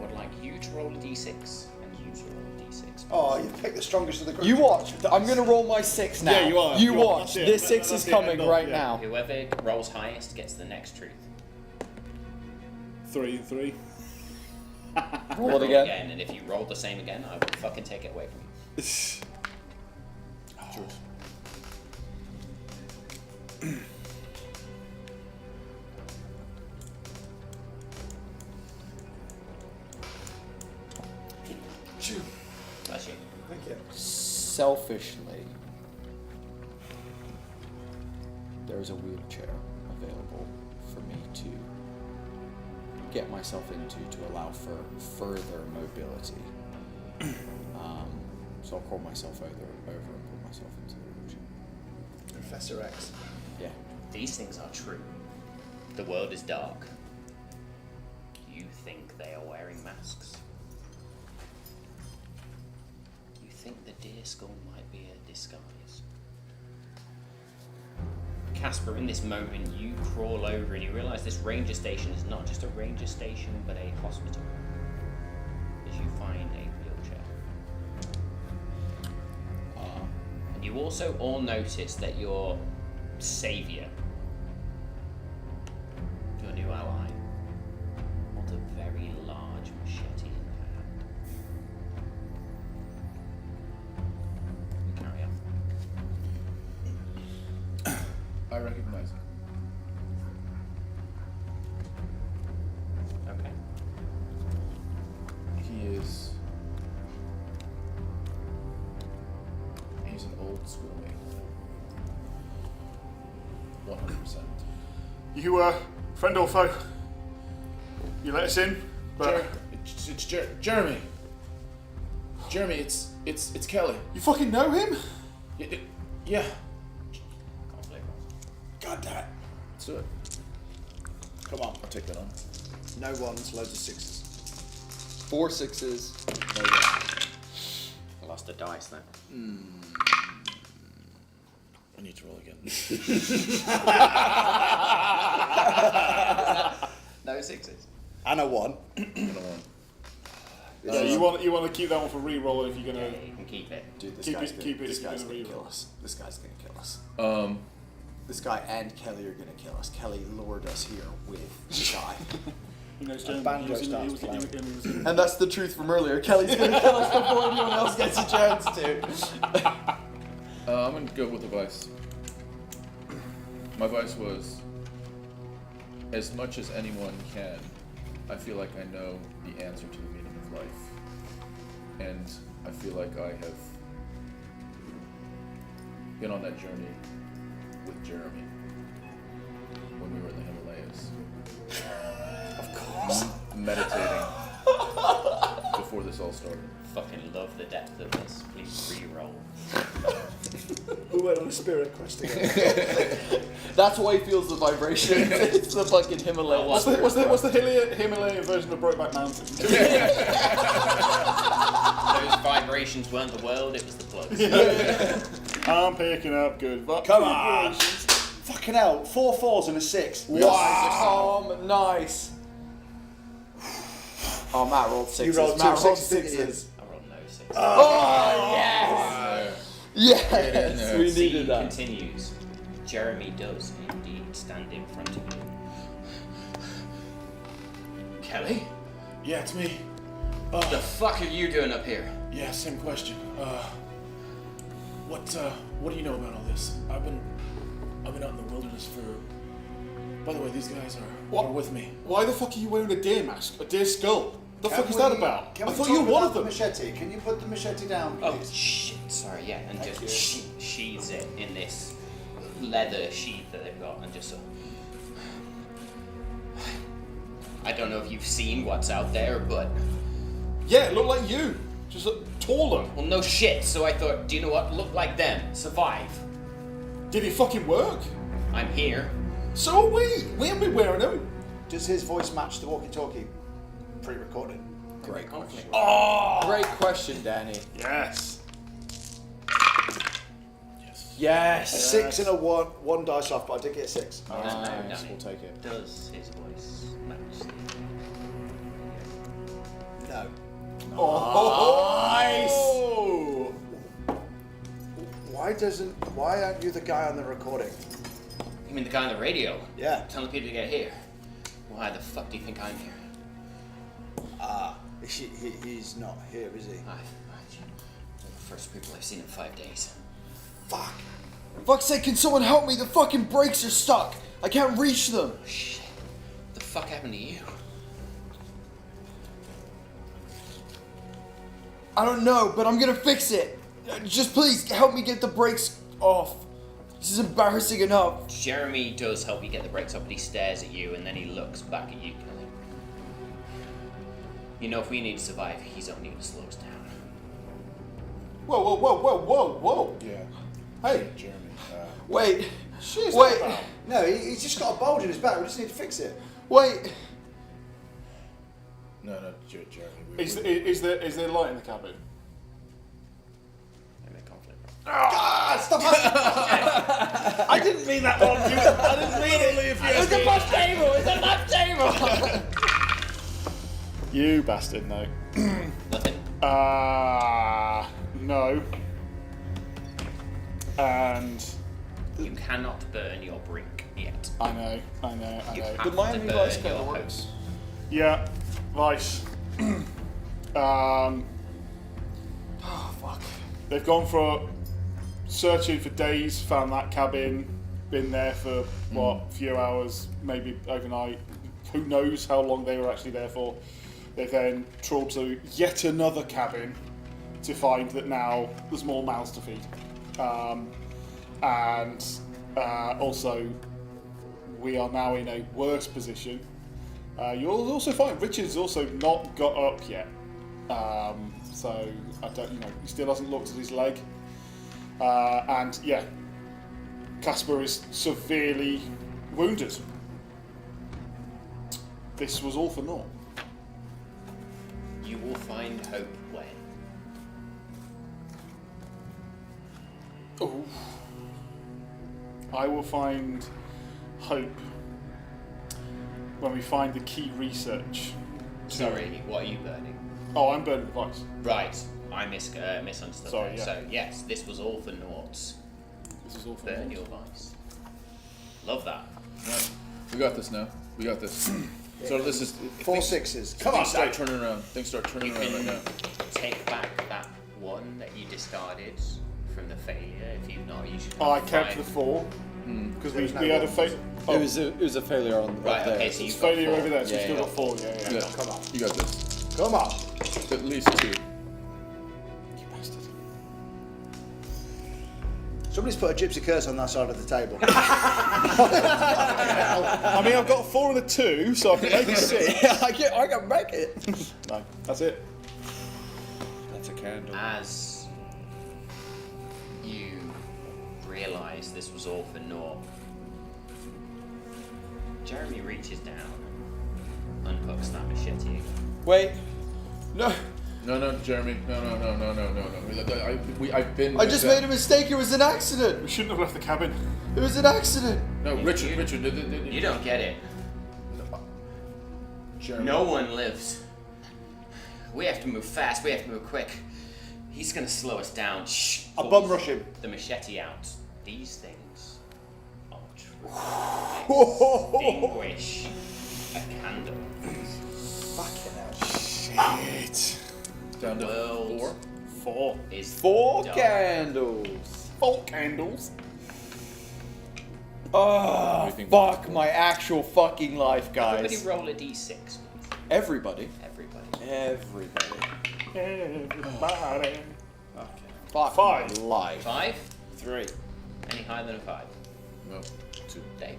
Would like you to roll a d6 and you to roll a d6. Oh, you picked the strongest of the group. You watch. I'm gonna roll my 6 now. Yeah, you are. You You are. watch. That's it. This 6 That's is it. coming End of, right yeah. now. Whoever rolls highest gets the next truth. 3 and 3. Roll it again. And if you roll the same again, I will fucking take it away from you. Truth. Bless you. Thank you. Selfishly, there is a wheelchair available for me to get myself into to allow for further mobility. So I'll crawl myself over and put myself into the wheelchair. Professor X. Yeah. These things are true. The world is dark. You think they are wearing masks? You think the deer skull might be a disguise? Casper, in this moment, you crawl over and you realise this ranger station is not just a ranger station, but a hospital. As you find a wheelchair. And you also all notice that your saviour, your new ally, holds a very large machete in her hand. Carry on. I recognize him. Okay. He's an old schoolmate. 100%. You, friend or foe? You let us in, but It's Jeremy. Jeremy, it's Kelly. you fucking know him? Yeah. Conflict. God damn it. Let's do it. Come on. I'll take that on. No ones, loads of 6s. 4 6s. No ones. I lost a dice then. I need to roll again. No sixes. And a 1. Yeah, you want to keep that one for re-roll if you're Yeah, gonna you can keep it. Dude, this keep guy's it. gonna, Keep it this if you're guy's gonna gonna kill re-roll. us. This guy's gonna kill us. This guy and Kelly are gonna kill us. Kelly lured us here with the guy. He knows A Jeremy. banjo He was starts in- he was in- And that's the truth from earlier. Kelly's gonna kill us before anyone else gets a chance to. I'm gonna go with the vice. My vice was, as much as anyone can, I feel like I know the answer to the meaning of life. And I feel like I have been on that journey with Jeremy when we were in the Himalayas. Of course. Meditating before this all started. Fucking love the depth of this. Please re-roll. Who went on a spirit quest again? That's why he feels the vibration. It's the fucking Himalaya. What's the Himalayan version of Brokeback Mountain? Those vibrations weren't the world, it was the plugs. I'm picking up good. Come on. Fucking hell. 4 4s and a 6. Wow, nice. Oh, Matt rolled 6s. You rolled Matt 2 rolled 6s, didn't you? 6s. I rolled no six. Oh, yes! Yes! We Scene needed that. continues. Jeremy does indeed stand in front of you. Kelly? Yeah, it's me. What the fuck are you doing up here? Yeah, same question. What do you know about all this? I've been out in the wilderness for. By the way, these guys are with me. Why the fuck are you wearing a deer mask? A deer skull? The fuck is that about? I thought you were one of them. Machete. Can you put the machete down, please? Oh shit, sorry, yeah, and Thank just you. sheathes it in this leather sheath that they've got and just so. I don't know if you've seen what's out there, but Yeah, it looked like you. Just taller. well no shit, so I thought, do you know what? Look like them. Survive. Did it fucking work? I'm here. So are we. We haven't been wearing them. Does his voice match the walkie-talkie pre-recorded? Great question. Oh! Great question, Danny. Yes. A Yes! 6 and a 1. 1 dice off, but I did get a 6. Nice, Danny. we'll take it. Does his voice match? No. Oh! Why aren't you the guy on the recording? You mean the guy on the radio? Yeah. Telling people to get here. Why the fuck do you think I'm here? He's not here, is he? They're the first people I've seen in 5 days. Fuck. Fuck's sake, can someone help me? The fucking brakes are stuck. I can't reach them. Oh, shit. What the fuck happened to you? I don't know, but I'm gonna fix it. Just please help me get the brakes off. This is embarrassing enough. Jeremy does help you get the brakes up, but he stares at you and then he looks back at you, Kelly. You know, if we need to survive, he's only going to slow us down. Whoa, whoa, whoa, whoa, whoa, whoa. Yeah. Hey. Jeremy. Wait. She's Wait. not about. No, he's just got a bulge in his back. We just need to fix it. Wait. No, Jeremy. Is there light in the cabin? Make a conflict. God, stop asking. I didn't mean that on you. I didn't mean it. It's a buff table. It's a buff table. You bastard, no. Nothing. No. And You cannot burn your brick yet. I know. You have The Miami to Vice burn kind your of host. works. Yeah, Vice. Oh fuck. They've gone for searching for days, found that cabin, been there for a few hours, maybe overnight. Who knows how long they were actually there for. They've then trawled to yet another cabin to find that now there's more mouths to feed. And also, we are now in a worse position. You'll also find Richard's also not got up yet. So I don't, he still hasn't looked at his leg. And yeah, Casper is severely wounded. This was all for naught. You will find hope when. Oh. I will find hope when we find the key research. Sorry, what are you burning? Oh, I'm burning the vice. Right, I misunderstood. Sorry, there. yeah. So yes, this was all for naught. This is all for Burn naught. your vice. Love that. Right. We got this now. We got this. So this is 4 6s. Come Things on, start Dave. turning around. Things start turning You around right can now. take back that one that you discarded from the failure if you've not used. Oh, I kept the 4 because There was no we had a ones. fail. Oh, It was a failure on Right, there. okay, so it's you've got failure 4. over there, so Yeah, we've still yeah. got 4. Yeah. Yeah. Come on. You got this. Come on. At least 2. You bastard. Somebody's put a gypsy curse on that side of the table. I mean, I've got 4 and a 2, so I can make it 6. I can make it. No, that's it. That's a candle. As you realise this was all for naught, Jeremy reaches down, unhooks that machete again. Wait. No. No, Jeremy. No. I've been. I just made a mistake. It was an accident. We shouldn't have left the cabin. It was an accident. No, Richard. You don't get it. Jeremy. No one lives. We have to move fast. We have to move quick. He's gonna slow us down. Shh. I'll bum rush him. The machete out. These things are true. Extinguish a candle. Fucking hell. Shit. Down to World 4. 4. is 4 dark. candles. 4 candles. Oh, think- fuck my actual fucking life, Everybody guys. roll a d6, please. Everybody. Everybody. Everybody. Everybody. Fuck 5. my life. 5? 3. Any higher than a 5? No. 2. Dave.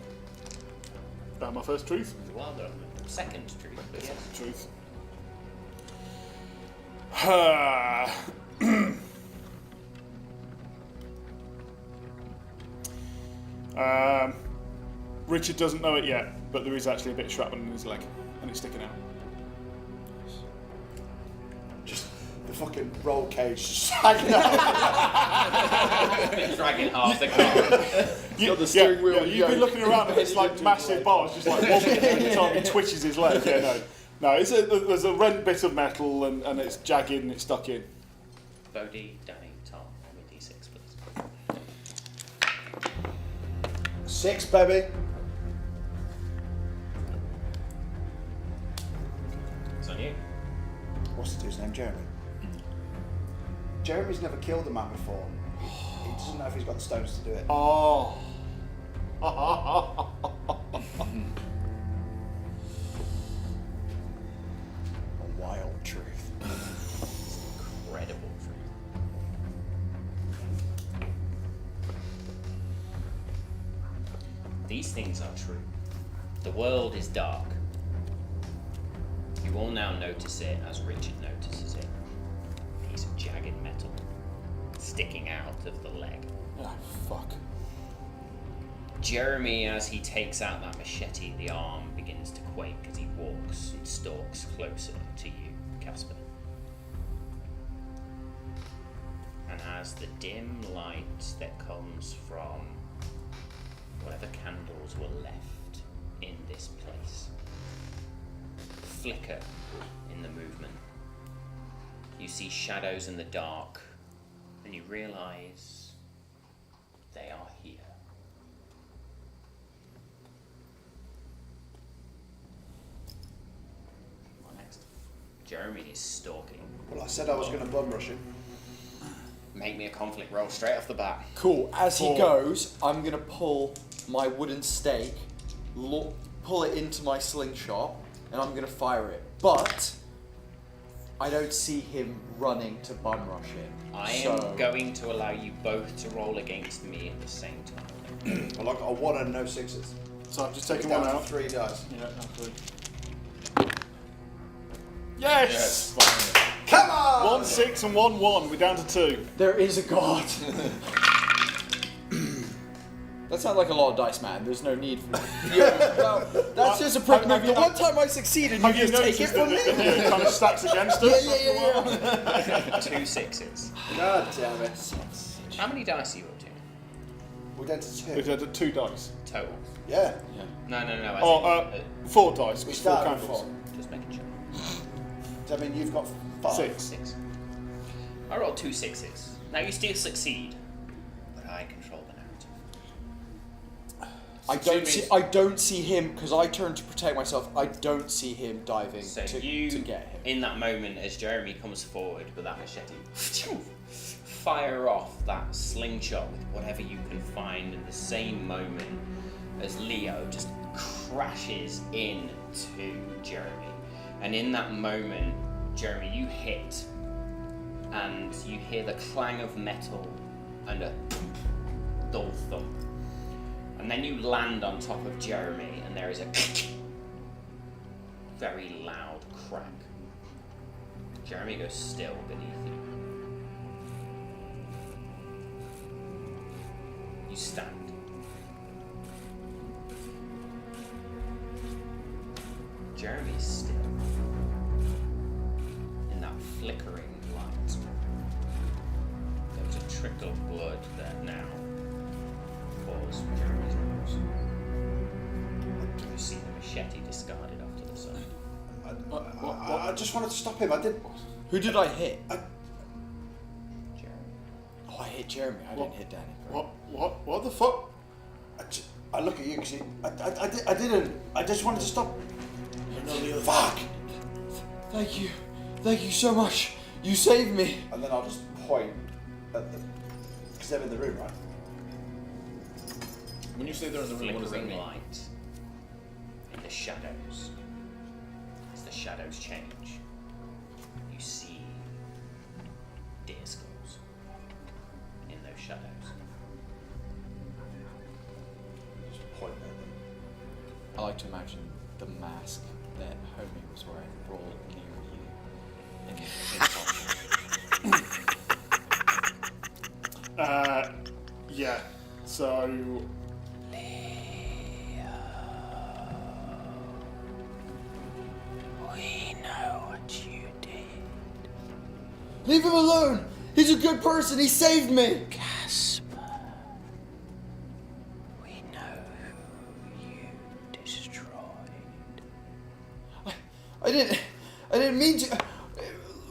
My first truth. Well done. Second truth, but yes. Truth. Richard doesn't know it yet, but there is actually a bit of shrapnel in his leg, and it's sticking out. Just the fucking roll cage just hanging out. Dragging half the car. The steering wheel you've been looking around and it's like massive bars just like wobbling every time he twitches his leg. Yeah, no. There's a rent bit of metal and it's jagged and it's stuck in. Bodhi, Danny, Tom, roll a d6, please. 6, baby. It's on you. What's the dude's name? Jeremy. Jeremy's never killed a man before. He doesn't know if he's got the stones to do it. Oh. A wild truth. Incredible truth. These things are true. The world is dark. You all now notice it as Richard notices it. A piece of jagged metal sticking out of the leg. Oh, fuck. Jeremy, as he takes out that machete, the arm begins to quake as he walks and stalks closer to you, Casper. And as the dim light that comes from whatever candles were left in this place flicker in the movement, you see shadows in the dark, and you realize they are here. What next? Jeremy is stalking. Well, I said I was going to bum rush him. Make me a conflict roll straight off the bat. Cool. As he goes, I'm gonna pull my wooden stake, pull it into my slingshot, and I'm gonna fire it. But I don't see him running to bum rush him. I am going to allow you both to roll against me at the same time. Well, I've got a 1 and no 6s. So I'm just taking Down one to out. 3 dice. Yeah, absolutely. Yes! Come on! 1 6 and 1 1. We're down to 2. There is a god. That sounds like a lot of dice, man. There's no need for well, that's just a prick move. The one time I succeeded, you just take it from me. It kind of stacks against us. Yeah. 2 sixes. God damn it. How many dice are you up to? We're down to 2. We've had 2 dice. Total? Yeah. No. Oh, 4 dice. We Because 4 started with candles. 4. Just making sure. Does that mean you've got 5? 6. 6. I rolled 2 sixes. Now you still succeed, but I control the narrative. I don't see him because I turn to protect myself. I don't see him diving So to get him. in that moment, as Jeremy comes forward with that machete, fire off that slingshot with whatever you can find in the same moment as Leo just crashes into Jeremy. And in that moment, Jeremy, you hit, and you hear the clang of metal and a dull thump. And then you land on top of Jeremy, and there is a very loud crack. Jeremy goes still beneath you. You stand. Jeremy's still. In that flickering light, there was a trickle of blood that now pours from Jeremy's nose. You see the machete discarded off to the side. I just wanted to stop him. I did. Who did I hit? Jeremy. Oh, I hit Jeremy. I didn't hit Danny. What the fuck? I look at you because I didn't. I just wanted to stop. Fuck! Thank you. Thank you so much. You saved me. And then I'll just point at them because they're in the room, right? When you say they're in the room, what does that Flickering mean? light in the shadows. As the shadows change, you see deer skulls in those shadows. Just point at them. I like to imagine the mask that Homie was wearing rolled near you. Yeah. So. We know what you did. Leave him alone. He's a good person. He saved me. Casper. We know who you destroyed. I didn't mean to.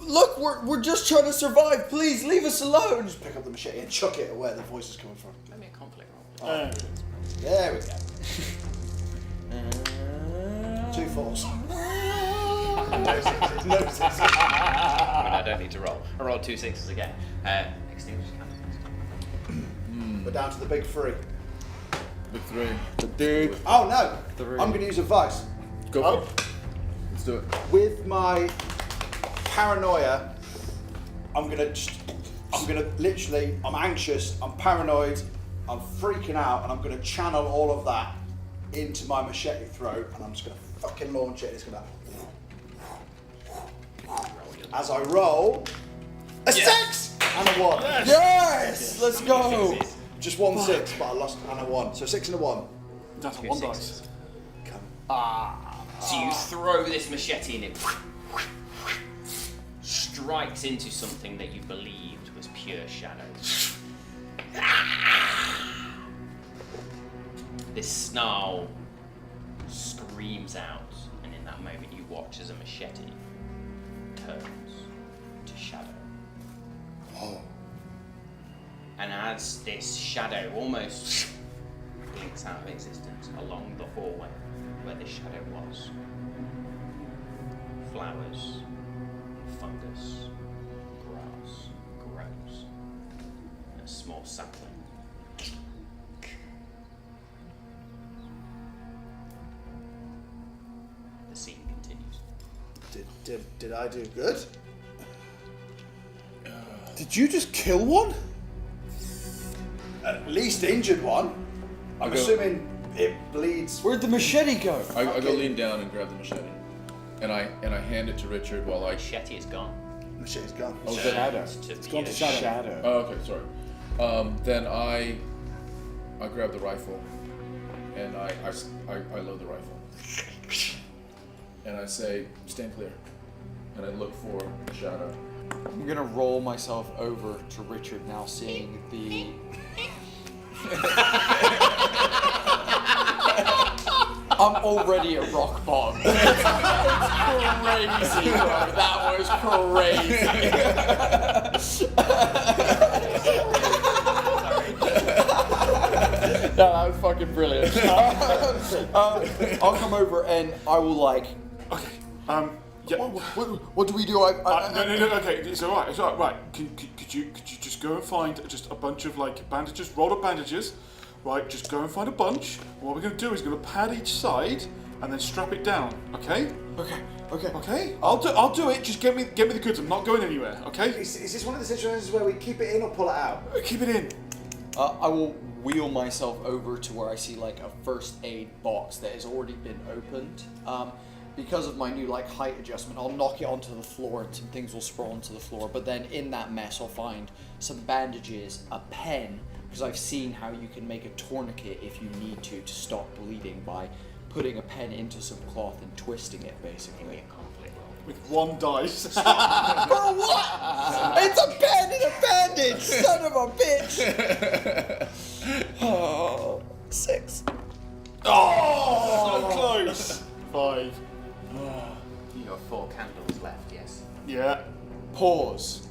Look, we're just trying to survive. Please leave us alone. Just pick up the machete and chuck it at where the voice is coming from. Let me a conflict roll. There we go. 2 4s. No sixes. I don't need to roll. I rolled 2 sixes again. Extinguish candles. We're down to the big 3. Big 3. The big Oh no! 3. I'm going to use a vice. Go for it. Let's do it. With my paranoia, I'm anxious, I'm paranoid, I'm freaking out, and I'm going to channel all of that into my machete throat, and I'm just going to fucking launch it. It's going to. As I roll, a 6 and a 1. Yes! Let's go. Just 1 6, but I lost and a 1. So 6 and a 1. That's a Two 1 sixes. dice. So you throw this machete and it strikes into something that you believed was pure shadow. This snarl screams out, and in that moment you watch as a machete turns to shadow. Oh. And as this shadow almost blinks out of existence along the hallway where this shadow was, flowers, fungus, grass grows, and a small sapling. The scene continues. Did I do good? Did you just kill one? At least injured one. I'm I go- assuming it bleeds. Where'd the machete go? I go Okay. lean down and grab the machete, and I hand it to Richard while I. Machete is gone. Machete's gone. Oh, Shadow. It's gone to pure shadow. Oh, okay, sorry. Then I grab the rifle, and I load the rifle, and I say, "Stand clear," and I look for the shadow. I'm gonna roll myself over to Richard now, seeing the. I'm already at rock bottom. It's crazy, bro. That was crazy. No, that was fucking brilliant. I'll come over and I will like. Okay. Yeah. What do we do? No. Okay, it's all right. It's all right. Right. Could you just go and find just a bunch of like bandages, rolled up bandages, right? Just go and find a bunch. And what we're gonna do is we're gonna pad each side and then strap it down. Okay. Okay. Okay. I'll do it. Just get me the goods. I'm not going anywhere. Okay. Is this one of the situations where we keep it in or pull it out? Keep it in. I will wheel myself over to where I see like a first aid box that has already been opened. Because of my new like height adjustment, I'll knock it onto the floor and some things will sprawl onto the floor. But then in that mess, I'll find some bandages, a pen, because I've seen how you can make a tourniquet if you need to stop bleeding by putting a pen into some cloth and twisting it, basically. With 1 dice. For what? It's a pen and a bandage, son of a bitch! Oh, 6. Oh, so close. 5. You have 4 candles left, yes. Yeah. Pause.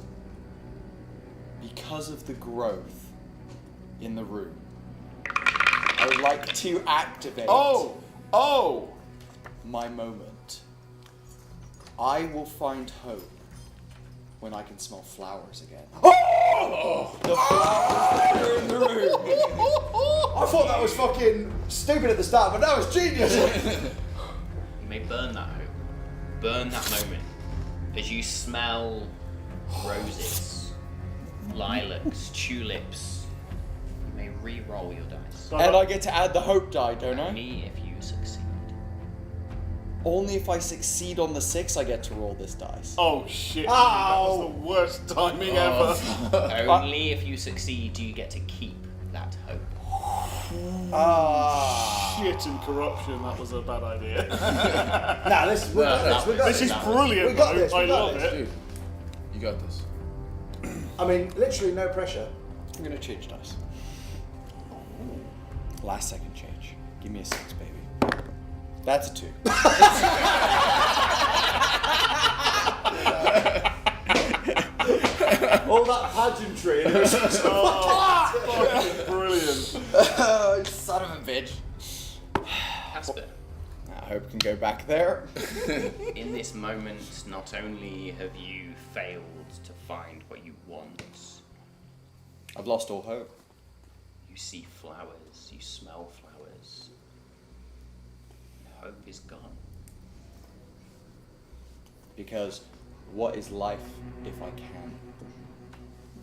Because of the growth in the room, I would like to activate my moment. I will find hope when I can smell flowers again. The flowers that are in the room. I thought that was fucking stupid at the start, but that was genius. You may burn that hope. Burn that moment. As you smell roses, lilacs, tulips, you may re-roll your dice. And I get to add the hope die, don't I? Only if you succeed. Only if I succeed on the 6, I get to roll this dice. Oh shit. That was the worst timing ever. Only if you succeed do you get to keep that hope. Shit and corruption. That was a bad idea. Nah, we got This is brilliant. We got though. this, we I got love this. it. Dude, you got this. I mean, literally no pressure. I'm gonna change dice. Last second change. Give me a 6, baby. That's a 2. All that pageantry. And it was Fucking brilliant. Son of a bitch. Casper, I hope can go back there. in this moment, not only have you failed to find what you want, I've lost all hope. you see flowers, you smell flowers. Hope is gone. Because what is life if I can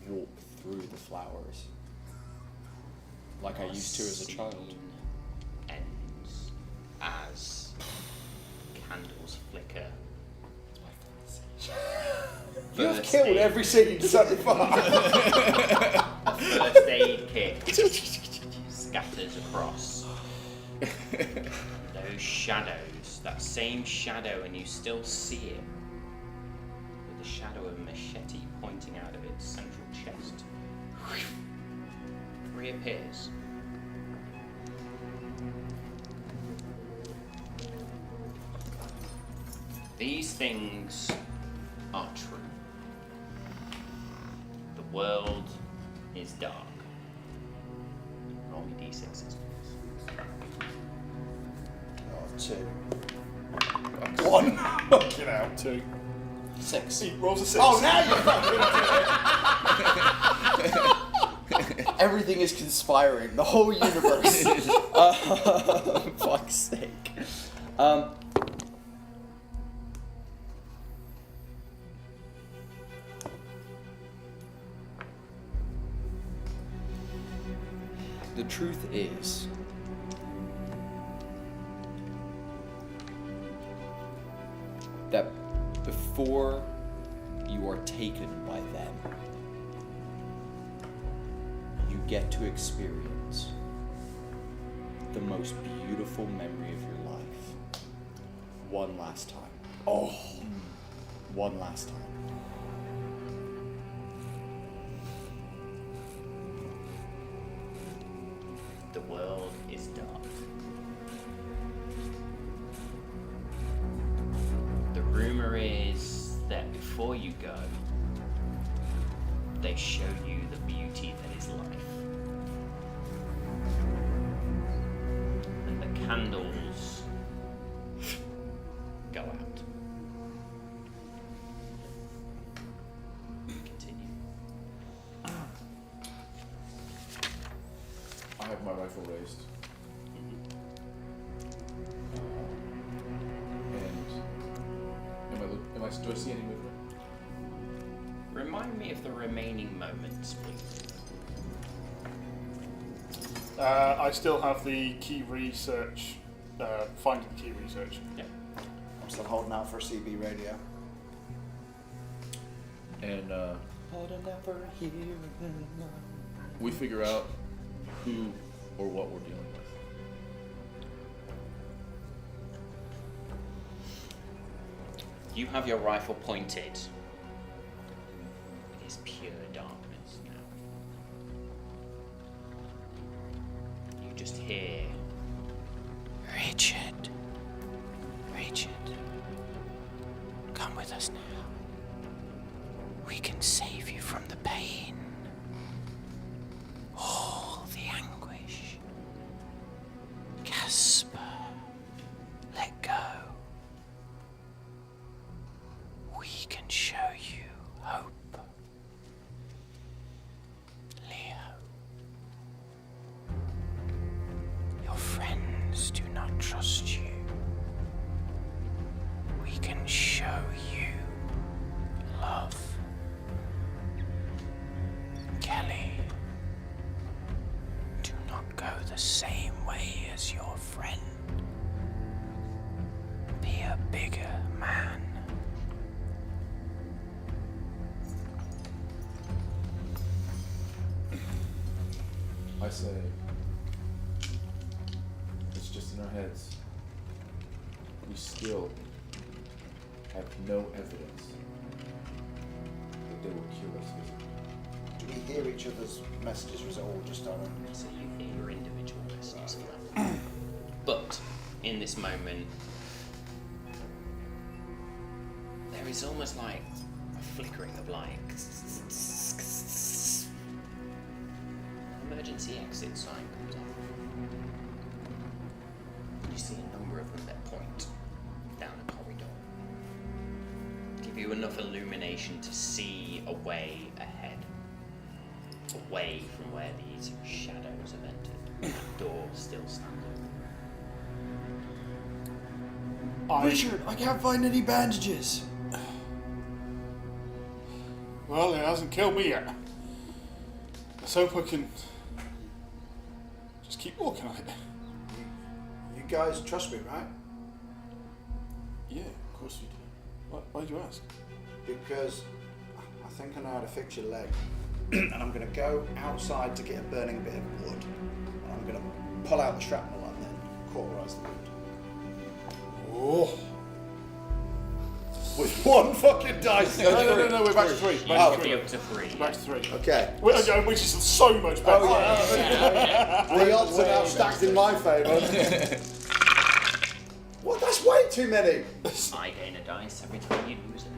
walk through the flowers like I used to as a child? Scene ends as candles flicker. You've killed every scene so far. A first aid kit scatters across. Those shadows, that same shadow, and you still see it, with the shadow of a machete pointing out of its central chest, reappears. These things are true. The world is dark. Roll me d6s. Oh, 2. 1. Fucking hell. 2. 6. He rolls a 6. Oh, now you're fucking Everything is conspiring. The whole universe. Fuck's sake. The truth is, that before you are taken by them, you get to experience the most beautiful memory of your life. One last time. Oh, one last time. The world is dark. The rumor is that before you go, they show you the beauty that is life. And the candles go out. Continue. I have my rifle raised. Do I see any movement? Remind me of the remaining moments, please. I still have the key research, finding the key research. Yeah. I'm still holding out for a CB radio. And we figure out who or what we're dealing with. You have your rifle pointed. It is pure darkness now. You just hear. Richard. Come with us now. We can save you from the pain. All the anguish. Casper, let go. We can show you hope. Leo. Your friends do not trust you. We can show you love. Kelly, do not go the same way as your friend. Be a bigger man. I say, it's just in our heads. We still have no evidence that they will kill us physically. Do we hear each other's messages, or is it all just our own? So you hear your individual messages. But in this moment, there is almost like a flickering of light. Emergency exit sign comes up. You see a number of them that point down a corridor. Give you enough illumination to see a way ahead. Away from where these shadows have entered. That door still standing. Richard, I can't find any bandages. Well, it hasn't killed me yet. Let's hope I can just keep walking on it. You guys trust me, right? Yeah, of course we do. Why do you ask? Because I think I know how to fix your leg. and I'm going to go outside to get a burning bit of wood. And I'm going to pull out the shrapnel and then cauterize the wood. Oh. With one fucking dice. No, we're back to 3. You Back can to be 3. up to 3. Back to 3. Okay. Which is so much better. The odds are now stacked in my favour. What? That's way too many. I gain a dice every time you lose it.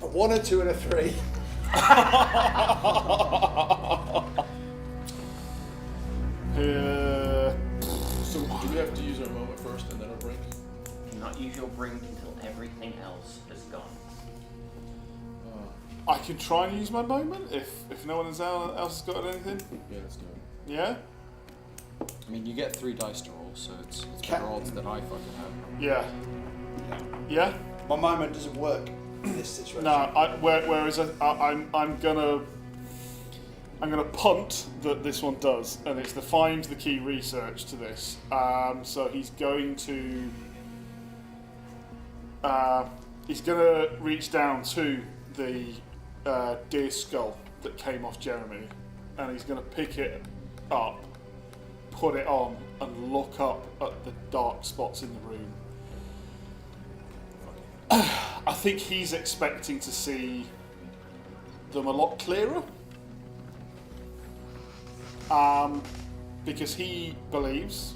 A 1, a 2, and a 3. So do we have to use our moment first and then our break? Do not use your brink until everything else has gone. I can try and use my moment if no one else has got anything. Yeah, let's do it. Yeah? I mean, you get 3 dice to roll, so it's better odds than I fucking have. Yeah. Yeah? My moment doesn't work in this situation. No, whereas I'm gonna punt that this one does, and it's the find the key research to this. So he's going to reach down to the deer skull that came off Jeremy, and he's gonna pick it up, put it on, and look up at the dark spots in the room. I think he's expecting to see them a lot clearer, because he believes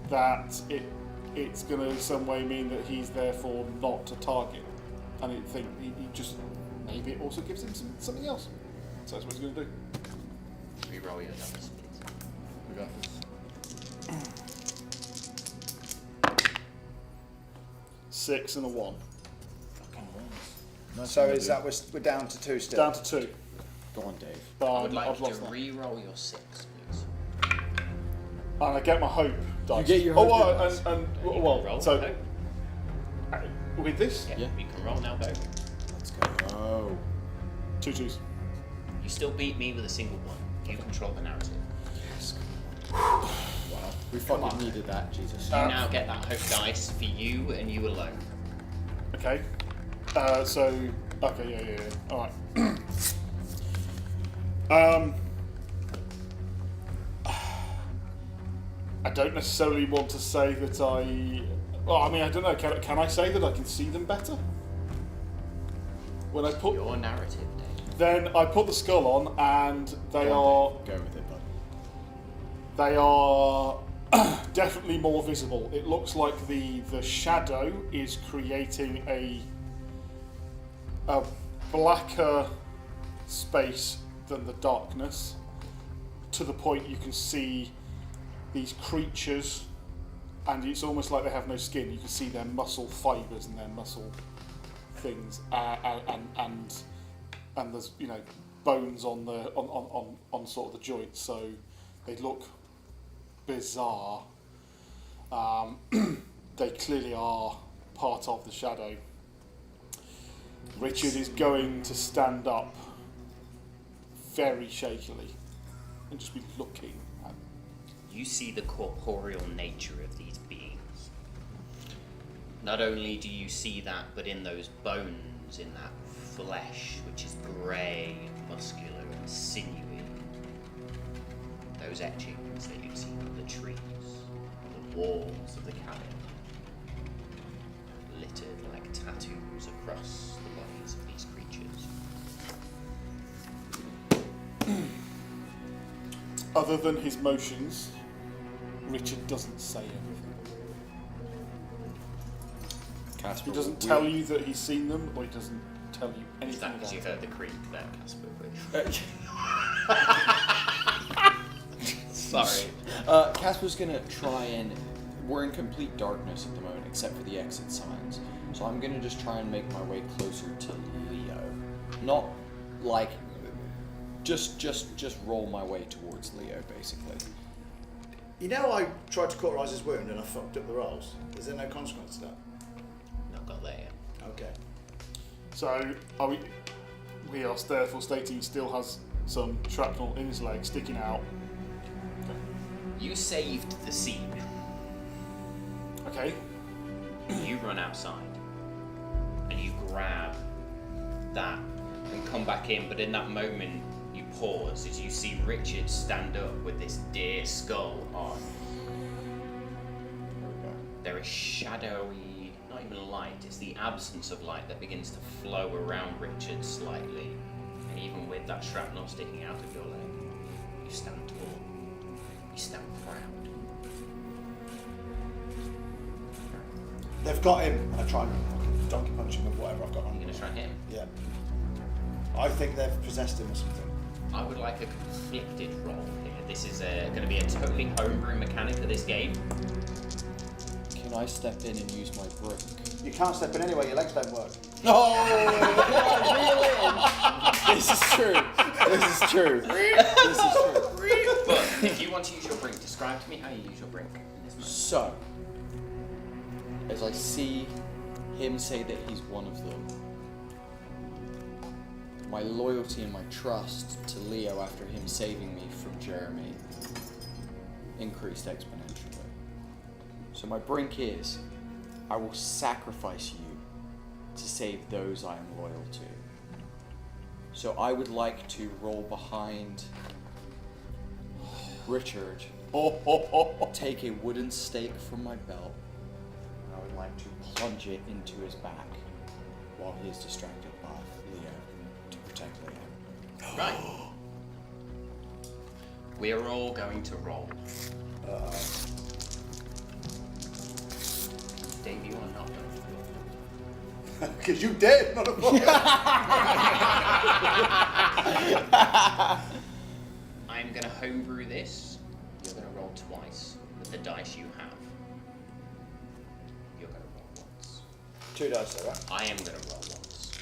that it's going to in some way mean that he's therefore not a target, and I think he just maybe it also gives him something else. So that's what he's going to do. Reroll your dice, please. We got this. 6 and a 1. Nice So one, is dude. that we're down to 2 still? Down to 2. Go on, Dave. But I would like I've you to lost that. re-roll your 6, please. And I get my hope dice. You get your oh, hope well, dice. and You well, can roll so now. with this, Yeah, Yeah. you can roll now, both. Let's go. 2 2s. You still beat me with a single one. You control the narrative. Wow. We fucking needed that, Jesus. You now get that hope dice for you and you alone. Okay. Okay, yeah. All right. I don't necessarily want to say that I. Well, I mean, I don't know. Can I say that I can see them better? When I put, Your narrative, Dave. then I put the skull on, and they Go are. on, Dave. Go with it, bud. They are definitely more visible. It looks like the shadow is creating a blacker space than the darkness, to the point you can see these creatures, and it's almost like they have no skin. You can see their muscle fibres and their muscle things, and there's bones on the on sort of the joints, so they look bizarre. They clearly are part of the shadow. Richard is going to stand up very shakily and just be looking at. You see the corporeal nature of these beings. Not only do you see that, but in those bones, in that flesh, which is grey, muscular and sinewy, those etchings that you've seen on the trees, on the walls of the cabin, littered like tattoos across the bodies of these creatures. Other than his motions, Richard doesn't say anything. Casper, He doesn't tell you that he's seen them, or he doesn't tell you Is anything that about because you it. heard the creak there, Casper? Sorry. Casper's gonna try and. We're in complete darkness at the moment, except for the exit signs. So I'm gonna just try and make my way closer to Leo. Not like. Just roll my way towards Leo, basically. You know, I tried to cauterize his wound and I fucked up the rolls. Is there no consequence to that? Not got there yet. Okay. So, are we are therefore stating he still has some shrapnel in his leg sticking out. You saved the scene. Okay. You run outside and you grab that and come back in, but in that moment you pause as you see Richard stand up with this deer skull on. There is shadowy, not even light, it's the absence of light that begins to flow around Richard slightly. And even with that shrapnel sticking out of your leg, you stand tall. You stand proud. They've got him, and I try and fucking donkey punch him with whatever I've got on. You're gonna try him? Yeah. I think they've possessed him or something. I would like a conflicted roll here. This is going to be a totally homebrew mechanic of this game. Can I step in and use my brick? You can't step in anyway, your legs don't work. Oh, this is true. This is true. This is true. But if you want to use your brink, describe to me how you use your brink in this moment. So, as I see him say that he's one of them, my loyalty and my trust to Leo after him saving me from Jeremy increased exponentially. So my brink is, I will sacrifice you to save those I am loyal to. So I would like to roll behind Richard, take a wooden stake from my belt, and I would like to plunge it into his back while he is distracted by Leo to protect Leo. Right. We are all going to roll. Dave, you are not going to roll. Because you did, not a book. I'm going to homebrew this. You're going to roll twice with the dice you have. You're going to roll once. 2 dice there, right? I am going to roll once.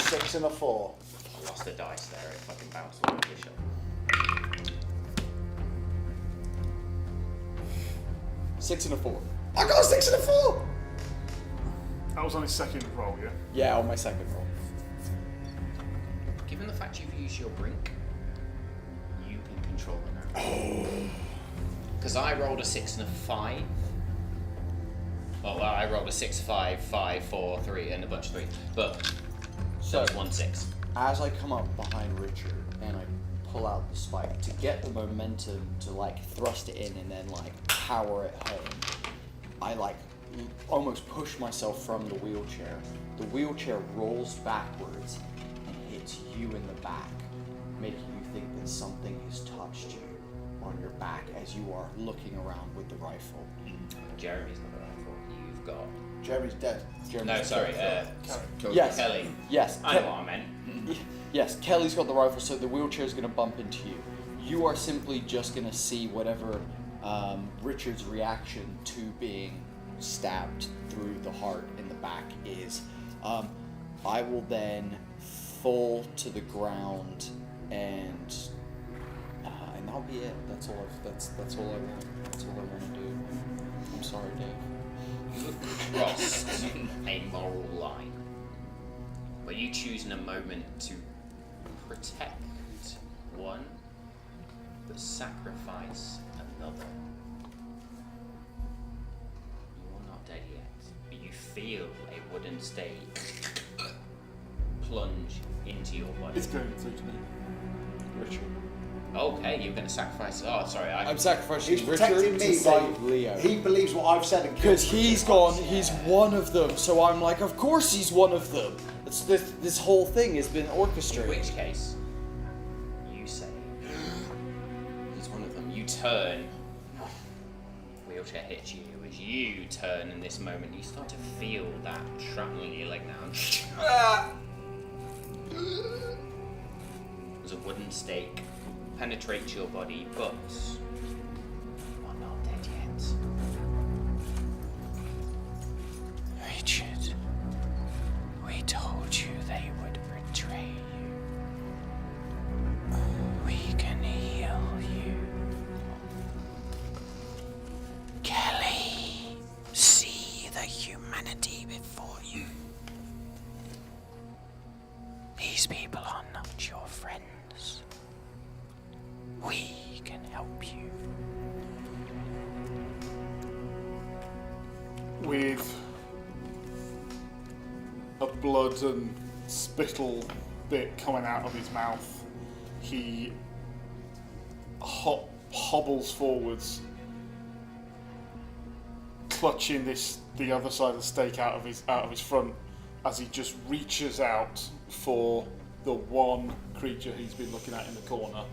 6 and a 4. I lost the dice there. It fucking bounced all over the shop. 6 and a 4. I got a 6 and a 4! That was on his second roll, yeah? Yeah, on my second roll. Given the fact you've used your brink, you can control the narrative. Because I rolled a 6 and a 5. Well, I rolled a 6, 5, 5, 4, 3, and a bunch of 3. But So, that was 1 6. as I come up behind Richard and I pull out the spike to get the momentum to like thrust it in and then like power it home, I like almost push myself from the wheelchair. The wheelchair rolls backwards and hits you in the back, making you think that something has touched you on your back as you are looking around with the rifle. Jeremy's not the rifle. You've got. Jeremy's dead. No, sorry. Yes. Kelly. Yes. I know what I meant. Yes, Kelly's got the rifle, so the wheelchair's going to bump into you. You are simply just going to see whatever Richard's reaction to being stabbed through the heart in the back is. I will then fall to the ground, and that'll be it. That's all. That's all I want. That's all I want to do. I'm sorry, Dave. You have crossed a moral line where you choose in a moment to protect one but sacrifice another. You are not dead yet, but you feel a wooden stake plunge into your body. It's going through to me. Richard. Okay, you're going to sacrifice. Oh, sorry. I'm sacrificing He's Richard protecting to me save by Leo. he believes what I've said and Because kills he's Richard. gone, he's one of them. So I'm like, of course he's one of them. It's this whole thing has been In orchestrated. which case, you say, he's one of them. You turn. Wheelchair hits you. As you turn in this moment, you start to feel that shrapnel in your leg now. There's a wooden stake. Penetrates your body, but you are not dead yet. Richard, we told you they would betray you. We can heal you. Kelly, see the humanity before you. These people with a blood and spittle bit coming out of his mouth, he hobbles forwards, clutching the other side of the stake out of his front, as he just reaches out for the one creature he's been looking at in the corner,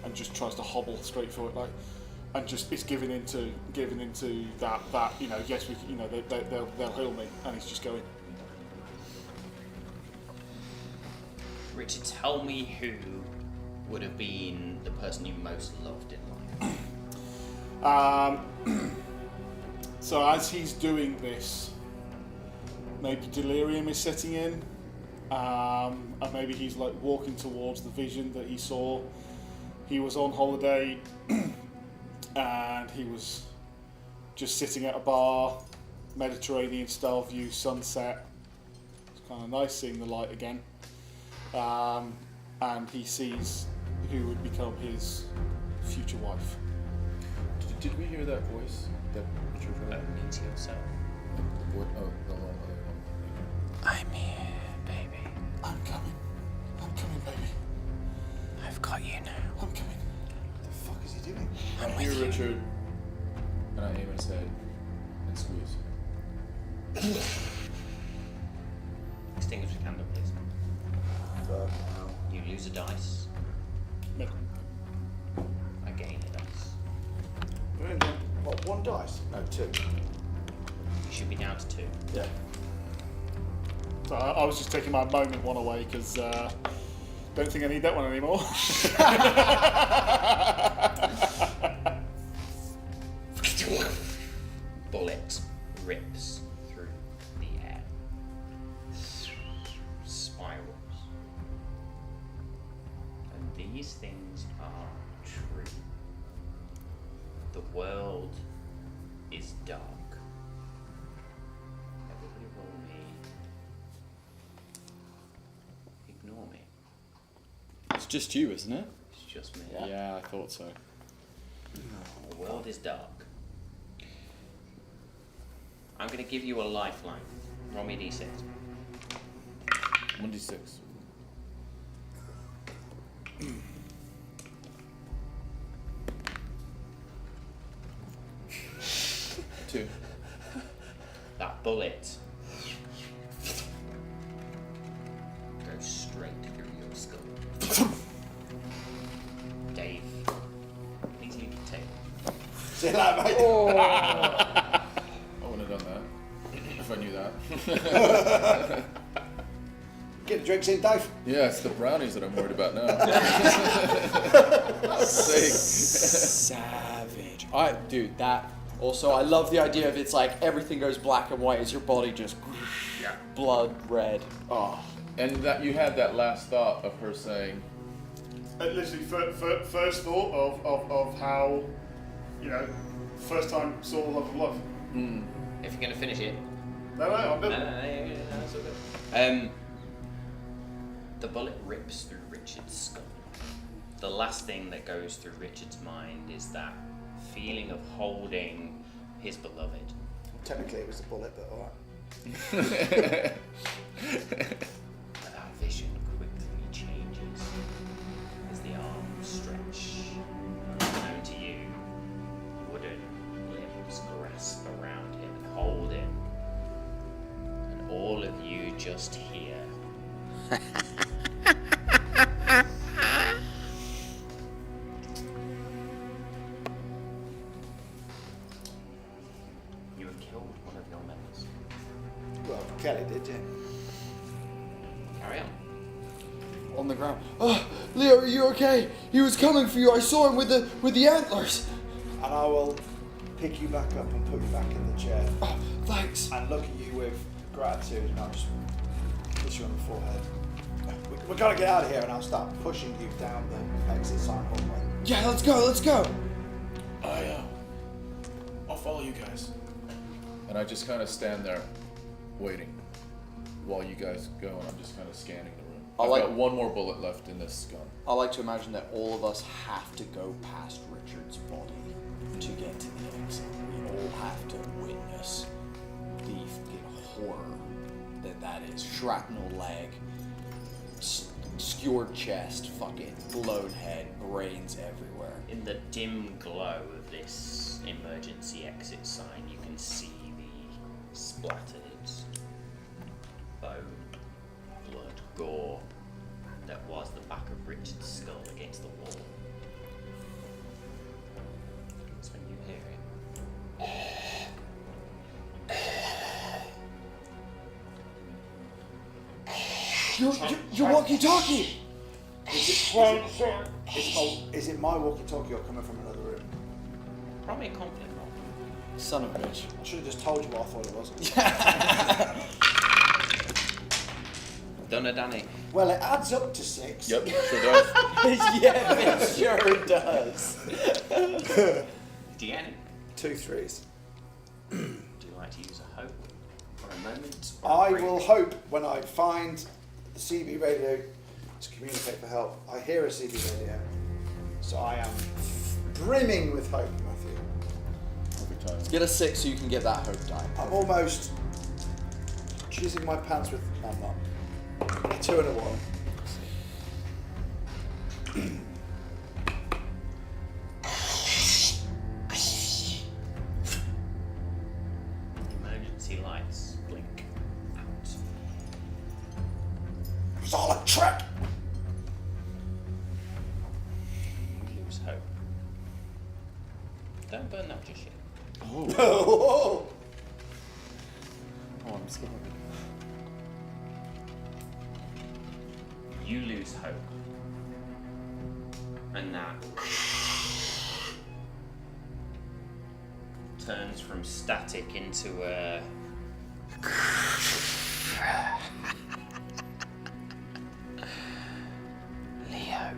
and just tries to hobble straight for it, like, and just is giving into that yes, we they'll heal me, and he's just going. Richard, tell me who would have been the person you most loved in life. So as he's doing this, maybe delirium is setting in, and maybe he's like walking towards the vision that he saw. He was on holiday, and he was just sitting at a bar, Mediterranean-style view, sunset. It's kind of nice seeing the light again. And he sees who would become his future wife. Did we hear that voice? That Richard heard? Me to yourself. The one. I'm here, baby. I'm coming, baby. I've got you now. I'm coming. What the fuck is he doing? I'm I with hear you. Richard, and I aim his head and squeeze. Extinguish the candle, please. Fuck. You lose a dice. No. I gain a dice. What, one dice? No, two. You should be down to 2. Yeah. So I was just taking my moment one away because don't think I need that one anymore. Bullet rips through the air. Spirals. And these things are true. The world is dark. Everybody roll me. Ignore me. It's just you, isn't it? It's just me. Yeah, I thought so. The world is dark. I'm going to give you a lifeline. Roll me a d6. 1d6. Two. That bullet goes straight through your skull. Dave, please leave the table. See you later, mate. I wouldn't have done that if I knew that. Get the drinks in, Dave. Yeah, it's the brownies that I'm worried about now. Sake. Savage. Dude, that. Also, I love the idea of it's like everything goes black and white as your body just blood red. Oh. And that you had that last thought of her saying, Literally, first thought of how, first time saw the love of love. If you're going to finish it. No, I'm No, done. that's all good. The bullet rips through Richard's skull. The last thing that goes through Richard's mind is that feeling of holding his beloved. Technically, it was the bullet, but alright. But that vision quickly changes as the arms stretch. Unknown to you, wooden limbs grasp around him and hold him. And all of you just hear. You have killed one of your members. Well, Kelly did, yeah. Carry on. On the ground. Oh, Leo, are you okay? He was coming for you. I saw him with the antlers. And I will pick you back up and put you back in the chair. Oh, thanks. And look at you with gratitude, and I'll just kiss you on the forehead. We're gonna get out of here, and I'll start pushing you down the exit sign hallway. Yeah, let's go. Let's go. I'll follow you guys. And I just kind of stand there, waiting, while you guys go, and I'm just kind of scanning the room. I've got one more bullet left in this gun. I like to imagine that all of us have to go past Richard's body to get to the exit. We all have to witness shrapnel leg, skewered chest, fucking blown head, brains everywhere. In the dim glow of this emergency exit sign, you can see the splattered bone, blood, gore that was the back of Richard's skull against the wall. That's when you hear it. Your walkie-talkie! Is it my walkie-talkie or coming from another room? Probably a conflict roll. Son of a bitch. I should have just told you what I thought it was. Donna Danny. Well, it adds up to 6. Yep, sure does. Yeah, it sure does. Deanne, 2 3s. do you like to use a hope for a moment? I will hope when I find the CB radio to communicate for help. I hear a CB radio, so I am brimming with hope, Matthew. Perfect time. Get a 6 so you can get that hope die. I'm almost choosing my pants with. No, I'm not. A 2 and a 1. Emergency lights blink out. It was all a trick. You lose hope. Don't burn that just yet. Oh, I'm scared. You lose hope. And that turns from static into a Leo,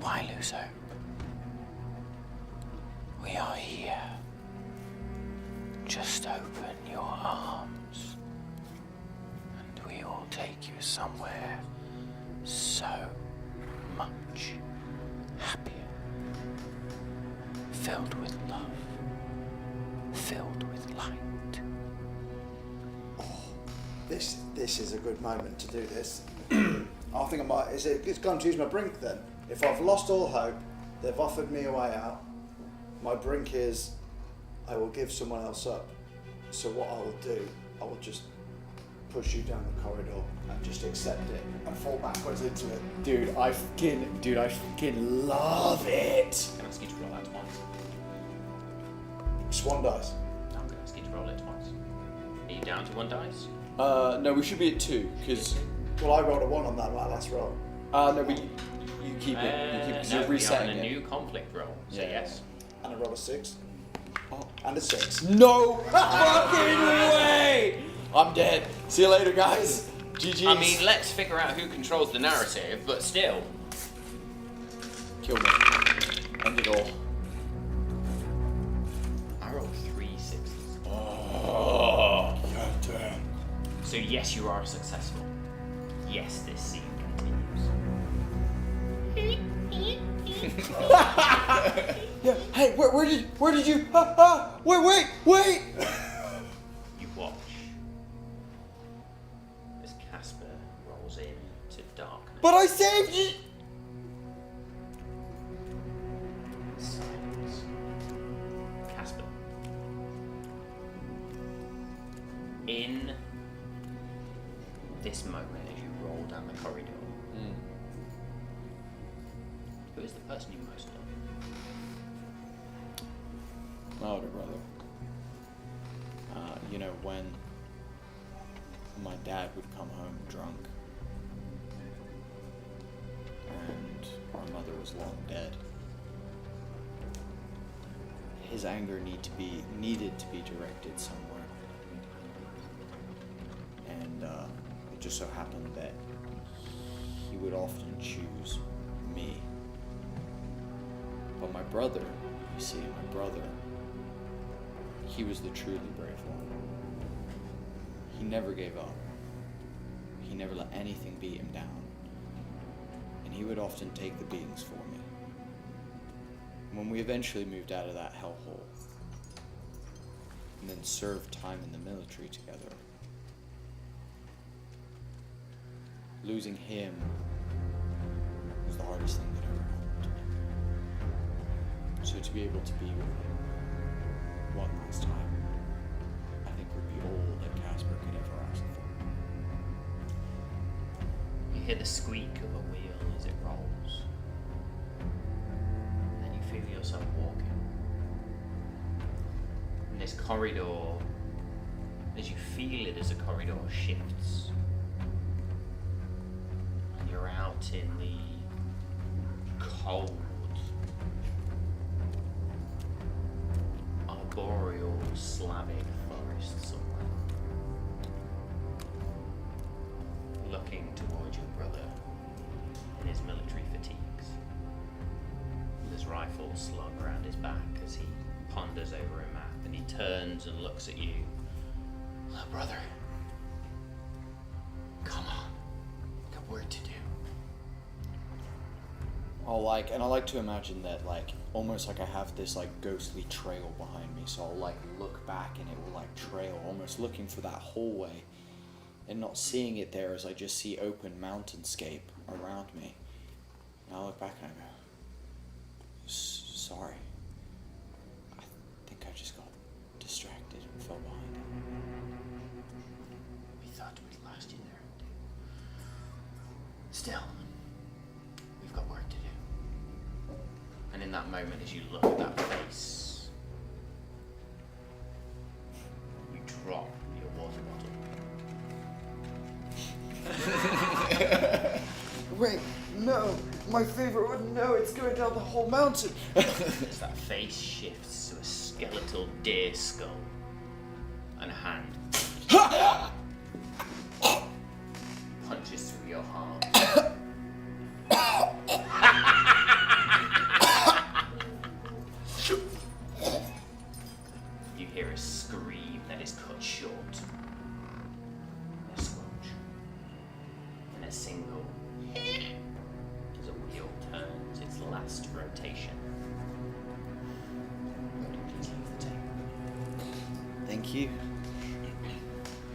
why lose hope? We are here. Just open your arms, and we will take you somewhere so much happier, filled with love, filled with light. This is a good moment to do this. I think I might. It's gone to use my brink then. If I've lost all hope, they've offered me a way out. My brink is, I will give someone else up. So what I will do, I will just push you down the corridor and just accept it and fall backwards into it. Dude, I fucking love it. I'm going to ask you to roll that twice. Swan dice. I'm going to ask you to roll it twice. Are you down to 1 dice? No, we should be at 2, because... Well, I rolled a 1 on that last roll. no, but you keep it. You keep because no, you're resetting you're on a it. new conflict roll, so Yeah. yes. And I rolled a 6. Oh. And a 6. No fucking way! I'm dead. See you later, guys. GG. I mean, let's figure out who controls the narrative, but still. Kill me. End it all. I rolled 3 6s. Oh. Goddamn. So yes, you are successful. Yes, this scene continues. Yeah. Hey, where did you? Wait! You watch as Casper rolls into darkness. But I saved you. Silence. Casper. In this moment, as you roll down the corridor, who is the person you most love? My older brother. You know, when my dad would come home drunk and our mother was long dead, his anger needed to be directed somewhere. And it just so happened that he would often choose me. But my brother, you see, he was the truly brave one. He never gave up. He never let anything beat him down. And he would often take the beatings for me. When we eventually moved out of that hellhole, and then served time in the military together, losing him was the hardest thing that ever happened to me. So to be able to be with him one last time, I think would be all that Casper could ever ask for. You hear the squeak of a wheel as it rolls. And you feel yourself walking. And this corridor, as you feel it as the corridor shifts, and you're out in the cold, arboreal Slavic forest somewhere, looking towards your brother in his military fatigues, with his rifle slung around his back as he ponders over a map, and he turns and looks at you. Oh, brother, come on, got work to do. I like to imagine that, like, almost like I have this, like, ghostly trail behind me, so I'll, like, look back and it will, like, trail, almost looking for that hallway, and not seeing it there as I just see open mountainscape around me. And I look back and I go, sorry. I think I just got distracted and fell behind it. We thought we'd lost you there. Still, we've got work to do. And in that moment, as you look at that face, you drop your water bottle. Wait, no, my favorite one, no, it's going down the whole mountain. As that face shifts to a skeletal deer skull and a hand punches through your heart. You hear a scream that is cut short. A squelch. And a single as a wheel turns its last rotation. Please leave the table. Thank you.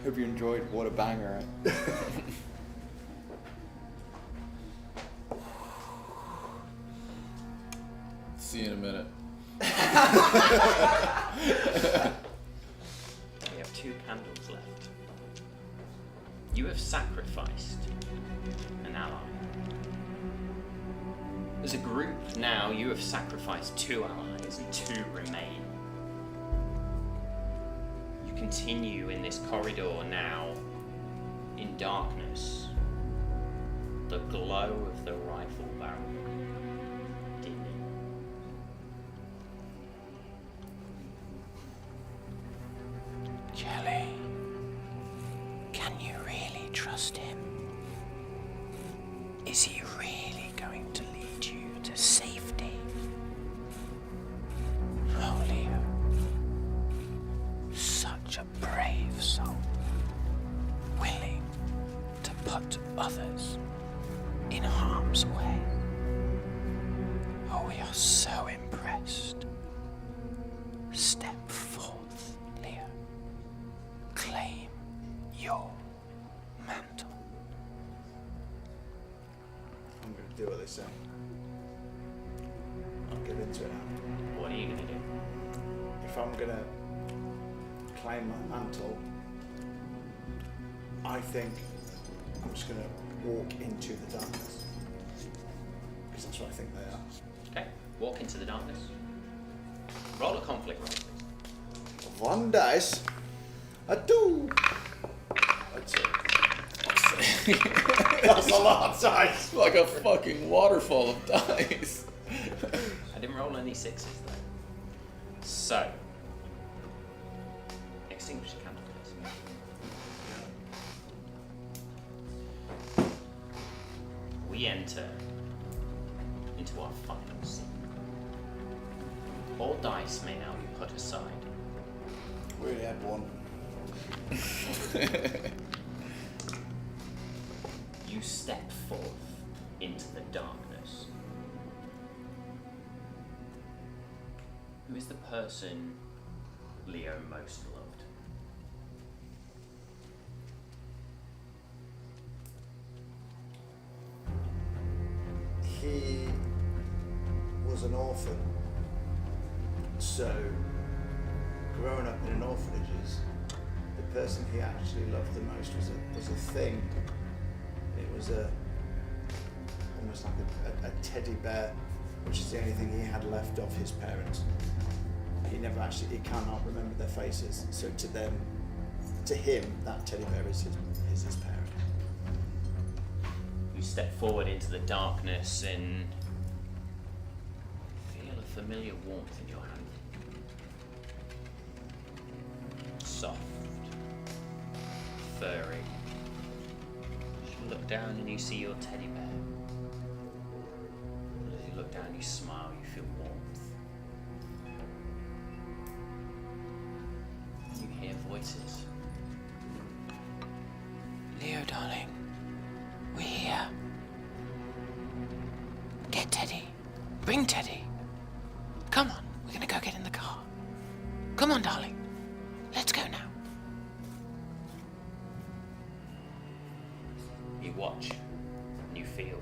Hope you enjoyed What a Banger. See you in a minute. We have 2 candles left. You have sacrificed an ally. As a group now, you have sacrificed 2 allies and 2 remain. You continue in this corridor now in darkness. The glow of the rifle barrel dimming. Jelly, can you really trust him? Is he really going to lead you to safety? Oh, Leo, such a brave soul, willing to put others in harm's way. Oh, we are so impressed. Step forth, Leo. Claim your mantle. I'm going to do what they say. I'll get into it now. What are you going to do? If I'm going to claim my mantle, I think I'm just going to walk into the darkness. Because that's what I think they are. Okay, walk into the darkness. Roll a conflict roll, please. 1 dice. A 2. That's it. That's a lot of dice. Like a fucking waterfall of dice. I didn't roll any 6s though. So, extinguish the candle, please. We enter into our final scene. All dice may now be put aside. We already had one. You step forth into the darkness. Who is the person Leo most loved? he was an orphan. So, growing up in an orphanages, the person he actually loved the most was a thing. It was almost like a teddy bear, which is the only thing he had left of his parents. He cannot remember their faces. So to him, that teddy bear is his parent. You step forward into the darkness and feel a familiar warmth in your hand. Soft, furry. You look down and you see your teddy bear. As you look down, you smile, you feel warmth. You hear voices. Leo, darling, we're here. Get Teddy. Bring Teddy. Come on, we're gonna go get in the car. Come on, darling. Let's go now. You watch and you feel.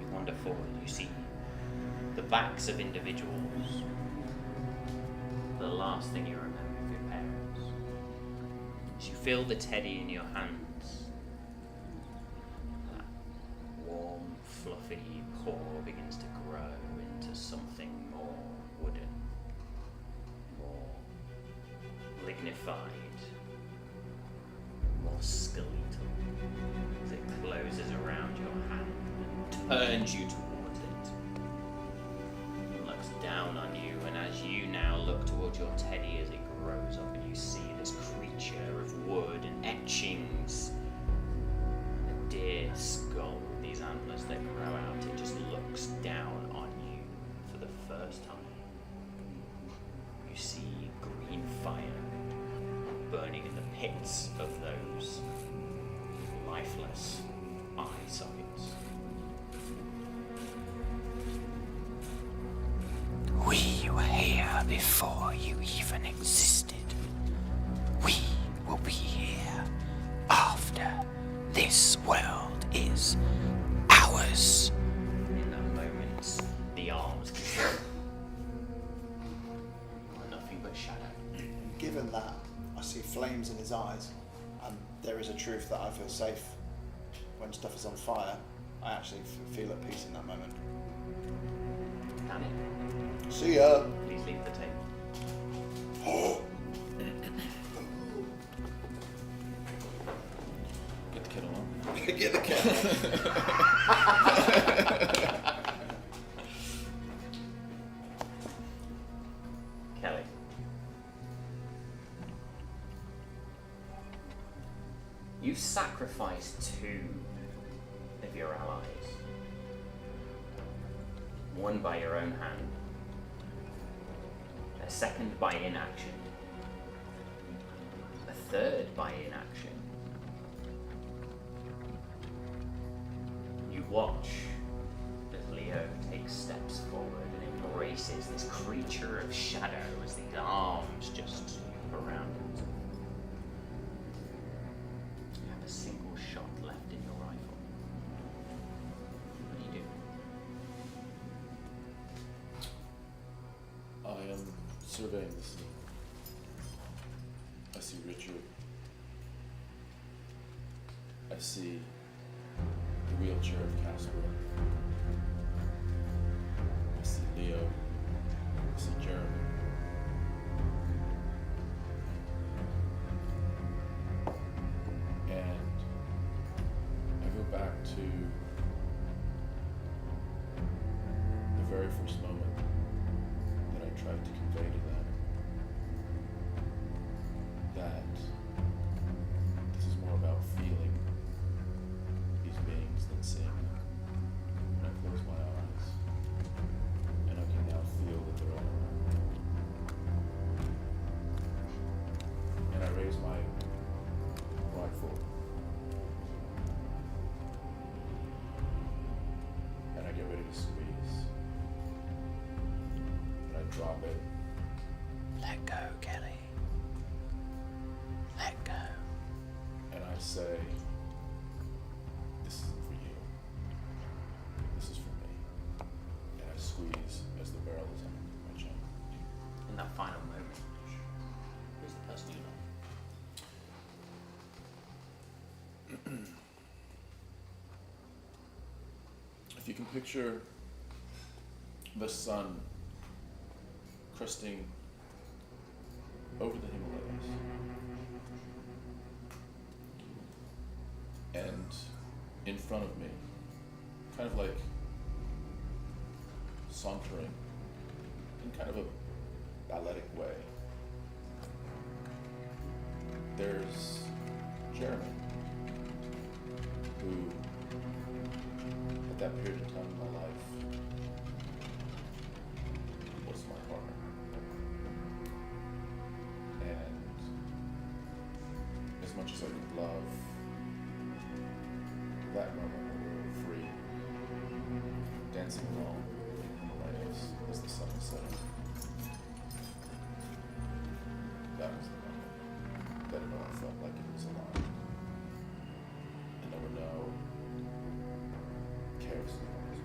You wander forward, you see the backs of individuals. The last thing you remember of your parents. As you feel the teddy in your hands, that warm, fluffy paw begins to grow into something more wooden, more lignified, more skeletal, as it closes around your hand and turns you towards it. It looks down on you, and as you now look towards your teddy as it grows up, and you see this creature of wood and etchings, a deer skull with these antlers that grow out, it just looks down on you for the first time. You see green fire burning in the pits of those lifeless eye sockets. We were here before you even existed. We will be here after this world is ours. In that moment, the arms are nothing but shadow. Given that, I see flames in his eyes, and there is a truth that I feel safe when stuff is on fire. I actually feel at peace in that moment. Can it? See ya! Please leave the table. Get the kettle on. Get the cat. Kelly. You've sacrificed two of your allies. One by your own hand. A second by inaction. A third by inaction. You watch as Leo takes steps forward and embraces this creature of shadow as these arms just sweep around it. You have a single shot left in your rifle. What do you do? I am surveying the scene. I see Richard. I see the wheelchair of Casper. I see Leo. I see Jeremy. And I go back to the very first moment that I tried to convey to them that this is more about feeling these beings than seeing them. And I close my eyes, and I can now feel that they're all around me. And I raise my rifle, and I get ready to squeeze. And I drop it. Let go, Kelly. Let go. And I say, this isn't for you. This is for me. in that final moment, who's the person you love? If you can picture the sun cresting over the Himalayas, and in front of me, kind of like sauntering in kind of a balletic way, there's Jeremy, who at that period of time in my life was my partner. And as much as I could love that moment where we were free, dancing along in the Himalayas as the sun was setting, that was the moment that it all felt like it was alive. And there were no cares in the world.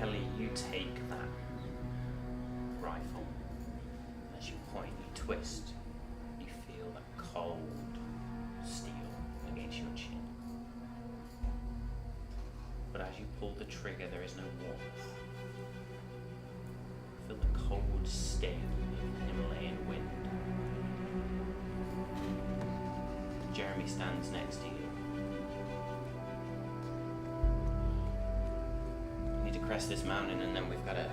Kelly, you take that rifle. As you point, you twist. You feel that cold steel against your chin. But as you pull the trigger, there is no warmth. Feel the cold sting of the Himalayan wind. Jeremy stands next to you. We need to crest this mountain and then we've got a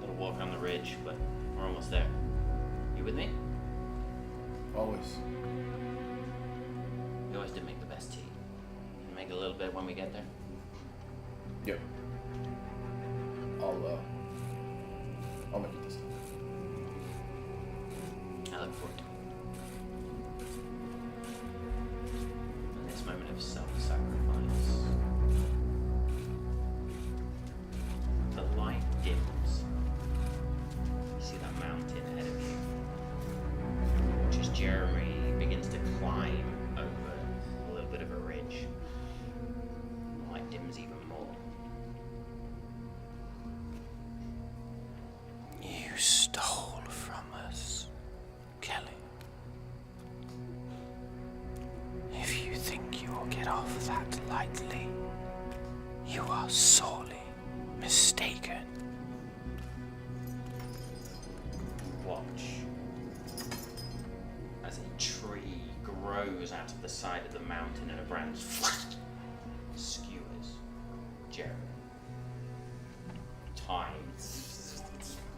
little walk on the ridge, but we're almost there. You with me? Always. We always did make the best tea. Can you make a little bit when we get there? Yep. I'll make it this time. I look forward to it. In this moment of self-sacrifice, the light dims. You see that mountain ahead of you. Watch as Jeremy begins to climb over a little bit of a ridge. The light dims even more. You stole from us, Kelly. If you think you will get off that lightly, you are sorely mistaken. Watch as a tree grows out of the side of the mountain and a branch skewers Jeremy. Time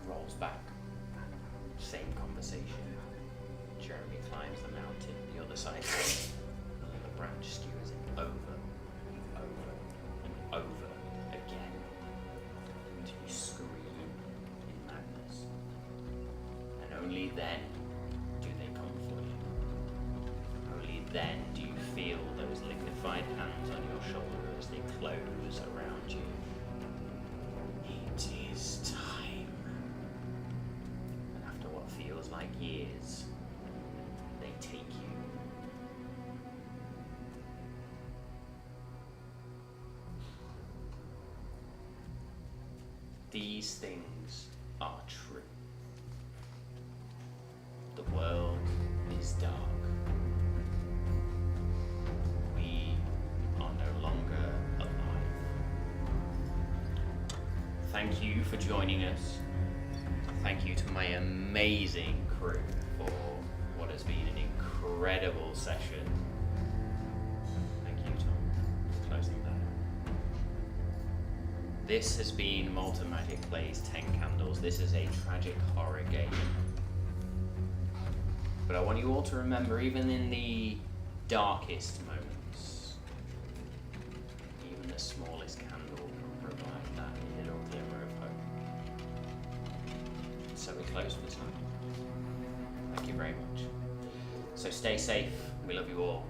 rolls back. Same conversation. Jeremy climbs the mountain, the other side. The branch skewers it over, and over again. Until you scream in madness. And only then do they come for you. Only then do you feel those lignified hands on your shoulder as they close around you. It is time. And after what feels like years, they take you. These things are true. The world is dark. We are no longer alive. Thank you for joining us. Thank you to my amazing crew for what has been an incredible session. Thank you, Tom, for closing that out. This has been Malt and Magic Plays 10 Candles. This is a tragic horror game. But I want you all to remember, even in the darkest moments, even the smallest candle can provide that little glimmer of hope. So we close for tonight. Thank you very much. So stay safe. We love you all.